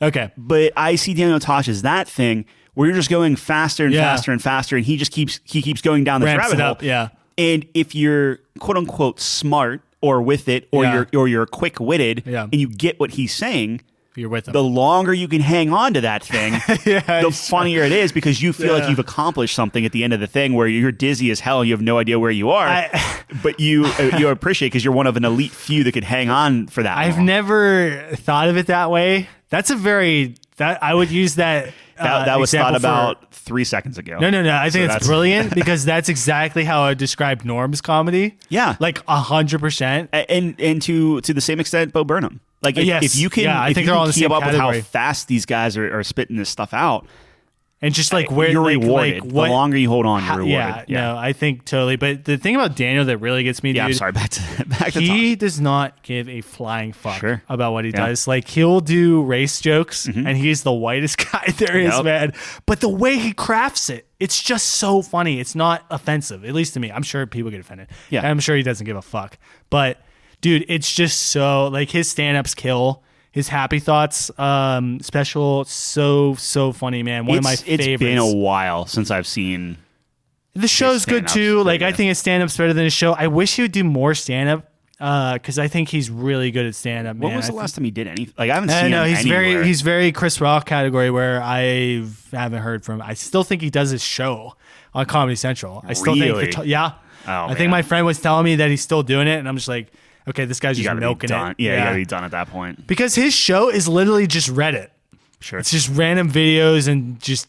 Okay. But I see Daniel Tosh as that thing where you're just going faster and faster and faster, and he keeps going down this Ramps rabbit it hole. up, yeah. And if you're quote unquote smart or with it, or you're quick witted, and you get what he's saying, you're with him. The longer you can hang on to that thing, the funnier it is because you feel like you've accomplished something at the end of the thing where you're dizzy as hell and you have no idea where you are, but you appreciate because you're one of an elite few that could hang on for that I've long. never thought of it that way. That's I would use that. That was thought example about 3 seconds ago. No. I think it's brilliant because that's exactly how I would describe Norm's comedy. Yeah. Like 100%. And to the same extent, Bo Burnham. Like if you can, I think they're all in the keep same up category. with how fast these guys are spitting this stuff out, and just like where you're like, rewarded. Like what, the longer you hold on, you're rewarded. No, I think totally. But the thing about Daniel that really gets me, dude, I'm sorry. Back to he Tosh. does not give a flying fuck Sure. about what he does. Like he'll do race jokes, and he's the whitest guy there is, man. But the way he crafts it, it's just so funny. It's not offensive, at least to me. I'm sure people get offended. Yeah, I'm sure he doesn't give a fuck. But dude, it's just so like his stand-ups kill. His Happy Thoughts special, so funny, man. One of my favorites. It's been a while since I've seen. The show's good too. Like I think his stand-up's better than his show. I wish he would do more stand-up because I think he's really good at stand-up. When was the last time he did anything? Like I haven't seen him he's anywhere. he's very Chris Rock category where I haven't heard from him. I still think he does his show on Comedy Central. I still Really? think I think my friend was telling me that he's still doing it, and I'm just like, okay, this guy's just milking it. Yeah, you gotta be done at that point. Because his show is literally just Reddit. Sure. It's just random videos and just,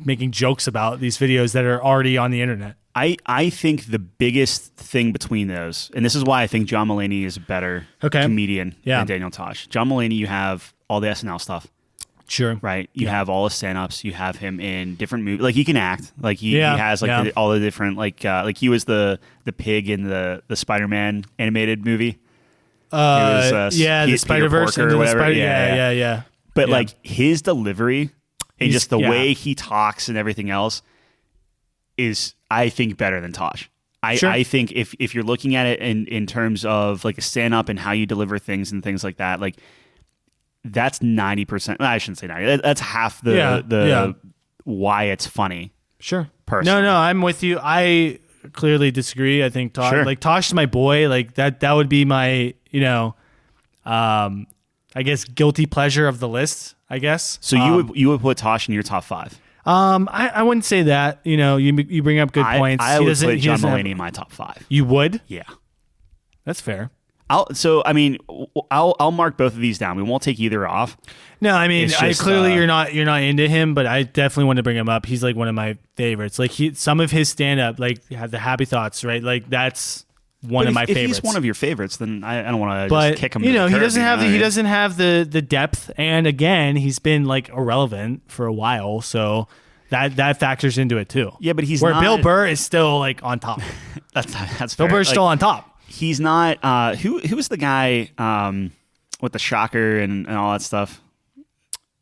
making jokes about these videos that are already on the internet. I think the biggest thing between those, and this is why I think John Mulaney is a better comedian than Daniel Tosh. John Mulaney, you have all the SNL stuff. Sure. Right. You have all his stand-ups. You have him in different movies. Like he can act. Like he has like all the different like he was the pig in the Spider-Man animated movie. The Spider-Verse or whatever. Yeah. But like his delivery and just the way he talks and everything else is, I think, better than Tosh. I think if you're looking at it in terms of like a stand-up and how you deliver things and things like that, like that's 90%. I shouldn't say 90. That's half the why it's funny. Sure. Personally. No, I'm with you. I clearly disagree. I think Tosh is my boy. Like that would be my, I guess guilty pleasure of the list, I guess. So you would put Tosh in your top 5. I wouldn't say that. You bring up good points. I would put John Mulaney in my top 5. You would? Yeah. That's fair. I'll mark both of these down. We won't take either off. No, I mean, Just, clearly you're not into him, but I definitely want to bring him up. He's like one of my favorites. Like some of his stand up, like have the Happy Thoughts, right? Like that's one of my favorites. If he's one of your favorites, then I don't want to just kick him. He doesn't have the depth, and again, he's been like irrelevant for a while, so that factors into it too. Yeah, but Bill Burr is still like on top. that's Bill Burr's still on top. He's not. Who was the guy with the shocker and all that stuff?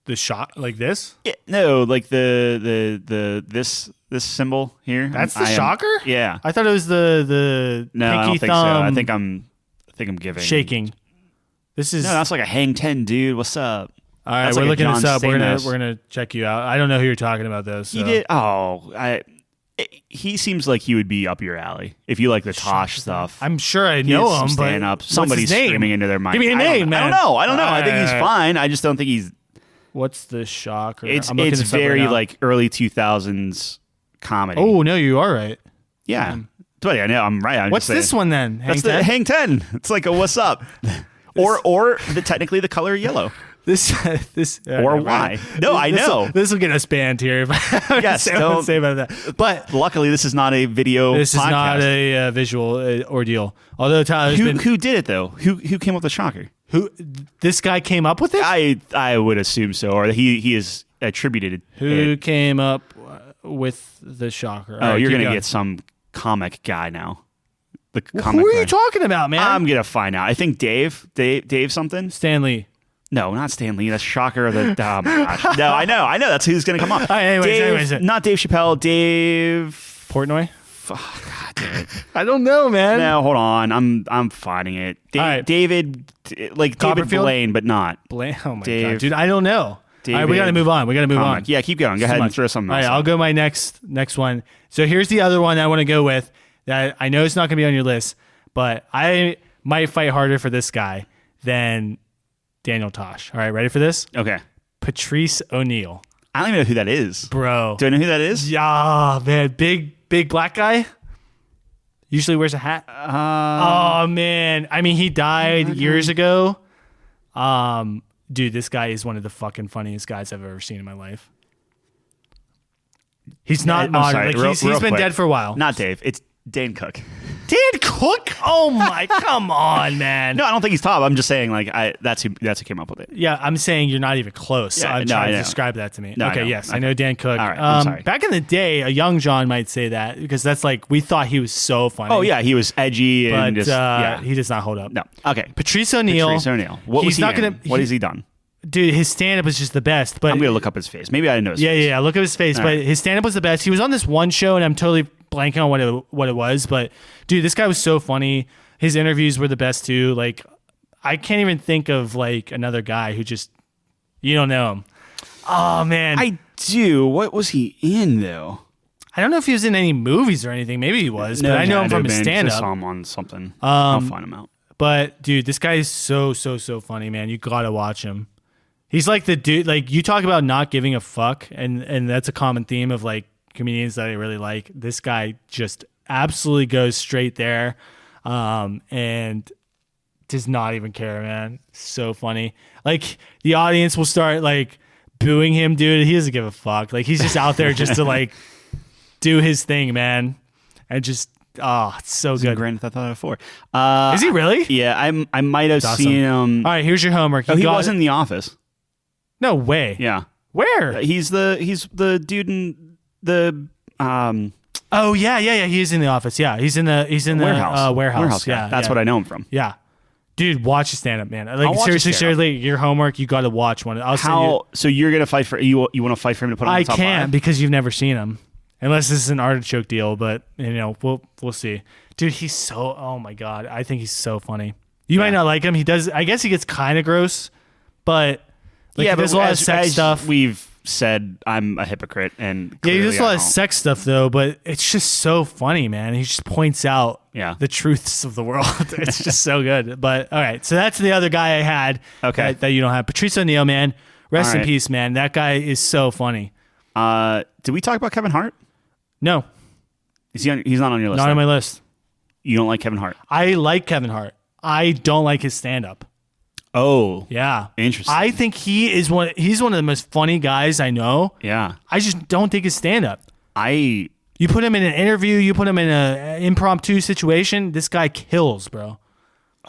The shot like this? Yeah, no, like this symbol here. That's the shocker? Yeah, I thought it was the no, pinky I don't think thumb. so. I think I'm giving shaking. This is that's like a hang 10, dude. What's up? All right, that's we're like looking this up. We're Stamos. gonna check you out. I don't know who you're talking about though. So. He did. He seems like he would be up your alley if you like the Tosh stuff. I'm sure I know him, stand but up. Somebody's screaming into their mic. Give me a name, man. I don't know. I think he's fine. I just don't think he's. What's the shocker? It's very like early 2000s comedy. Oh no, you are right. Yeah, but I know I'm right. What's this one then? That's the Hang 10. It's like a what's up, or technically the color yellow. This or why? No, I know this will get us banned here. Yes, don't say about that. But luckily, this is not a video. This podcast. is not a visual ordeal. Although Tyler's who did it though? Who came up with the shocker? This guy came up with it? I would assume so, or he is attributed. Who came up with the shocker? Oh, you're gonna get some comic guy now. the comic. Who are you guy. talking about, man? I'm gonna find out. I think Dave something. Stanley. No, not Stan Lee. That's Shocker. Oh my gosh. No, I know. That's who's gonna come up. All right, anyways. Not Dave Chappelle. Dave Portnoy. God damn it. I don't know, man. No, hold on. I'm finding it. All right. David Blaine, but not Blaine. Oh my Dave. god, dude. I don't know. David All right, we got to move on. Yeah, keep going. Go ahead and throw something All else. right, I'll go my next one. So here's the other one I want to go with that I know it's not going to be on your list, but I might fight harder for this guy than Daniel Tosh. All right, ready for this? Okay. Patrice O'Neal. I don't even know who that is. Bro. Do I know who that is? Yeah, man. Big black guy. Usually wears a hat. Oh, man. I mean, he died years ago. Dude, this guy is one of the fucking funniest guys I've ever seen in my life. He's not modern. Sorry, Like he's been dead for a while. Not Dave. It's Dan Cook. Dan Cook? Oh my, come on, man. No, I don't think he's top. I'm just saying, like, that's who came up with it. Yeah, I'm saying you're not even close. Yeah, I'm no, trying I to know. describe that to me. No, okay, I know. yes, Okay. I know Dan Cook. All right, I'm sorry. Back in the day, a young John might say that because that's like we thought he was so funny. Oh yeah, he was edgy and but just yeah. he does not hold up. No. Okay. Patrice O'Neal. What was he's he not in? gonna. What has he done? Dude, his stand-up is just the best. But I'm gonna look up his face. Maybe I didn't know his face. Yeah. Look at his face. All but right. his stand-up was the best. He was on this one show, and I'm totally blanking on what it was. But dude, this guy was so funny. His interviews were the best too. Like, I can't even think of like another guy who just you don't know him. Oh man, I do. What was he in though? I don't know if he was in any movies or anything. Maybe he was, but I know him from his I stand-up. saw him on something. I'll find him out. But dude, this guy is so funny, man. You gotta watch him. He's like the dude. Like you talk about not giving a fuck, and that's a common theme of like comedians that I really like. This guy just absolutely goes straight there, and does not even care, man. So funny. Like the audience will start like booing him, dude. He doesn't give a fuck. Like he's just out there just to like do his thing, man, and just. Oh, it's so good. Grand Theft Auto 4. Is he really? Yeah, I might have Awesome. seen him. All right, here's your homework. He was in The Office. No way. Yeah. Where? He's the dude in the Oh yeah. He's in The Office. Yeah, he's in the warehouse. warehouse. Guy. Yeah, That's what I know him from. Yeah, dude, watch his stand up, man. I'll Like watch his seriously, your homework. You got to watch one. I'll send you. So you're gonna fight for you want to fight for him to put him in I the top can't five? because you've never seen him, unless this is an artichoke deal. But you know, we'll see. Dude, he's so. Oh my god, I think he's so funny. You might not like him. He does. I guess he gets kind of gross, but like, Yeah, he but does a lot of as sex stuff. We've said I'm a hypocrite, and Yeah, he clearly does a lot I of don't. sex stuff though, but it's just so funny, man. He just points out the truths of the world. It's just so good. But all right, so that's the other guy I had. Okay. that you don't have. Patrice O'Neal, man. Rest All in right. peace, man. That guy is so funny. Did we talk about Kevin Hart? No, Is he? He's not on your list. not on my list. You don't like Kevin Hart? I like Kevin Hart. I don't like his stand-up. Oh, Yeah, interesting. I think he's one of the most funny guys I know. Yeah, I just don't think his stand-up. I You put him in an interview, you put him in an impromptu situation, this guy kills, bro.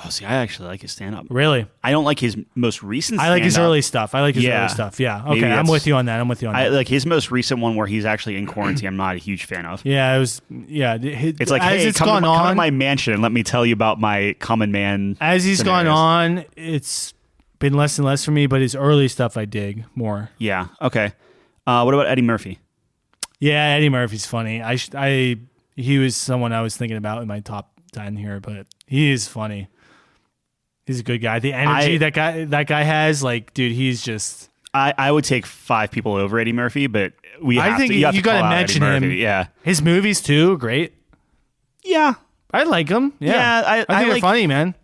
see. I actually like his stand-up. Really? I don't like his most recent. I like his stand-up. early stuff. Yeah. Maybe Okay, I'm that's- with you on that. I like his most recent one where he's actually in quarantine. I'm not a huge fan of. Yeah, it was. Yeah, It's like, as hey, it's come gone to on, my mansion and let me tell you about my common man. as he's gone scenarios. on, it's been less and less for me. But his early stuff, I dig more. Yeah. Okay. What about Eddie Murphy? Yeah, Eddie Murphy's funny. He was someone I was thinking about in my top 10 here, but he is funny. He's a good guy. The energy that guy has, like, dude, he's just. I would take 5 people over Eddie Murphy, but I think you got to mention him. Yeah. His movies too, great. Yeah. I like him. Yeah, Yeah, I think I they're like- funny, man.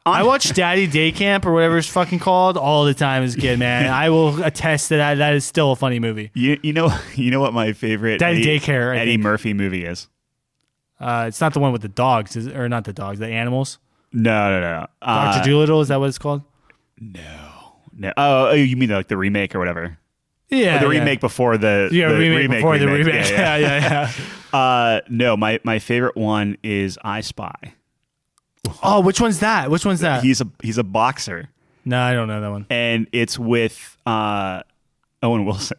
I watch Daddy Day Camp or whatever it's fucking called all the time as a kid, man. I will attest to that. That is still a funny movie. You know what my favorite Daddy Daycare, I Eddie think. Murphy movie is? It's not the one with the dogs, or not the dogs, the animals. No. Dr. Doolittle, is that what it's called? No. Oh, you mean like the remake or whatever? Yeah, Or the remake before the remake before the remake. Yeah. Yeah. No, my favorite one is I Spy. Oh, which one's that? He's a boxer, No, I don't know that one. and it's with Owen Wilson.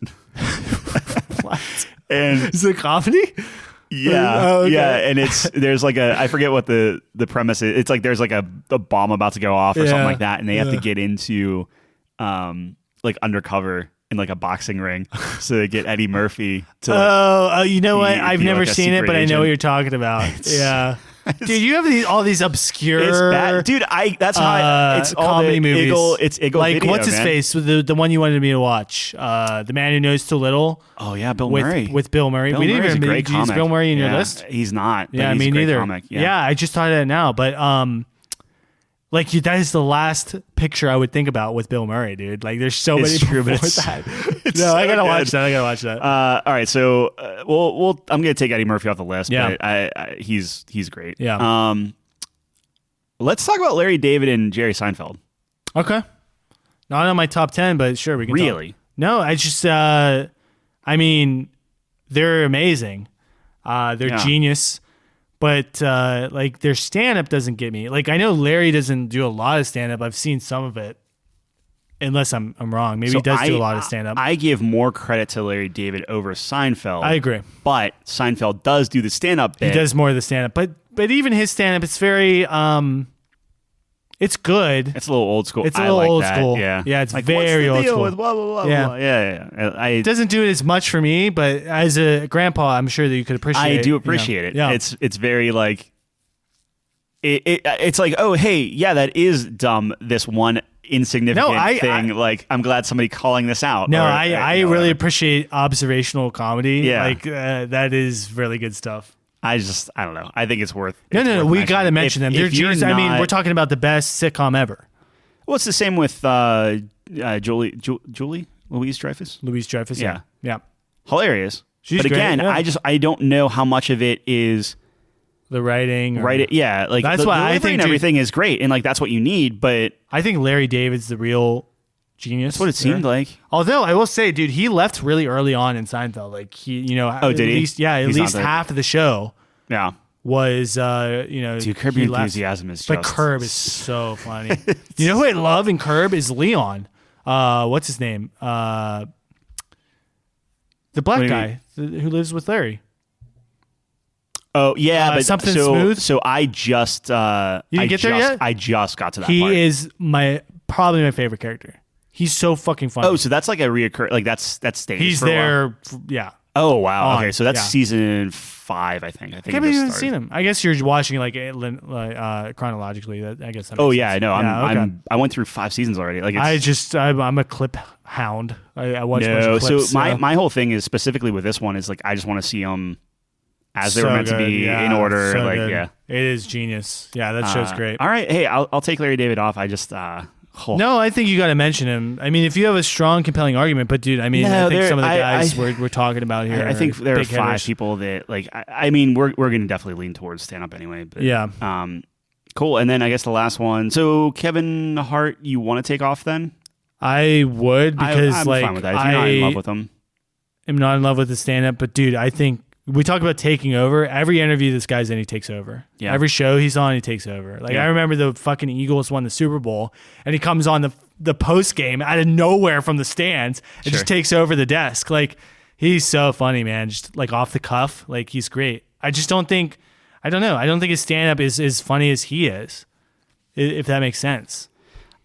What? And Is it a comedy? Yeah, Oh, okay. yeah, and there's like I forget what the premise is. It's like there's like a bomb about to go off or something like that, and they have to get into like undercover in like a boxing ring, so they get Eddie Murphy to. Oh, you know what? I've never like a seen it, secret but I know agent. what you're talking about. Yeah. Dude, you have all these obscure. It's bad, dude. That's how it's all comedy the movies. It's Iggle like video, what's his man. face? The one you wanted me to watch. The Man Who Knows Too Little. Oh yeah, Bill with, Murray. With Bill Murray. Bill We didn't Murray's even a great did you use comic. Bill Murray in your Yeah, list. He's not. But Yeah, he's me a great neither. Comic. Yeah, I just thought of it now, but like that is the last picture I would think about with Bill Murray, dude. Like there's so many before that. No, I gotta watch that. I gotta watch that. All right, so I'm gonna take Eddie Murphy off the list. Yeah. But he's great. Yeah. Let's talk about Larry David and Jerry Seinfeld. Okay. Not on my top 10, but sure we can. Really? Talk. No, I just I mean, they're amazing. They're genius. But like their stand-up doesn't get me. Like I know Larry doesn't do a lot of stand-up. I've seen some of it, unless I'm wrong. Maybe he does do a lot of stand-up. I give more credit to Larry David over Seinfeld. I agree, but Seinfeld does do the stand-up bit. He does more of the stand-up, but even his stand-up, it's very it's good. It's a little old school. It's a little old school. Yeah, it's like, very what's the old deal school. With blah blah blah. Yeah. Blah. Yeah. It doesn't do it as much for me, but as a grandpa, I'm sure that you could appreciate. I do appreciate it. Yeah. It's very like. It's like, oh, hey, yeah, that is dumb, this one insignificant thing. Like, I'm glad somebody calling this out. No, I really appreciate observational comedy. Yeah. Like, that is really good stuff. I don't know. I think it's worth No, we got to mention them. They're genius. I mean, we're talking about the best sitcom ever. Well, it's the same with Julie Louise-Dreyfus. Louise-Dreyfus, yeah. Hilarious. She's but again, great, I don't know how much of it is... The writing. Yeah, like that's why I think everything is great, and like that's what you need. But I think Larry David's the real genius. That's what it seemed like. Although I will say, dude, he left really early on in Seinfeld. Like did he? At least half of the show. Yeah. Was dude, Curb Your Enthusiasm is just... But Curb is so funny. You know who I love in Curb is Leon. What's his name? The black guy who lives with Larry. Oh yeah, but something smooth. So I just you didn't get there yet? I just got to that. He part. is probably my favorite character. He's so fucking funny. Oh, so that's like a reoccur. Like that's stays. He's for a there. while. Yeah. Oh wow. Okay, so that's yeah. season 5, I think. I can't believe you haven't seen him. I guess you're watching like chronologically. I guess. That Oh makes yeah, sense. I know. I went through 5 seasons already. Like I'm a clip hound. I watch a bunch of clips. So my whole thing is specifically with this one is like I just want to see them as they were meant to be in order. So like good. yeah, it is genius. Yeah, that show's great. All right, hey, I'll take Larry David off. I just No, I think you got to mention him. I mean, if you have a strong, compelling argument, but dude, I mean, I think some of the guys we're talking about here. I think there are 5 hitters. people that like. I mean, we're going to definitely lean towards stand up anyway. But, yeah. Cool. And then I guess the last one. So Kevin Hart, you want to take off then? I would because I'm like fine with that. If you're not in love with him, I'm not in love with the stand up. But dude, I think we talk about taking over. Every interview this guy's in, he takes over. Yeah. Every show he's on, he takes over. Like I remember the fucking Eagles won the Super Bowl, and he comes on the post game out of nowhere from the stands and just takes over the desk. Like he's so funny, man. Just like off the cuff, like he's great. I just don't think. I don't know. I don't think his stand up is as funny as he is. If that makes sense.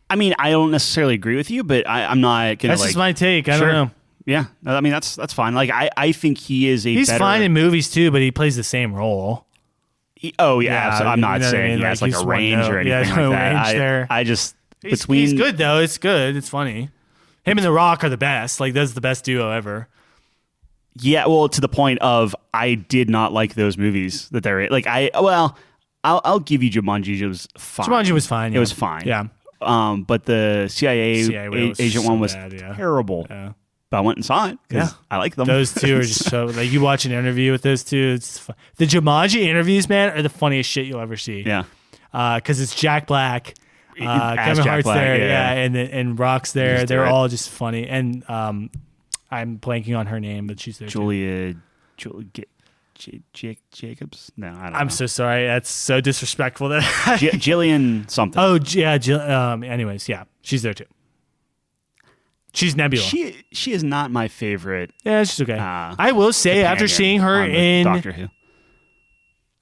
I mean, I don't necessarily agree with you, but I'm not gonna. That's just my take. I don't know. Yeah, I mean that's fine. Like I think he is He's better, fine in movies too, but he plays the same role. Yeah, so I'm not saying he has like a range or anything like that. There. I just he's good though. It's good. It's funny. Him and The Rock are the best. Like that's the best duo ever. Yeah, well, to the point of I did not like those movies that they're in. Like I'll give you Jumanji. It was fine. Jumanji was fine. Yeah. It was fine. Yeah. But the CIA agent one was terrible. Yeah. But I went and saw it because I like them. Those two are just so like you watch an interview with those two. It's fun. The Jumanji interviews, man, are the funniest shit you'll ever see. Yeah. Because it's Jack Black, Kevin Jack Hart's Black, there, and Rock's there. They're all just funny. And I'm blanking on her name, but she's there. Julia Jacobs? No, I don't know. I'm so sorry. That's so disrespectful. That Jillian something. Oh, yeah. Anyways, yeah. She's there too. She's Nebula. She is not my favorite. Yeah, she's okay. I will say, after seeing her in Doctor Who.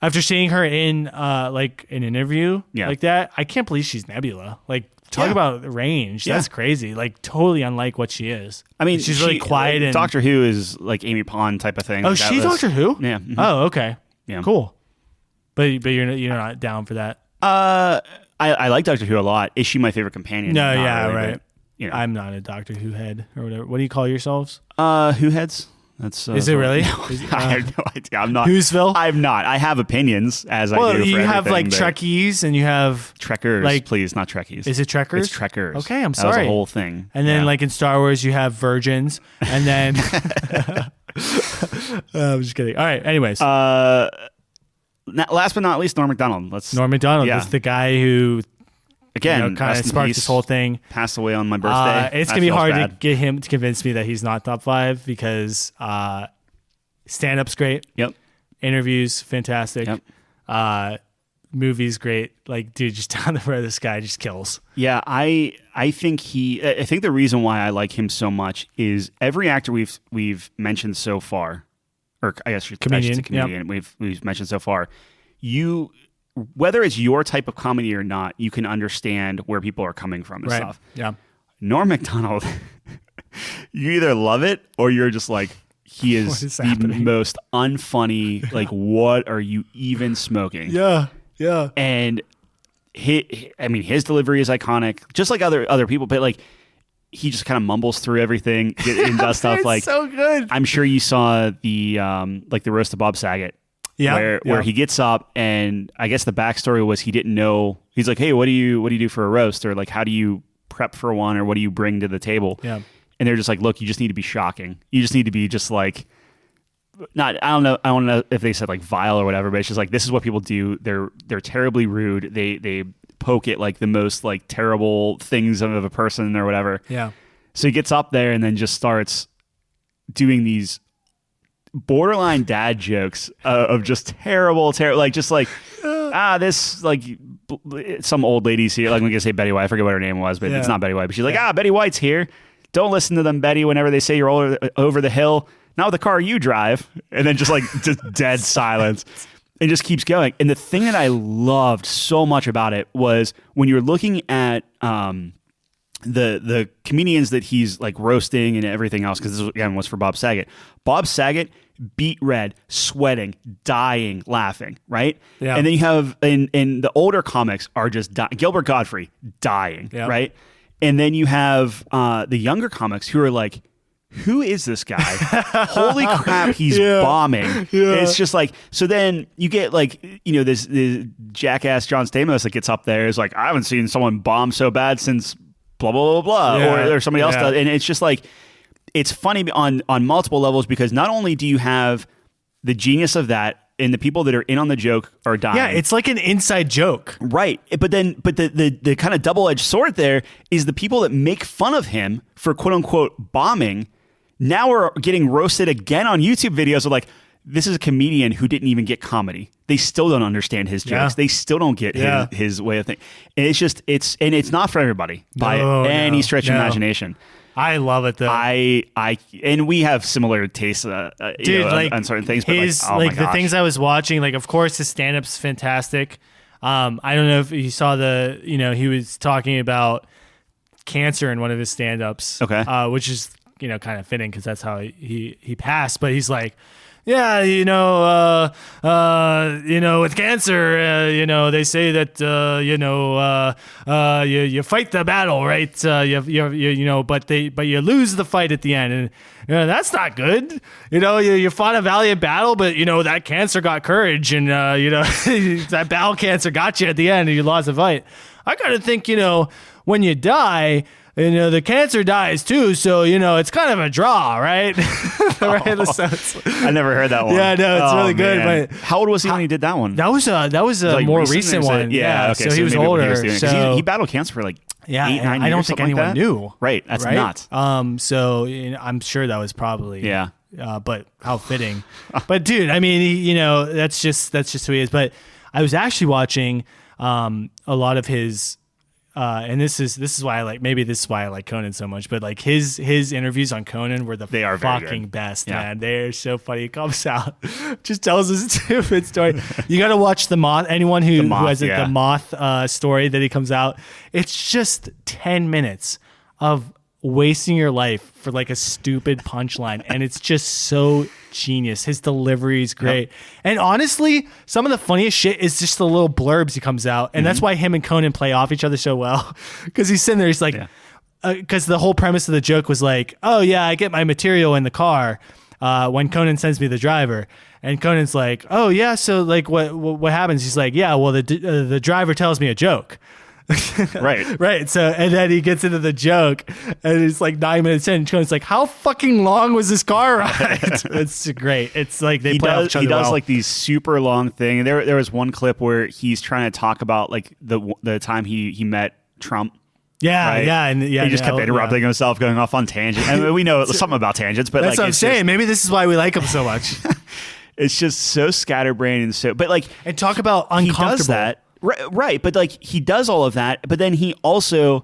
After seeing her in like an interview Yeah. like that, I can't believe she's Nebula. Like, talk Yeah. about range. Yeah. That's crazy. Like, totally unlike what she is. I mean, she's really quiet and Doctor Who is like Amy Pond type of thing. Oh, Like, that she's was- Doctor Who? Yeah. Mhm. Oh, okay. Yeah. Cool. But you're not down for that. I like Doctor Who a lot. Is she my favorite companion? No, Not yeah, really, right. but, you know, I'm not a Doctor Who head or whatever. What do you call yourselves? Who heads? That's Is it really? I have no idea. I'm not. Whovesville? I'm not. I have opinions as I Well, do. For you have like everything, but- Trekkies and you have Trekkers, like- please, not Trekkies. Is it Trekkers? It's Trekkers. Okay, I'm That was sorry. a whole thing. And then Yeah. like in Star Wars you have virgins and then I'm just kidding. All right, anyways. Last but not least, Norm Macdonald. Norm Macdonald Yeah. is the guy who Again, kind rest of in sparked peace. this whole thing. Passed away on my birthday. It's That gonna be feels hard to bad. get him to convince me that he's not top 5 because stand-up's great, Yep. interviews fantastic, Yep. movies great. Like, dude, just down the road, this guy just kills. Yeah, I think I think the reason why I like him so much is every actor we've mentioned so far, or I guess Comedian, comedian we've mentioned so far, whether it's your type of comedy or not, you can understand where people are coming from and Right? stuff. Yeah. Norm Macdonald, you either love it or you're just like, he What is is the happening? most unfunny. Like, what are you even smoking? Yeah. Yeah. And his delivery is iconic, just like other people. But like, he just kind of mumbles through everything and does stuff. It's Like, so good. I'm sure you saw the like the roast of Bob Saget. Yeah. Where he gets up, and I guess the backstory was he didn't know. He's like, hey, what do you do for a roast, or like, how do you prep for one, or what do you bring to the table? Yeah. And they're just like, look, you just need to be shocking. You just need to be just like, not, I don't know if they said like vile or whatever, but it's just like, this is what people do. They're terribly rude. They poke at like the most like terrible things of a person or whatever. Yeah. So he gets up there and then just starts doing these borderline dad jokes of just terrible, like just like, this like some old ladies here. Like, I'm gonna say Betty White. I forget what her name was, but it's not Betty White. But she's like, Betty White's here. Don't listen to them, Betty. Whenever they say you're over the hill, not with the car you drive, and then just like just dead silence. It just keeps going. And the thing that I loved so much about it was when you're looking at the comedians that he's like roasting and everything else, because this again was for Bob Saget. Bob Saget, beet red, sweating, dying, laughing, right? Yeah. And then you have in the older comics are just Gilbert Gottfried dying, Yeah. right? And then you have the younger comics who are like, who is this guy? Holy crap, he's bombing. Yeah. It's just like, so then you get like, this jackass John Stamos that gets up there is like, I haven't seen someone bomb so bad since blah, blah, blah, blah. Yeah. Or somebody else Yeah. does. And it's just like, it's funny on multiple levels, because not only do you have the genius of that and the people that are in on the joke are dying. Yeah, it's like an inside joke. Right. But the kind of double-edged sword there is the people that make fun of him for quote unquote bombing now are getting roasted again on YouTube videos of like, this is a comedian who didn't even get comedy. They still don't understand his jokes. Yeah. They still don't get his way of thinking. And it's not for everybody by any stretch of imagination. I love it though. And we have similar tastes, Dude, like on certain things. His, but like, oh my the gosh. things I was watching, like of course his stand-up's fantastic. I don't know if you saw he was talking about cancer in one of his stand-ups. Okay. Which is kind of fitting because that's how he passed. But he's like, yeah, with cancer, they say that, you fight the battle, right? But you lose the fight at the end, and that's not good. You fought a valiant battle, but that cancer got courage, and that battle cancer got you at the end, and you lost the fight. I gotta think, when you die, the cancer dies too, so it's kind of a draw, right? Right? So I never heard that one. Yeah, no, it's really good. Man. But how old was he when he did that one? that was a Like more recent, recent or is it- one. Yeah, okay, so he was maybe when older. doing it, 'cause so he battled cancer for like yeah, 8, 9 years. I don't think something like anyone that. knew. Right, that's right? nuts. So I'm sure that was probably Yeah. But how fitting. But dude, I mean, that's just who he is. But I was actually watching a lot of his and this is why I like Conan so much, but like his interviews on Conan were they are fucking best, man. They're so funny. He comes out, just tells a stupid story. You got to watch The Moth. Anyone who has the Moth story that he comes out, it's just 10 minutes of wasting your life for like a stupid punchline, and it's just so genius. His delivery is great. And honestly, some of the funniest shit is just the little blurbs he comes out, and that's why him and Conan play off each other so well, because he's sitting there, he's like, because the whole premise of the joke was like, oh yeah, I get my material in the car when Conan sends me the driver, and Conan's like, oh yeah, so like what happens? He's like, yeah, well the driver tells me a joke. Right. So, and then he gets into the joke, and it's like 9 minutes in, and Conan's like, how fucking long was this car ride? It's great. It's like they play off each other. He does like these super long thing. And there was one clip where he's trying to talk about like the time he met Trump. Yeah, right? and he just kept interrupting himself, going off on tangents. And we know something about tangents, but that's like what I'm saying. Maybe this is why we like him so much. It's just so scatterbrained and so, but like, and talk about uncomfortable. He does that. Right, but like he does all of that, but then he also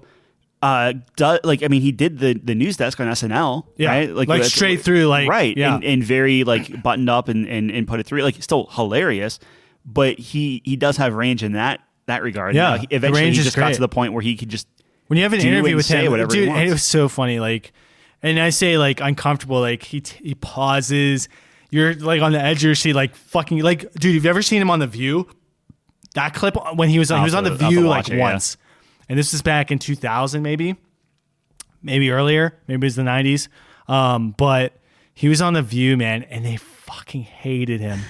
does, like, I mean, he did the news desk on SNL, right? Like straight through, like, right, and very like buttoned up and put it through, like still hilarious, but he does have range in that regard. Yeah, eventually he just got to the point where he could just when you have an interview with him, whatever dude, he wants. and it was so funny. Like, and I say like uncomfortable, like he pauses. You're like on the edge of your seat, like fucking like, dude. Have you ever seen him on The View? That clip when he was on The View like once, and this is back in 2000, maybe earlier, maybe it was the 90s. But he was on The View, man, and they fucking hated him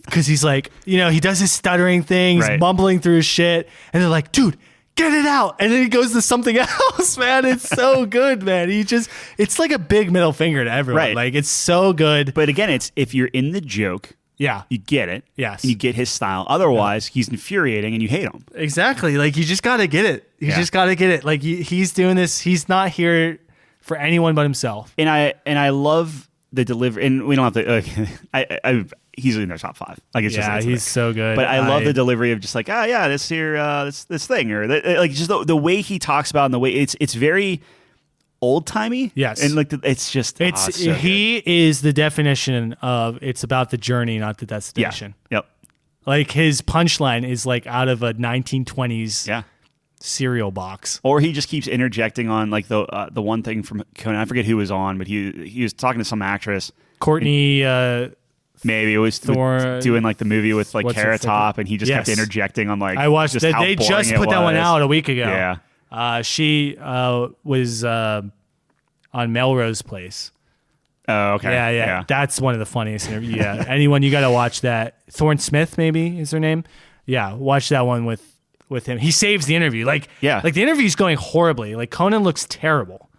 because he's like, he does his stuttering thing, he's mumbling through his shit, and they're like, dude, get it out, and then he goes to something else, man. It's so good, man. It's like a big middle finger to everyone. Right. Like, it's so good. But again, it's if you're in the joke. Yeah. You get it. Yes. And you get his style. Otherwise, he's infuriating and you hate him. Exactly. Like, you just got to get it. You just got to get it. Like, he's doing this. He's not here for anyone but himself. And I love the delivery. And we don't have to. He's in their top 5. Like, it's just he's so good. But I love the delivery of just like, this here, this thing, or like just the way he talks about, and the way it's very old timey. Yes. And like it's just he is the definition of it's about the journey, not the destination. Yeah. Yep. Like, his punchline is like out of a 1920s cereal box. Or he just keeps interjecting on like the one thing from Conan. I forget who was on, but he was talking to some actress. Courtney maybe it was doing like the movie with like Carrot Top, and he just kept interjecting on like I watched that. They just put that one out a week ago. Yeah. She was on Melrose Place. Oh, okay. Yeah. That's one of the funniest interviews. Yeah. Anyone, you got to watch that. Thorne Smith, maybe, is her name. Yeah. Watch that one with him. He saves the interview. Like the interview's going horribly. Like, Conan looks terrible.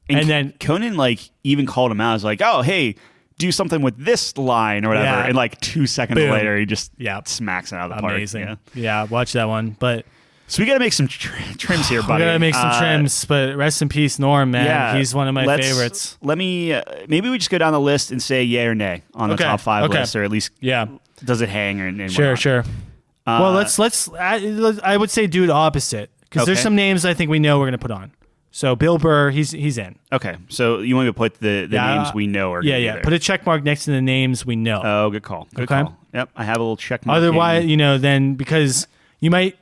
And then Conan like even called him out. I was like, oh, hey, do something with this line or whatever. And like 2 seconds later, he just smacks it out of the park. Amazing. Yeah. Watch that one. But so we got to make some trims here, buddy. We got to make some trims, but rest in peace, Norm, man. Yeah, he's one of my favorites. Let me, maybe we just go down the list and say yay or nay on the top 5 list, or at least does it hang or Sure. Well, let's. I would say do the opposite, because there's some names I think we know we're going to put on. So Bill Burr, he's in. Okay, so you want me to put the names we know are going to be there. Put a check mark next to the names we know. Oh, good call. Good call. Yep, I have a little check mark. Otherwise, then because you might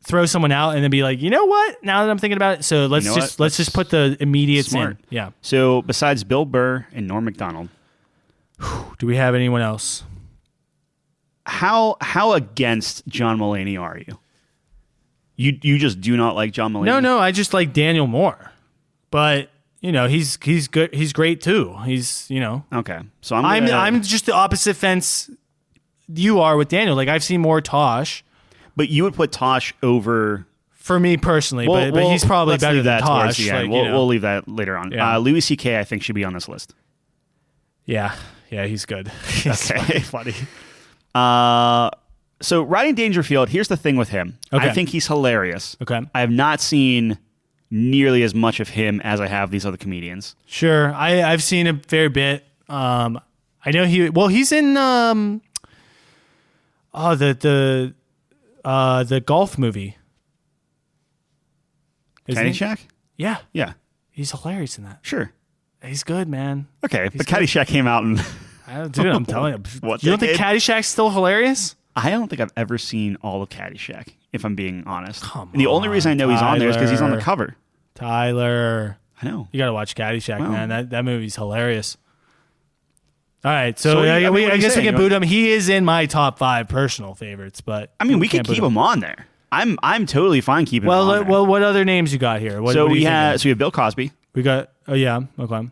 throw someone out and then be like, you know what? Now that I'm thinking about it, so let's just put the immediates in. Yeah. So besides Bill Burr and Norm Macdonald, do we have anyone else? How against John Mulaney are you? You just do not like John Mulaney? No, I just like Daniel more. But he's good. He's great too. He's okay. So I'm just the opposite fence you are with Daniel. Like, I've seen more Tosh. But you would put Tosh over... For me personally, but he's probably better than Tosh. We'll leave that later on. Yeah. Louis C.K. I think should be on this list. Yeah, he's good. He's funny. So Rodney Dangerfield, here's the thing with him. Okay. I think he's hilarious. Okay. I have not seen nearly as much of him as I have these other comedians. Sure. I've seen a fair bit. I know he's in the golf movie. Isn't he? Caddyshack? Yeah. Yeah, He's hilarious in that. sure. He's good, man. Okay, but good. Caddyshack came out and Dude, I'm telling you. What You don't think decade? Caddyshack's still hilarious? I don't think I've ever seen all of Caddyshack, if I'm being honest. Come And the only reason I know he's on there is because he's on the Tyler. cover. Tyler. I know. You got to watch Caddyshack, Wow. man. That movie's hilarious. All right, so what do you- what I are you guess we saying? can boot him. He is in my top 5 personal favorites, but I mean, we can't could keep boot him on there. I'm totally fine keeping him on there. Well, what other names you got here? What, so what do we you think have of? so we have Bill Cosby. We got. Oh yeah, okay.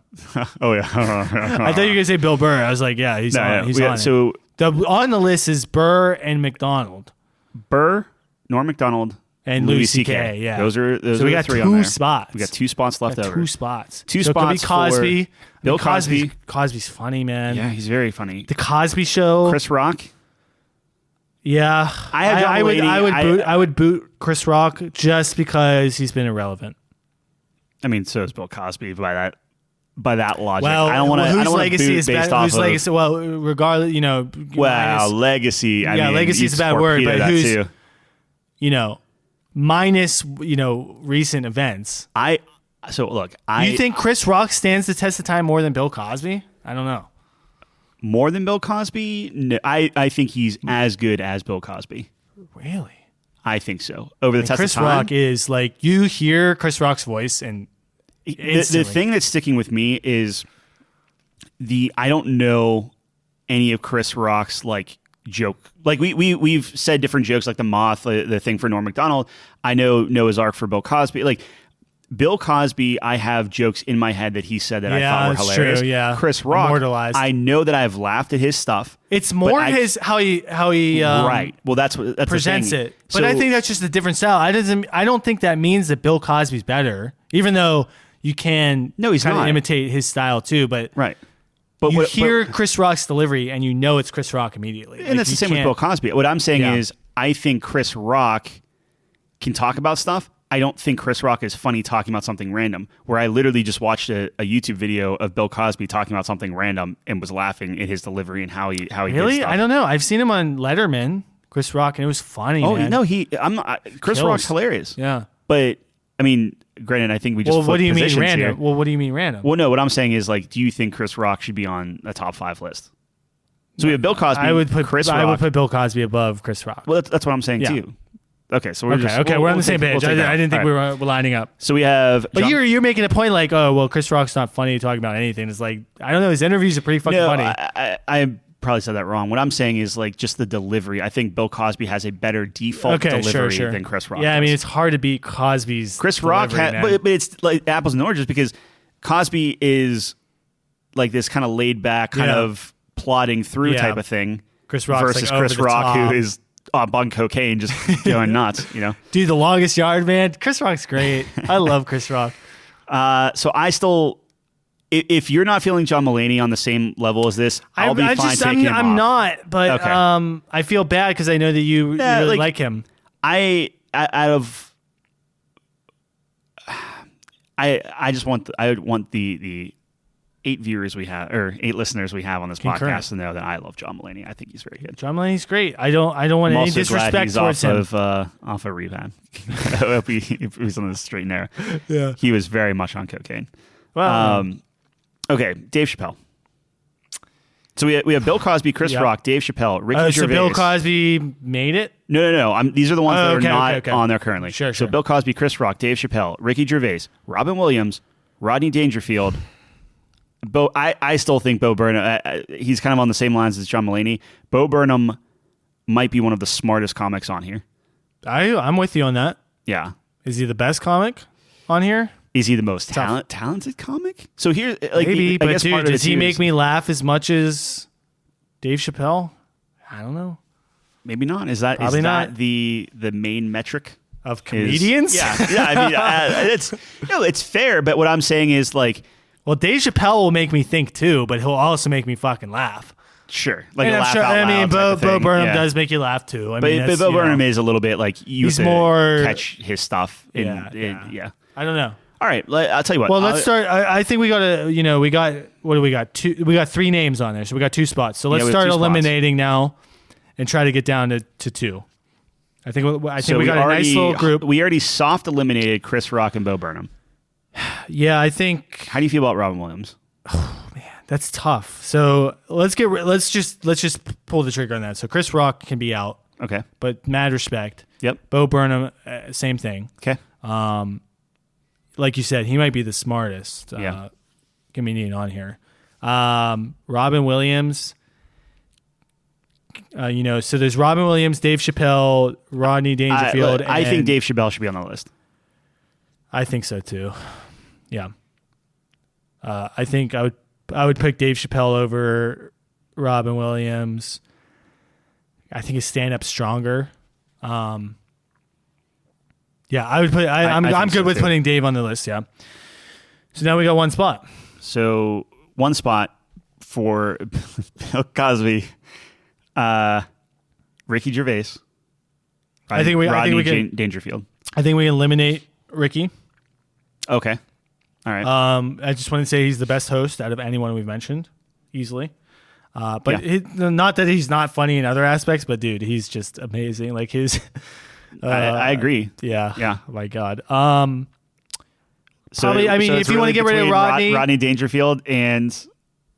Oh yeah. I thought you were gonna say Bill Burr. I was like, yeah, he's on. He's We on. got- it. so On the list is Burr and McDonald Burr, Norm Macdonald, and Louis Louis C.K. C.K. Yeah, those are so we the got three on 2 there. spots. We got 2 spots left Got over. 2 spots. Two so spots It could be Cosby. for Bill Cosby's, Cosby. Cosby's funny, man. Yeah, he's very funny. The Cosby Show. Chris Rock. Yeah, I have John Mulaney. I would boot Chris Rock just because he's been irrelevant. I mean, so is Bill Cosby by that logic. Well, I don't want to. whose I don't want to legacy boot is based bad? off Whose of. legacy? Well, regardless, Wow, minus, legacy. I mean, legacy is you a bad word, torpedo but that who's too. Minus recent events. Look, You think Chris Rock stands the test of time more than Bill Cosby? I don't know. more than Bill Cosby? No, I think he's as good as Bill Cosby. Really? I think so. Over the test Chris of time. Rock is like, you hear Chris Rock's voice and the instantly. thing that's sticking with me is I don't know any of Chris Rock's like joke. Like we've said different jokes, like the moth, the thing for Norm Macdonald. I know Noah's Ark for Bill Cosby. Like Bill Cosby, I have jokes in my head that he said that I thought were that's hilarious. true, yeah. Chris Rock, Immortalized. I know that I've laughed at his stuff. It's more how he right. Well, that's presents the thing. it. But I So- think that's just a different style. I don't think that means that Bill Cosby's better, even though you can No, he's kind of not. imitate his style too. But right. But you hear Chris Rock's delivery and you know it's Chris Rock immediately. and that's the same with Bill Cosby. What I'm saying Yeah. is, I think Chris Rock can talk about stuff. I don't think Chris Rock is funny talking about something random. Where I literally just watched a YouTube video of Bill Cosby talking about something random and was laughing at his delivery and how he did Really? stuff. I don't know. I've seen him on Letterman, Chris Rock, and it was funny. Oh man. no, I'm not. Chris Kills. Rock's hilarious. Yeah. But I mean, granted, I think we just. Well, what do you mean positions random? here. Well, what do you mean random? Well, no. What I'm saying is, like, do you think Chris Rock should be on a top 5 list? So we have Bill Cosby. I would put Chris Rock. I would put Bill Cosby above Chris Rock. Well, that's what I'm saying Yeah. too. Okay, so we're Okay, we're on the same page. I didn't think we we were lining up. So we have. But John- you're making a point like, oh, well, Chris Rock's not funny talking about anything. It's like, I don't know. His interviews are pretty fucking No, funny. I probably said that wrong. What I'm saying is like just the delivery. I think Bill Cosby has a better default Okay, delivery sure. than Chris Rock. Yeah, I mean, does. it's hard to beat Cosby's. Chris Rock delivery, had, man. but it's like apples and oranges because Cosby is like this kind of laid back, kind Yeah. of plodding through Yeah. type of thing. Chris Rock's versus like over Chris the Rock, top. who is on cocaine, just going nuts. Dude, the longest yard, man. Chris Rock's great. I love Chris Rock. So I still. If you're not feeling John Mulaney on the same level as this, I'll be fine taking him I'm off. not, but Okay. I feel bad because I know that you really like him. I just want I want the 8 viewers we have or 8 listeners we have on this Concurrent. podcast to know that I love John Mulaney. I think he's very good. John Mulaney's great. I don't want I'm any also glad disrespect he's towards off him. of rehab. I hope he was on the straight and narrow. Yeah. He was very much on cocaine. Well, Okay, Dave Chappelle. So we have Bill Cosby, Chris Yeah. Rock, Dave Chappelle, Ricky so Gervais. Bill Cosby made it. No. These are the ones that okay, are not okay. on there currently. Sure. So Bill Cosby, Chris Rock, Dave Chappelle, Ricky Gervais, Robin Williams, Rodney Dangerfield. I still think Bo Burnham. He's kind of on the same lines as John Mulaney. Bo Burnham might be one of the smartest comics on here. I'm with you on that. Yeah. Is he the best comic on here? Is he the most talented comic? So here, like, Maybe, I but guess part dude, of does this he here make is- me laugh as much as Dave Chappelle? I don't know. Maybe not. Is that Probably that not. the main metric Of is- comedians? yeah. I mean, it's fair. But what I'm saying is like, Well, Dave Chappelle will make me think too, but he'll also make me fucking laugh. sure, like And a I'm laugh sure. out I mean, loud type Bo of thing. Burnham Yeah. does make you laugh too. I mean, But that's, Bo you know, Burnham is a little bit like you He's have to more- catch his stuff. Yeah. I don't know. All right, I'll tell you what. Well, let's start. I think we got to. We got. What do we got? We got 3 names on there, so we got 2 spots. So let's we have start 2 spots. eliminating now, and try to get down to 2. I think we got a nice little group. We already soft eliminated Chris Rock and Bo Burnham. Yeah, I think. How do you feel about Robin Williams? Oh man, that's tough. So let's just pull the trigger on that. So Chris Rock can be out. Okay, but mad respect. Yep. Bo Burnham, same thing. Okay. Like you said, he might be the smartest comedian on here. Robin Williams. So there's Robin Williams, Dave Chappelle, Rodney Dangerfield. I think Dave Chappelle should be on the list. I think so too. Yeah. I think I would pick Dave Chappelle over Robin Williams. I think his stand-up's stronger. Yeah, I would put. I'm good with putting Dave on the list. Yeah. So now we got one spot. So one spot for Bill Cosby. Ricky Gervais. I think we can Dangerfield. I think we eliminate Ricky. Okay. All right. I just want to say he's the best host out of anyone we've mentioned, easily. But not that he's not funny in other aspects, but dude, he's just amazing. Like his. I agree. Yeah. Yeah. Oh my God. So, probably. I mean, if you want to get rid of Rodney Dangerfield and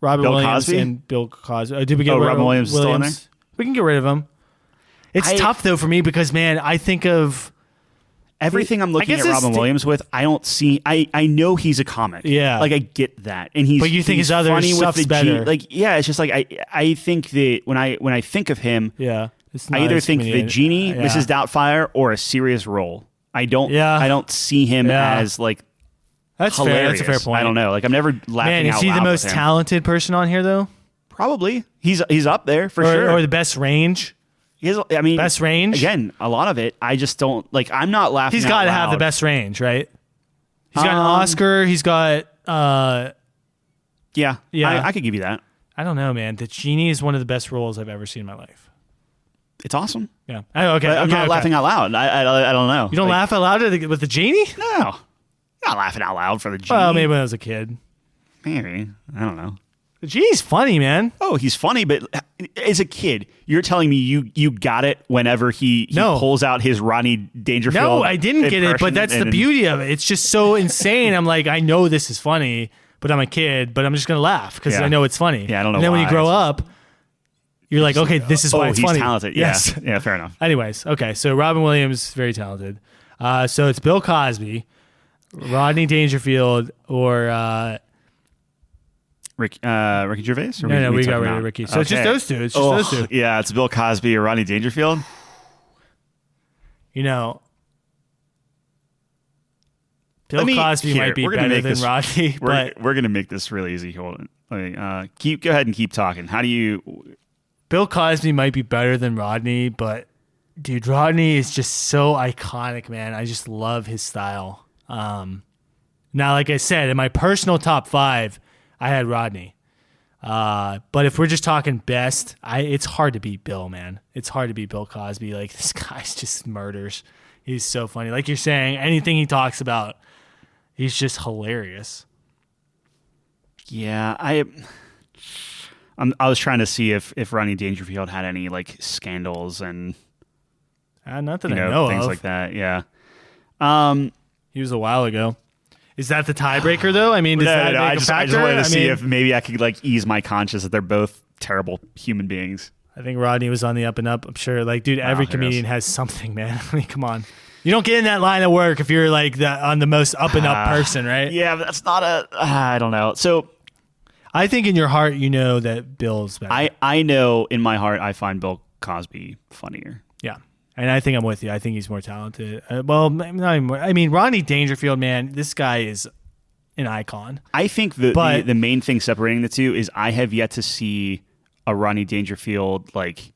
Robin Bill Williams Cosby? and Bill Cosby. Did we get rid Robin of Williams? Still in there? We can get rid of him. It's tough though for me because man, I think of everything I'm looking at Robin Williams with. I don't see. I know he's a comic. Yeah, like I get that, and he's. But you think his other funny stuff's with the better? It's just like I think that when I think of him, I either think the genie, Mrs. Doubtfire, or a serious role. I don't see him as like. That's hilarious. fair. That's a fair point. I don't know. Like I'm never laughing Man, out is he loud the most with him. talented person on here though? Probably. He's up there for sure. Or the best range. Best range. Again, a lot of it. I just don't like. I'm not laughing. He's got to have the best range, right? He's got an Oscar. He's got. Yeah. I could give you that. I don't know, man. The Genie is one of the best roles I've ever seen in my life. It's awesome. Yeah. Okay. I'm not laughing out loud. I don't know. You don't laugh out loud with the Genie? No. I'm not laughing out loud for the Genie. Well, maybe when I was a kid. Maybe. I don't know. The Genie's funny, man. Oh, he's funny, but as a kid, you're telling me you got it whenever he pulls out his Rodney Dangerfield. No, I didn't get it, but that's the beauty of it. It's just so insane. I'm like, I know this is funny, but I'm a kid, but I'm just going to laugh because I know it's funny. Yeah, I don't know. And then when you grow up, you're like, okay, this is why it's funny. He's talented. Yes. Yeah, fair enough. Anyways, okay, so Robin Williams, very talented. So it's Bill Cosby, Rodney Dangerfield, or... Ricky Gervais? No, we got rid of Ricky. So it's just those two. Those two. Yeah, it's Bill Cosby or Rodney Dangerfield. Bill Cosby might be better than Rodney. We're going to make this really easy. Hold on. Go ahead and keep talking. How do you... Bill Cosby might be better than Rodney, but dude, Rodney is just so iconic, man. I just love his style. Now, like I said, in my personal top 5, I had Rodney. But if we're just talking best, it's hard to beat Bill, man. It's hard to beat Bill Cosby. Like, this guy's just murders. He's so funny. Like you're saying, anything he talks about, he's just hilarious. Yeah, I was trying to see if Rodney Dangerfield had any like scandals and not that I know things of. like that. Yeah. He was a while ago. Is that the tiebreaker, though? I mean, does that make a factor? I just wanted to see if maybe I could like ease my conscience that they're both terrible human beings. I think Rodney was on the up and up. I'm sure. Like, dude, every comedian has something, man. I mean, come on. You don't get in that line of work if you're like on the most up and up person, right? Yeah, but that's not I don't know. So I think in your heart, you know that Bill's better. I know in my heart I find Bill Cosby funnier. Yeah. And I think I'm with you. I think he's more talented. Well, not even more. I mean, Rodney Dangerfield, man, this guy is an icon. I think the main thing separating the two is I have yet to see a Rodney Dangerfield like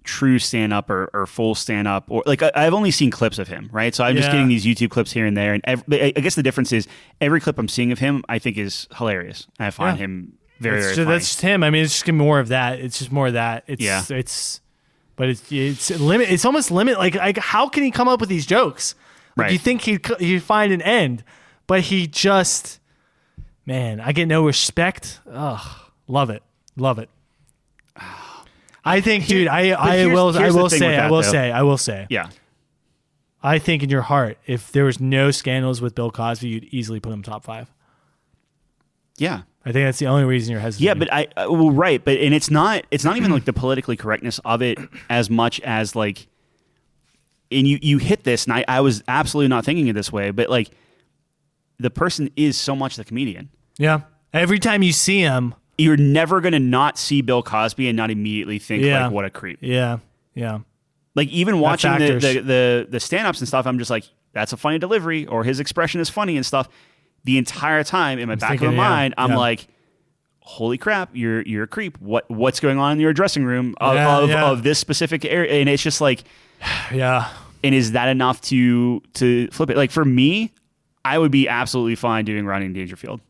true stand-up or full stand-up, or like I've only seen clips of him, right? So I'm just getting these YouTube clips here and there, and I guess the difference is every clip I'm seeing of him I think is hilarious. I find him very funny. That's just him. I mean, it's just more of that. It's just more of that. But it's limit. It's almost limit. Like how can he come up with these jokes? Like, you think he'd find an end, but he just, man, I get no respect. Ugh, love it. I think, dude, I will say. Yeah. I think in your heart, if there was no scandals with Bill Cosby, you'd easily put him top 5. Yeah. I think that's the only reason you're hesitant. Yeah, but right, but and it's not even like the politically correctness of it as much as like, and you hit this, and I was absolutely not thinking it this way, but like, the person is so much the comedian. Yeah. Every time you see him, you're never gonna not see Bill Cosby and not immediately think like, what a creep. Yeah. Yeah. Like even watching the stand-ups and stuff, I'm just like, that's a funny delivery, or his expression is funny and stuff. The entire time in my back of my mind, I'm like, holy crap, you're a creep. What's going on in your dressing room of this specific area? And it's just like, yeah. And is that enough to flip it? Like for me, I would be absolutely fine doing Rodney Dangerfield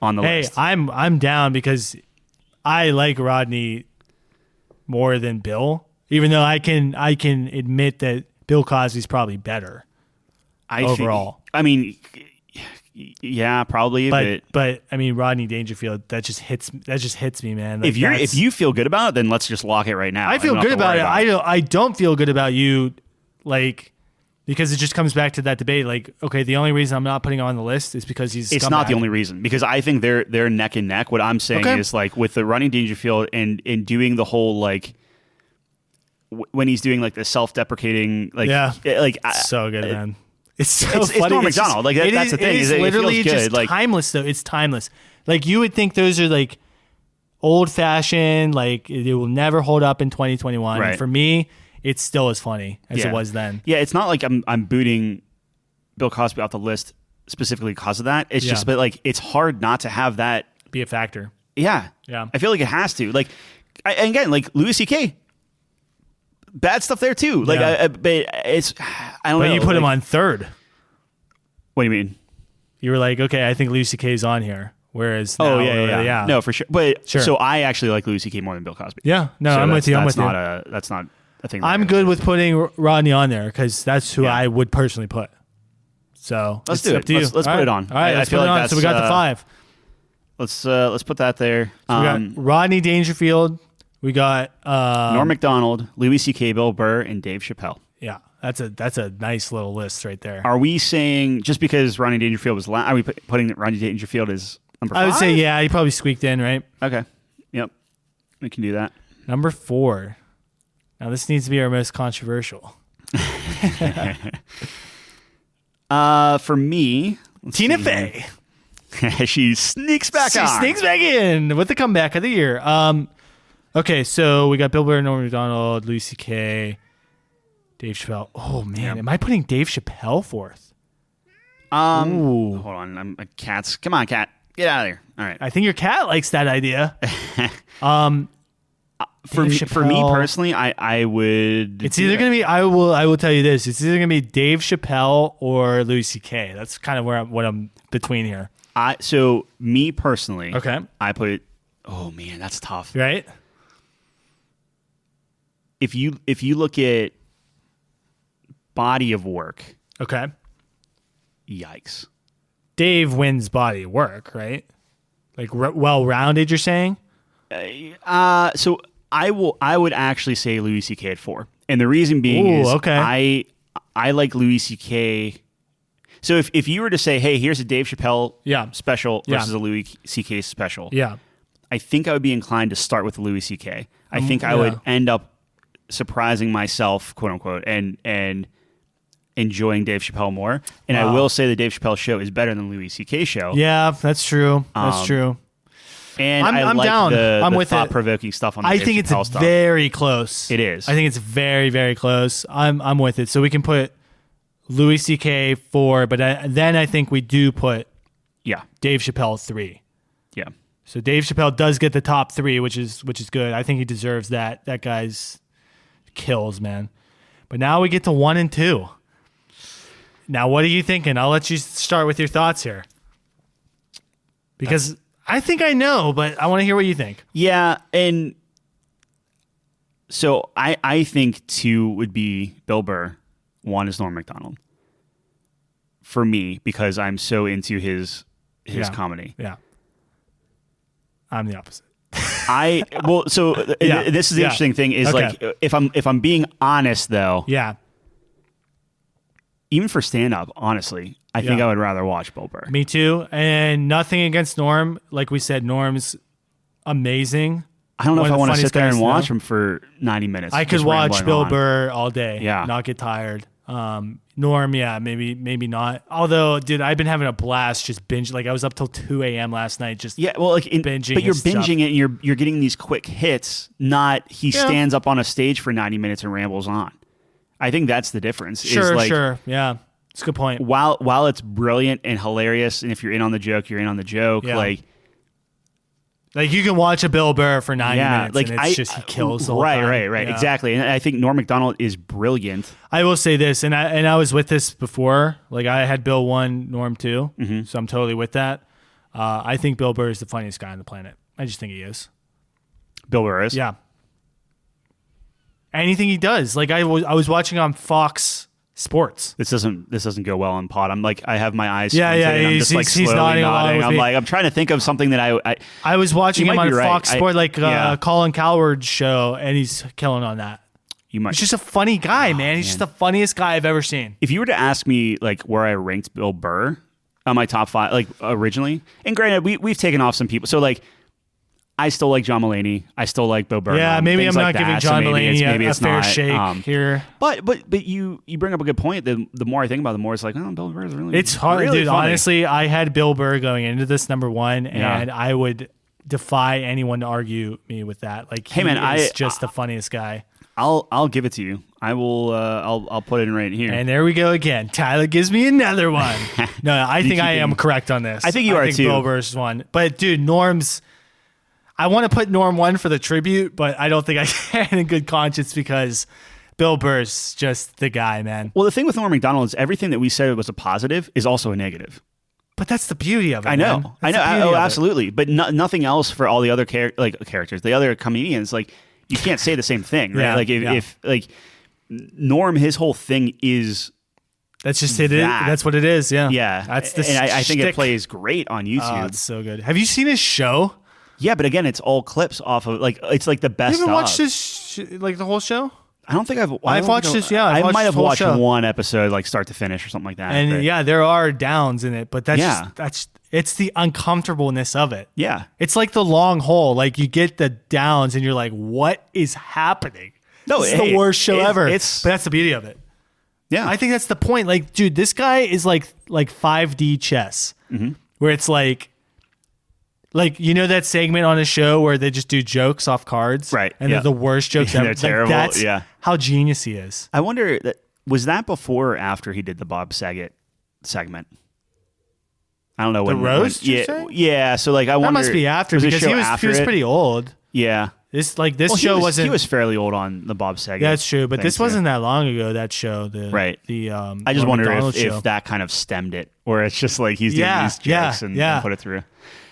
on the list. Hey, I'm down because I like Rodney more than Bill, even though I can admit that Bill Cosby's probably better overall. Yeah, probably. But I mean, Rodney Dangerfield, that just hits me, man. Like, if you feel good about it, then let's just lock it right now. I feel good about it. I don't feel good about you, like, because it just comes back to that debate. Like, okay, the only reason I'm not putting him on the list is because he's. It's not the only reason, because I think they're neck and neck. What I'm saying is, like, with the Rodney Dangerfield and doing the whole like when he's doing like the self-deprecating, like, so good, man. It's funny. It's Norm Macdonald. Like that's the thing. It is literally just like, timeless, though. It's timeless. Like you would think those are like old fashioned. Like it will never hold up in 2021. Right. And for me, it's still as funny as it was then. Yeah, it's not like I'm booting Bill Cosby off the list specifically because of that. It's just, but like it's hard not to have that be a factor. Yeah, yeah. I feel like it has to. Like, and again, like Louis C.K. Bad stuff there too. Like, but it's I don't know. But you put him on third. What do you mean? You were like, okay, I think Louis C.K. is on here. Whereas, yeah, no, for sure. But so I actually like Louis C.K. more than Bill Cosby. Yeah, no, so I'm with you. That's not a thing. I'm good with putting Rodney on there because that's who I would personally put. So let's do it. Let's put it on. All right, let's put it on. So we got the 5. Let's put that there. So we got Rodney Dangerfield. We got Norm Macdonald, Louis C.K., Bill Burr, and Dave Chappelle. Yeah, that's a nice little list right there. Are we saying just because Rodney Dangerfield was last? Are we putting Rodney Dangerfield as number 5? I would say he probably squeaked in, right? Okay. Yep. We can do that. Number 4. Now this needs to be our most controversial. For me, Tina Fey. She sneaks back on. She sneaks back in with the comeback of the year. Okay, so we got Bill Burr, Norm Macdonald, Louis C.K., Dave Chappelle. Oh man, am I putting Dave Chappelle fourth? Hold on, I'm a cat's. Come on, cat, get out of there. All right, I think your cat likes that idea. For me personally, I would. It's either gonna be. I will tell you this. It's either gonna be Dave Chappelle or Louis C.K. That's kind of what I'm between here. So me personally, okay, I put. Oh man, that's tough. Right. If you look at body of work, okay, yikes. Dave wins body of work, right? Like well-rounded, you're saying? So I would actually say Louis C.K. at 4, and the reason being is I like Louis C.K. So if you were to say, hey, here's a Dave Chappelle special versus a Louis C.K. special, I think I would be inclined to start with Louis C.K. I think I would end up surprising myself, quote unquote, and enjoying Dave Chappelle more. And I will say the Dave Chappelle show is better than Louis C.K. show. Yeah, that's true. That's true. And I'm like down. I'm with thought-provoking stuff on the Dave think Chappelle it's stuff. Very close. It is. I think it's very, very close. I'm with it. So we can put Louis C.K. 4, but then I think we do put Dave Chappelle 3. Yeah. So Dave Chappelle does get the top 3, which is good. I think he deserves that. That guy's kills, man. But now we get to 1 and 2. Now, what are you thinking? I'll let you start with your thoughts here. Because I think I know, but I want to hear what you think. Yeah, and so I think 2 would be Bill Burr. 1 is Norm Macdonald. For me, because I'm so into his comedy. Yeah. I'm the opposite. This is the interesting thing is like if I'm being honest though, Yeah. even for stand up, honestly, I think I would rather watch Bill Burr. Me too. And nothing against Norm. Like we said, Norm's amazing. I don't know if I want to sit there and watch him him for 90 minutes. I could watch Bill Burr all day. Yeah. Not get tired. Norm, maybe not. Although, dude, I've been having a blast just binge. Like I was up till 2 a.m. last night just binging. But you're his binging stuff. it and you're getting these quick hits, not he stands up on a stage for 90 minutes and rambles on. I think that's the difference. Sure. Yeah. It's a good point. While it's brilliant and hilarious, and if you're in on the joke, you're in on the joke. Yeah. Like you can watch a Bill Burr for 90 minutes, like and he kills the whole time. Right, exactly. And I think Norm Macdonald is brilliant. I will say this, and I was with this before. Like I had Bill 1, Norm 2, so I'm totally with that. I think Bill Burr is the funniest guy on the planet. I just think he is. Bill Burr is? Yeah. Anything he does. Like I was watching on Fox Sports. This doesn't go well on pod. I'm like, I have my eyes. Yeah. I'm just like slowly nodding along with I'm me. like, I'm trying to think of something that I was watching him on Fox Sports, yeah. Colin Cowherd's show, and he's killing on that. You might. He's just a funny guy, man. He's just the funniest guy I've ever seen. If you were to ask me like where I ranked Bill Burr on my top 5, like originally, and granted, we've taken off some people, so like. I still like John Mulaney. I still like Bill Burr. Yeah, maybe I'm not giving John Mulaney a fair not. shake here. But you bring up a good point. The more I think about it, the more it's like, oh, Bill Burr is really It's hard, really dude. funny. Honestly, I had Bill Burr going into this number 1, and I would defy anyone to argue me with that. Like, he is just the funniest guy. I'll give it to you. I will. I'll put it in right here. And there we go again. Tyler gives me another one. No, I think I am correct on this. I think you are too. Bill Burr's one, but dude, Norm's. I want to put Norm 1 for the tribute, but I don't think I can in good conscience because Bill Burr's just the guy, man. Well, the thing with Norm Macdonald is everything that we said was a positive is also a negative. But that's the beauty of it. I know. Oh, absolutely. But nothing else for all the other characters, the other comedians. Like you can't say the same thing, right? Yeah, like if like Norm, his whole thing is. That's just it. That's what it is. Yeah. Yeah. That's the. And I think it plays great on YouTube. Oh, it's so good. Have you seen his show? Yeah, but again, it's all clips off of like it's like the best. You haven't watched this like the whole show? I don't think I've watched this. Yeah, I might have watched one episode like start to finish or something like that. And there are downs in it, but that's it's the uncomfortableness of it. Yeah, it's like the long haul. Like you get the downs, and you're like, "What is happening?" No, it's the worst show ever. But that's the beauty of it. Yeah, I think that's the point. Like, dude, this guy is like 5D chess, where it's like you know that segment on a show where they just do jokes off cards, right? And they're the worst jokes ever. They're terrible. That's how genius he is. I wonder was that before or after he did the Bob Saget segment? I don't know the when. roast. Yeah. So like, I wonder. That must be after because he was pretty old. Yeah. This show wasn't. He was fairly old on the Bob Saget. That's true, but this wasn't that long ago. That show, right? I just wonder if that kind of stemmed it, or it's just like he's doing these jokes and put it through.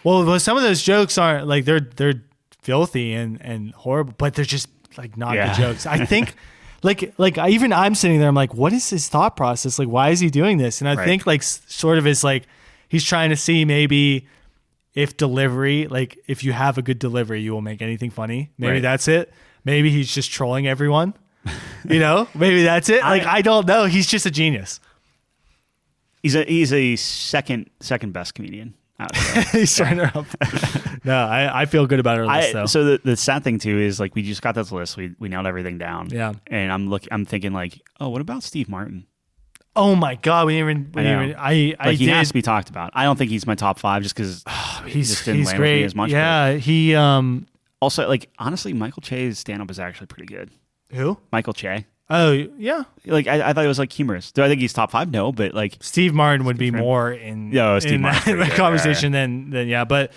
Well, some of those jokes aren't like they're filthy and horrible, but they're just like not good jokes. I think like even I'm sitting there, I'm like, what is his thought process? Like, why is he doing this? And I think like sort of is like he's trying to see maybe if delivery, like if you have a good delivery, you will make anything funny. Maybe that's it. Maybe he's just trolling everyone. Maybe that's it. Like I don't know. He's just a genius. He's a second best comedian. He's trying to up. No, I feel good about our list though. So the sad thing too is like we just got this list. We nailed everything down. Yeah. And I'm thinking like, oh, what about Steve Martin? Oh my God, he has to be talked about. I don't think he's my top 5 just because he's great as much. Yeah, he also like honestly, Michael Che's stand up is actually pretty good. Who? Michael Che. Oh yeah, like I thought it was like humorous. Do I think he's top 5? No, but like Steve Martin would be more in the conversation than but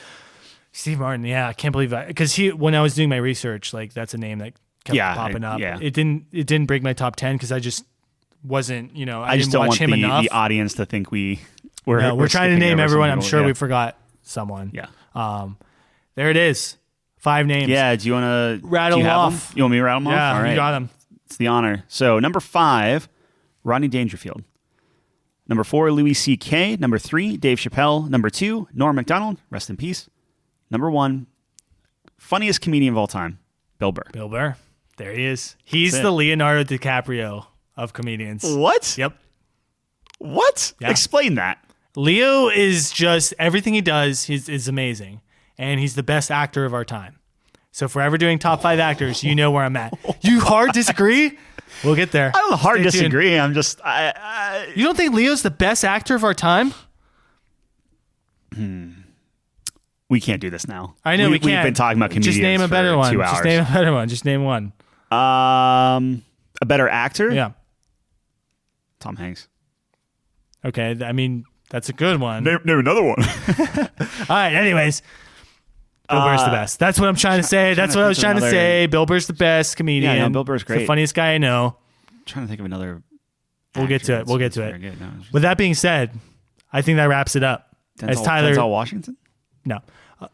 Steve Martin, I can't believe that because when I was doing my research, like that's a name that kept popping up. Yeah. It didn't break my top 10 because I just wasn't I just didn't watch him enough. The audience to think we're trying to name everyone. I'm sure we forgot someone. Yeah. There it is. 5 names. Yeah. Do you want to rattle off? You want me to rattle them off? Yeah, all right. You got them. It's the honor. So number 5, Rodney Dangerfield. Number 4, Louis C.K. Number 3, Dave Chappelle. Number 2, Norm Macdonald. Rest in peace. Number 1, Funniest comedian of all time, Bill Burr. Bill Burr. There he is. He's That's it. the Leonardo DiCaprio of comedians. What? Yep. What? Yeah. Explain that. Leo is just, everything he does is amazing. And he's the best actor of our time. So if we're ever doing top 5 actors, you know where I'm at. You hard disagree? We'll get there. I don't hard Stay tuned. disagree. I'm just You don't think Leo's the best actor of our time? we can't do this now. I know we can't. We've been talking about comedians Just name a better for one. 2 hours. Just name a better one. Just name one. A better actor? Yeah. Tom Hanks. Okay. I mean, that's a good one. Name another one. All right. Anyways, Bill Burr's the best. That's what I'm trying to say. That's what I was trying to say. Bill Burr's the best comedian. Yeah, Bill Burr's He's great. the funniest guy I know. I'm trying to think of another. We'll get to it. actor We'll get that's to very it. good. No, it's With that being said, I think that wraps it up. just Tyler, Denzel Washington. no,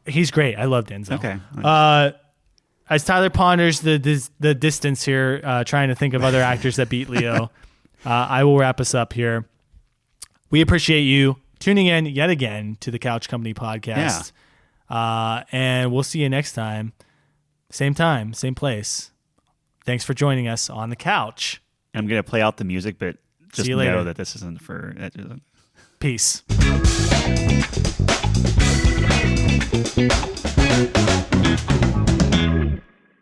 he's great. I love Denzel. Okay. As Tyler ponders the distance here, trying to think of other actors that beat Leo, I will wrap us up here. We appreciate you tuning in yet again to the Couch Company podcast. And we'll see you next time. Same place. Thanks for joining us on the couch. I'm gonna play out the music, but just See you later. know that this isn't for. Peace.